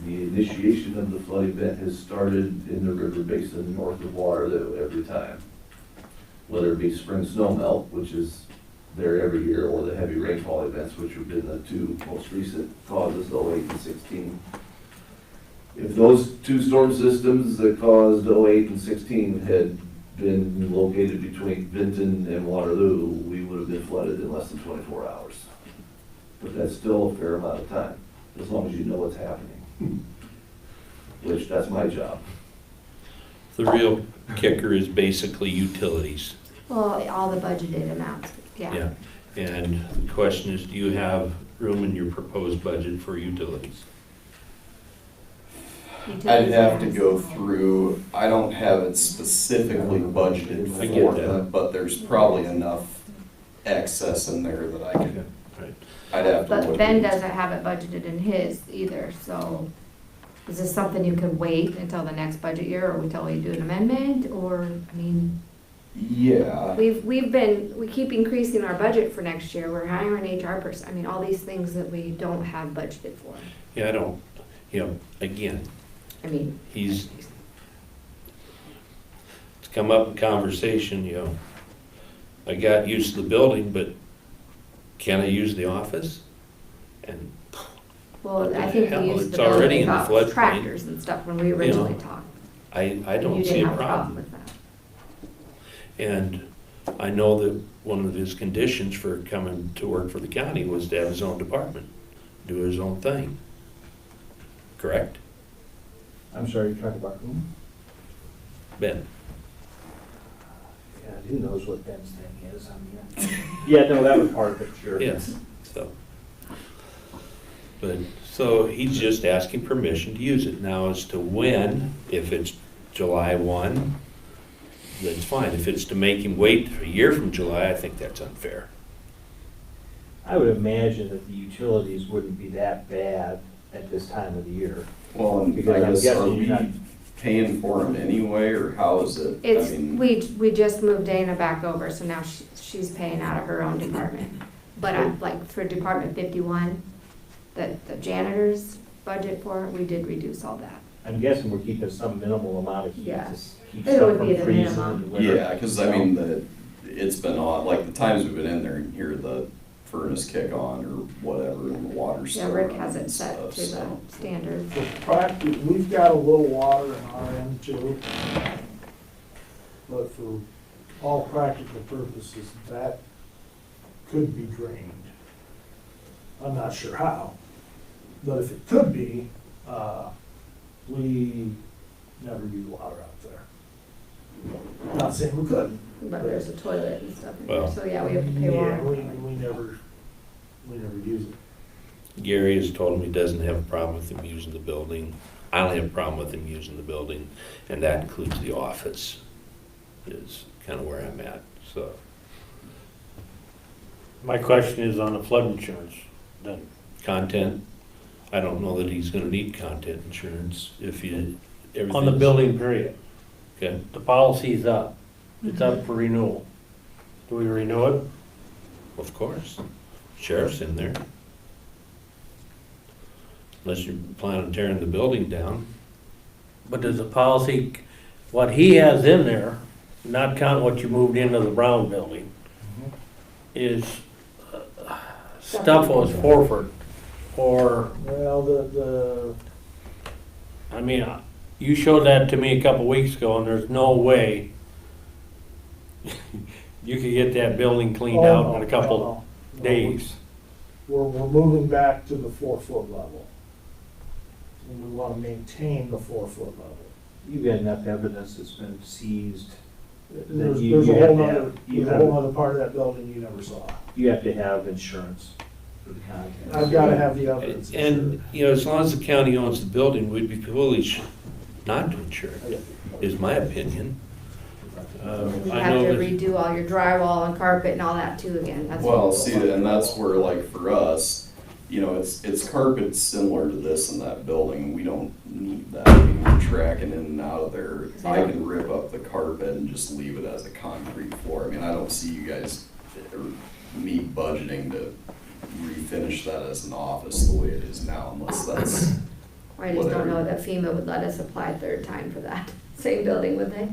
initiation of the flood event has started in the river basin north of Waterloo every time. Whether it be spring snow melt, which is there every year, or the heavy rainfall events, which have been the 2 most recent causes, 08 and 16. If those 2 storm systems that caused 08 and 16 had been located between Benton and Waterloo, we would have been flooded in less than 24 hours. But that's still a fair amount of time, as long as you know what's happening, which that's my job. The real kicker is basically utilities. Well, all the budgeted amounts, yeah. And the question is, do you have room in your proposed budget for utilities? I'd have to go through, I don't have it specifically budgeted I get for that. them, but there's probably enough excess in there that I could, Right. I'd have to But look Ben into- doesn't have it budgeted in his either, so is this something you could wait until the next budget year, or until we do an amendment, or, I mean, Yeah, we keep increasing our budget for next year, we're hiring an HR person, I mean, all these things that we don't have budgeted for. Yeah, I don't, again, I mean, it's come up in conversation, I got used to the building, but can I use the office? And well, What I the think hell, we used it's the building already in the about floodplain. tractors and stuff when we originally talked. I And don't you see didn't a have problem. with that. And I know that one of his conditions for coming to work for the county was to have his own department, do his own thing. Correct? I'm sorry, you're talking about whom? Ben? Yeah, who knows what Ben's thing is, yeah, no, that was part of it, sure. Yes, so. But, so he's just asking permission to use it. Now as to when, if it's July 1, that's fine. If it's to make him wait a year from July, I think that's unfair. I would imagine that the utilities wouldn't be that bad at this time of the year. well, and Because I I'm guess, are guessing we you're not, paying for them anyway, or how is it? I mean, We just moved Dana back over, so now she's paying out of her own department. But like for Department 51, the janitors budget for, we did reduce all that. I'm guessing we're keeping some minimal amount of heat Yeah. to keep It stuff would from be the freezing. minimum. in the winter. Yeah, because I mean, it's been on, like the times we've been in there, you hear the furnace kick on or whatever, and the water's Yeah, still Rick running has and it set stuff, to so. the standard. We've got a little water in our end too. But for all practical purposes, that could be drained. I'm not sure how, but if it could be, we never use water out there. Not saying we couldn't. But there's a toilet and stuff in there, Well, so yeah, we have to pay Yeah, water. we never use it. Gary has told me he doesn't have a problem with him using the building. I don't have a problem with him using the building, and that includes the office, is kind of where I'm at, so. My question is on the flood insurance, then. Content, I don't know that he's gonna need content insurance if he, On the everything's- building period, Okay, the policy's up. It's up for renewal. Do we renew it? of course. Sheriff's in there. Unless you plan on tearing the building down. But does the policy, what he has in there, not counting what you moved into the Brown building, is stuff was forfeit, or, Well, I mean, you showed that to me a couple weeks ago, and there's no way you could get that building cleaned out in a couple days. We're moving back to the 4-foot level. And we want to maintain the 4-foot level. You've got enough evidence that's been seized. that There's you a have whole to nother, have- you there's a whole have- other part of that building you never saw. You have to have insurance for the content. I've got to have the evidence. And, as long as the county owns the building, we'd be foolish not to insure it, is my opinion. You I have know to that, redo all your drywall and carpet and all that too again, that's. Well, see, and that's where, like, for us, it's carpet similar to this in that building, we don't need that. I mean, we're tracking in and out of there. I can rip up the carpet and just leave it as a concrete floor. I mean, I don't see you guys, or me budgeting to refinish that as an office the way it is now, unless that's, I just don't know that FEMA would let us apply a third time for that, same building, would they?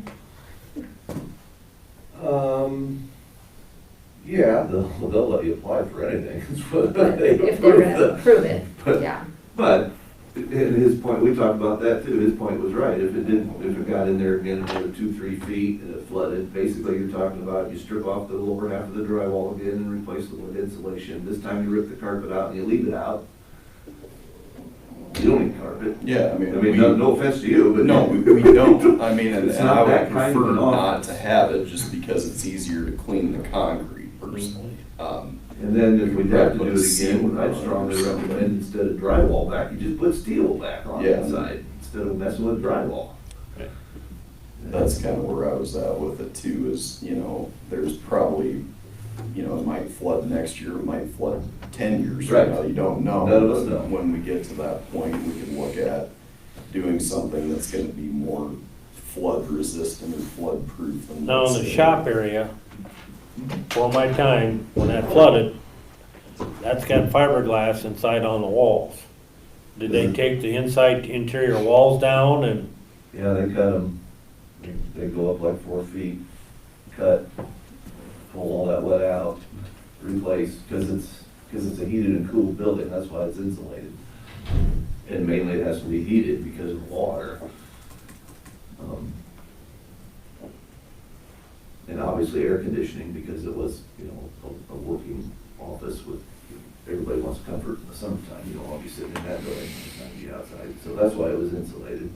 Yeah, they'll let you apply for anything. But if they're gonna approve it, But- yeah. But his point, we talked about that too, his point was right, if it got in there again another 2-3 feet and it flooded, basically you're talking about, you strip off the lower half of the drywall again and replace it with insulation. This time you rip the carpet out and you leave it out. You don't need carpet. yeah, I mean. No offense to you, but. No, we don't. I mean, and It's and I not would that kind of prefer an not office. to have it just because it's easier to clean the concrete personally. And then if we have to Put do a it seal again, I'd on it strongly or something. recommend instead of drywall back, you just put steel back on the Yeah. inside, instead of messing with drywall. That's kind of where I was at with it too, is, there's probably you know, it might flood next year, it might flood 10 years Right. from now, you don't know. None of us know. When we get to that point, we can look at doing something that's gonna be more flood resistant and flood proof than. Now, in the what's shop area, for my time, when that flooded, that's got fiberglass inside on the walls. Did they take the inside interior walls down and, Yeah, they cut them. They go up like 4 feet, cut, pull all that wet out, replace, because it's a heated and cooled building, that's why it's insulated. And mainly it has to be heated because of water. And obviously air conditioning, because it was, you know, a working office with, everybody wants comfort in the summertime, you don't want to be sitting in that building, you want to be outside, so that's why it was insulated.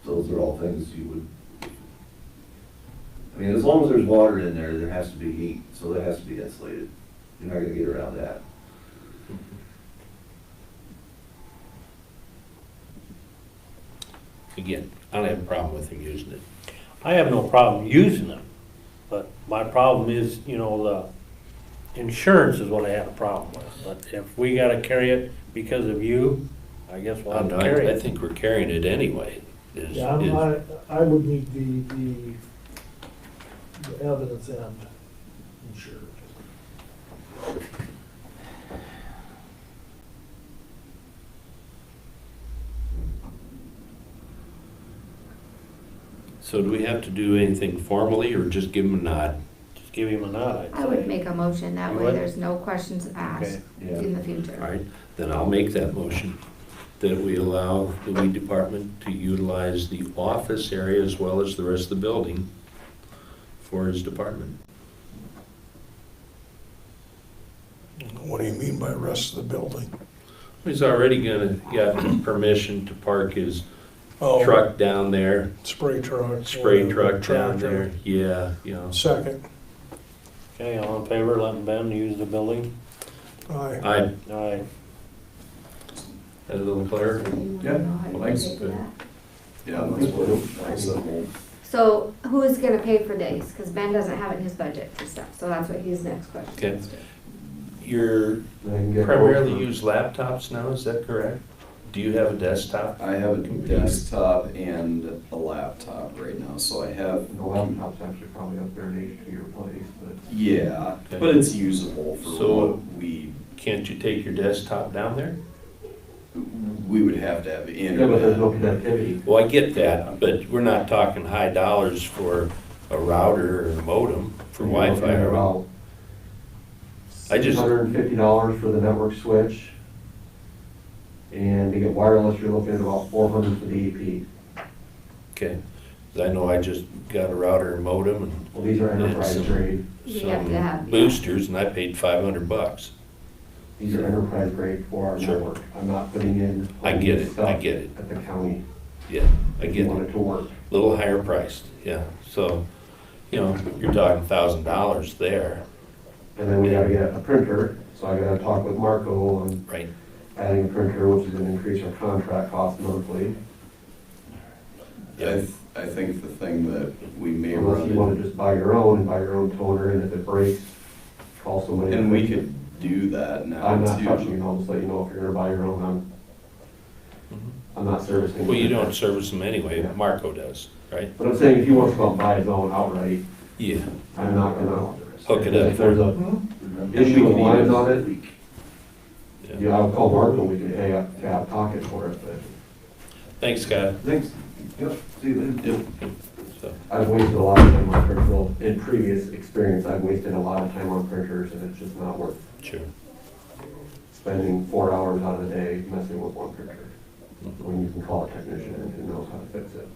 Those are all things you would, I mean, as long as there's water in there, there has to be heat, so that has to be insulated. You're not gonna get around that. Again, I don't have a problem with him using it. I have no problem using them, but my problem is, you know, the insurance is what I have a problem with. But if we gotta carry it because of you, I guess we'll have to carry I it. think we're carrying it anyway. Yeah, I would need the evidence and insured. So do we have to do anything formally or just give him a nod? Just give him a nod, I'd I would say. make a motion, that You way would? there's no questions asked Yeah. in the future. All right, then I'll make that motion, that we allow the weed department to utilize the office area as well as the rest of the building for his department. What do you mean by rest of the building? He's already got permission to park his Oh, truck down there, spray truck. spray yeah, truck down tractor. there, yeah, you know. Second, Okay, all in favor, letting Ben use the building? aye. Aye. That a little clearer? Yeah, thanks. Pay for that? Yeah, that's what I said. So who's gonna pay for days? Cause Ben doesn't have it in his budget for stuff, so that's what his next question Okay. is. You're Then I can get primarily quotes for- use laptops now, is that correct? Do you have a desktop? I have a desktop and a laptop right now, so I have. The laptop's actually probably up there in age to your place, but. Yeah, Okay. but it's usable for So- what Can't you take your desktop down there? we would have to have Yeah, but there's no internet. connectivity. Well, I get that, but we're not talking high dollars for a router or a modem for You're looking Wi-Fi. at are we? about I just, $650 for the network switch. And to get wireless, you're looking at about 400 for the EP. okay, 'cause I know I just got a router and modem and Well, these are enterprise grade. You have to have. some boosters, and I paid $500. These are enterprise grade for our Sure. network. I'm not putting in. I get it, I stuff get it, At the county. yeah, I If get you want it. it to work. Little higher priced, yeah, so, you know, you're talking $1,000 there, And then we gotta get a printer, so I gotta talk with Marco on right? adding a printer, which is gonna increase our contract cost monthly. I think the thing that we may Unless run you wanna into, just buy your own and buy your own toner, and if it breaks, call somebody. and we could do that now too. I'm not touching it, I'll just let you know if you're gonna buy your own, I'm not servicing. Well, you don't service them anyway, Marco does, right? But I'm saying if he wants to go out and buy his own outright, Yeah, I'm not gonna. hook it up. If there's a issue with lines on it, Yeah. yeah, I'll call Marco, we can pay up, have pocket for it, but Thanks, Scott. Thanks. Yep, see you then. So, I've wasted a lot of time on printers. Well, in previous experience, I've wasted a lot of time on printers, and it's just not worth sure. spending 4 hours out of the day messing with one printer, when you can call a technician who knows how to fix it.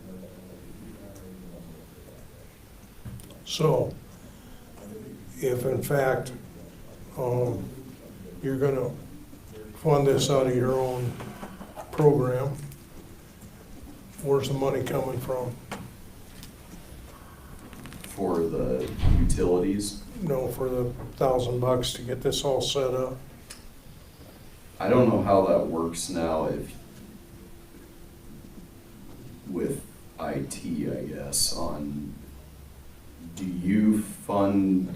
So, if in fact, you're gonna fund this out of your own program, where's the money coming from? For the utilities, No, for the $1,000 to get this all set up? I don't know how that works now with IT, I guess, on do you fund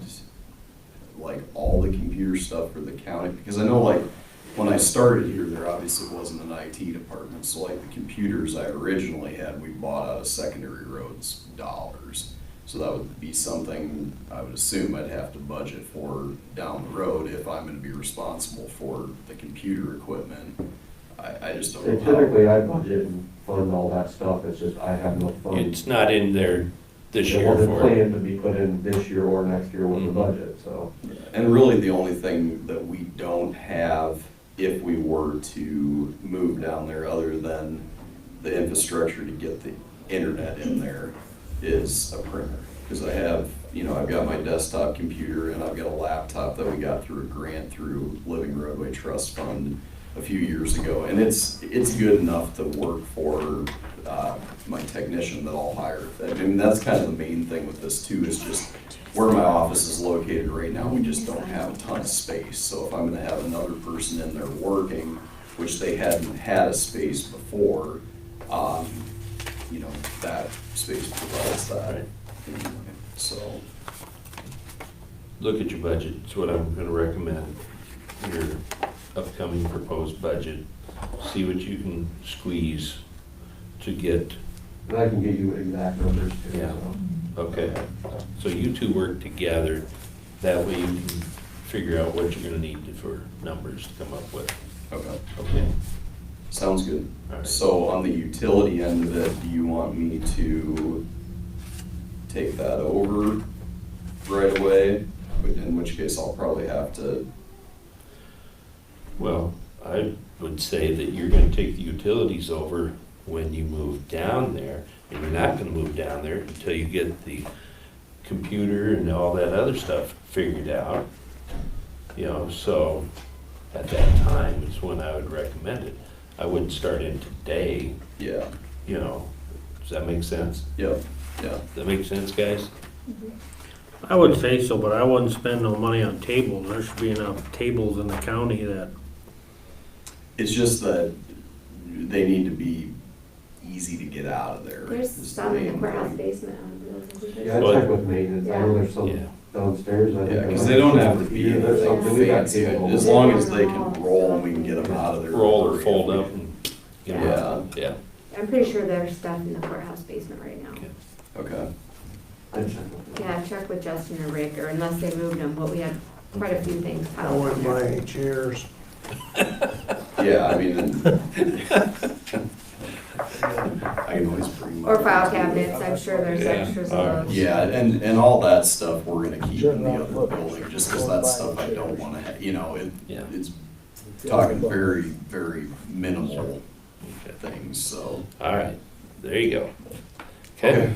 like all the computer stuff for the county? Because I know like when I started here, there obviously wasn't an IT department, so like the computers I originally had, we bought out of secondary roads dollars. So that would be something I would assume I'd have to budget for down the road if I'm gonna be responsible for the computer equipment. I just don't know how. Typically, I budget and fund all that stuff, it's just I have no funds. It's not in there this It year wasn't for it. planned to be put in this year or next year with the budget, so. And really, the only thing that we don't have, if we were to move down there, other than the infrastructure to get the internet in there, is a printer. Because I have, I've got my desktop computer and I've got a laptop that we got through a grant through Living Roadway Trust Fund a few years ago. And it's good enough to work for my technician that I'll hire. I mean, that's kind of the main thing with this too, is just where my office is located right now, we just don't have a ton of space. So if I'm gonna have another person in there working, which they hadn't had a space before, that space provides that. So. Look at your budget, it's what I'm gonna recommend. Your upcoming proposed budget, see what you can squeeze to get. And I can get you exact numbers too, Yeah. so. Okay, so you two work together, that way you can figure out what you're gonna need for numbers to come up with. Okay. Okay, Sounds good. all right. So on the utility end of it, do you want me to take that over right away? In which case I'll probably have to, Well, I would say that you're gonna take the utilities over when you move down there, and you're not gonna move down there until you get the computer and all that other stuff figured out. So at that time is when I would recommend it. I wouldn't start in today, yeah, does that make sense? yep, yeah. Does that make sense, guys? I would say so, but I wouldn't spend no money on tables. There should be enough tables in the county that, It's just that they need to be easy to get out of there. There's is some in the main courthouse thing. basement. I don't know, isn't there? Yeah, I checked with maintenance, I know there's some Yeah. downstairs. I think Yeah, because they don't have to be There's something we got fancy, capable as of. long as they can roll and we can get them out of there. Roll or fold up and get them out. Yeah. I'm pretty sure there's stuff in the courthouse basement right now. Okay, I checked with them. Yeah, check with Justin or Rick, or unless they moved them, but we had quite a few things I piled up wouldn't buy there. any chairs. yeah, I mean, I can always bring. Or mine file too. cabinets, I'm sure there's Yeah. extras of those. Yeah, and all that stuff we're gonna keep in the other building, just because that's stuff I don't wanna Yeah. it's talking very, very minimal Okay. things, so. All right, there you go. Okay,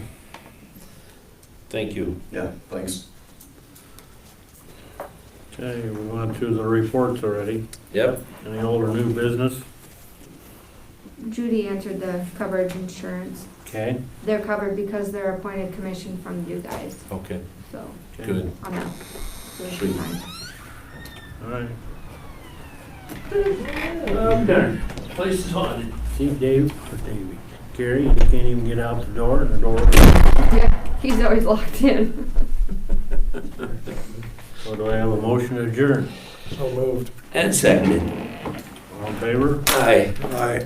thank you. Yeah, thanks. okay, we went through the reports already. Yep. Any old or new business? Judy answered the coverage insurance. Okay, They're covered because they're appointed commission from you guys, Okay, so, okay, good. on that. So it's Sweet. fine. all right. Okay, place is haunted. See Dave, or Davey, Gary, you can't even get out the door, Yeah, he's always locked in. So do I have a motion to adjourn? So moved. And seconded. All in favor? Aye. Aye.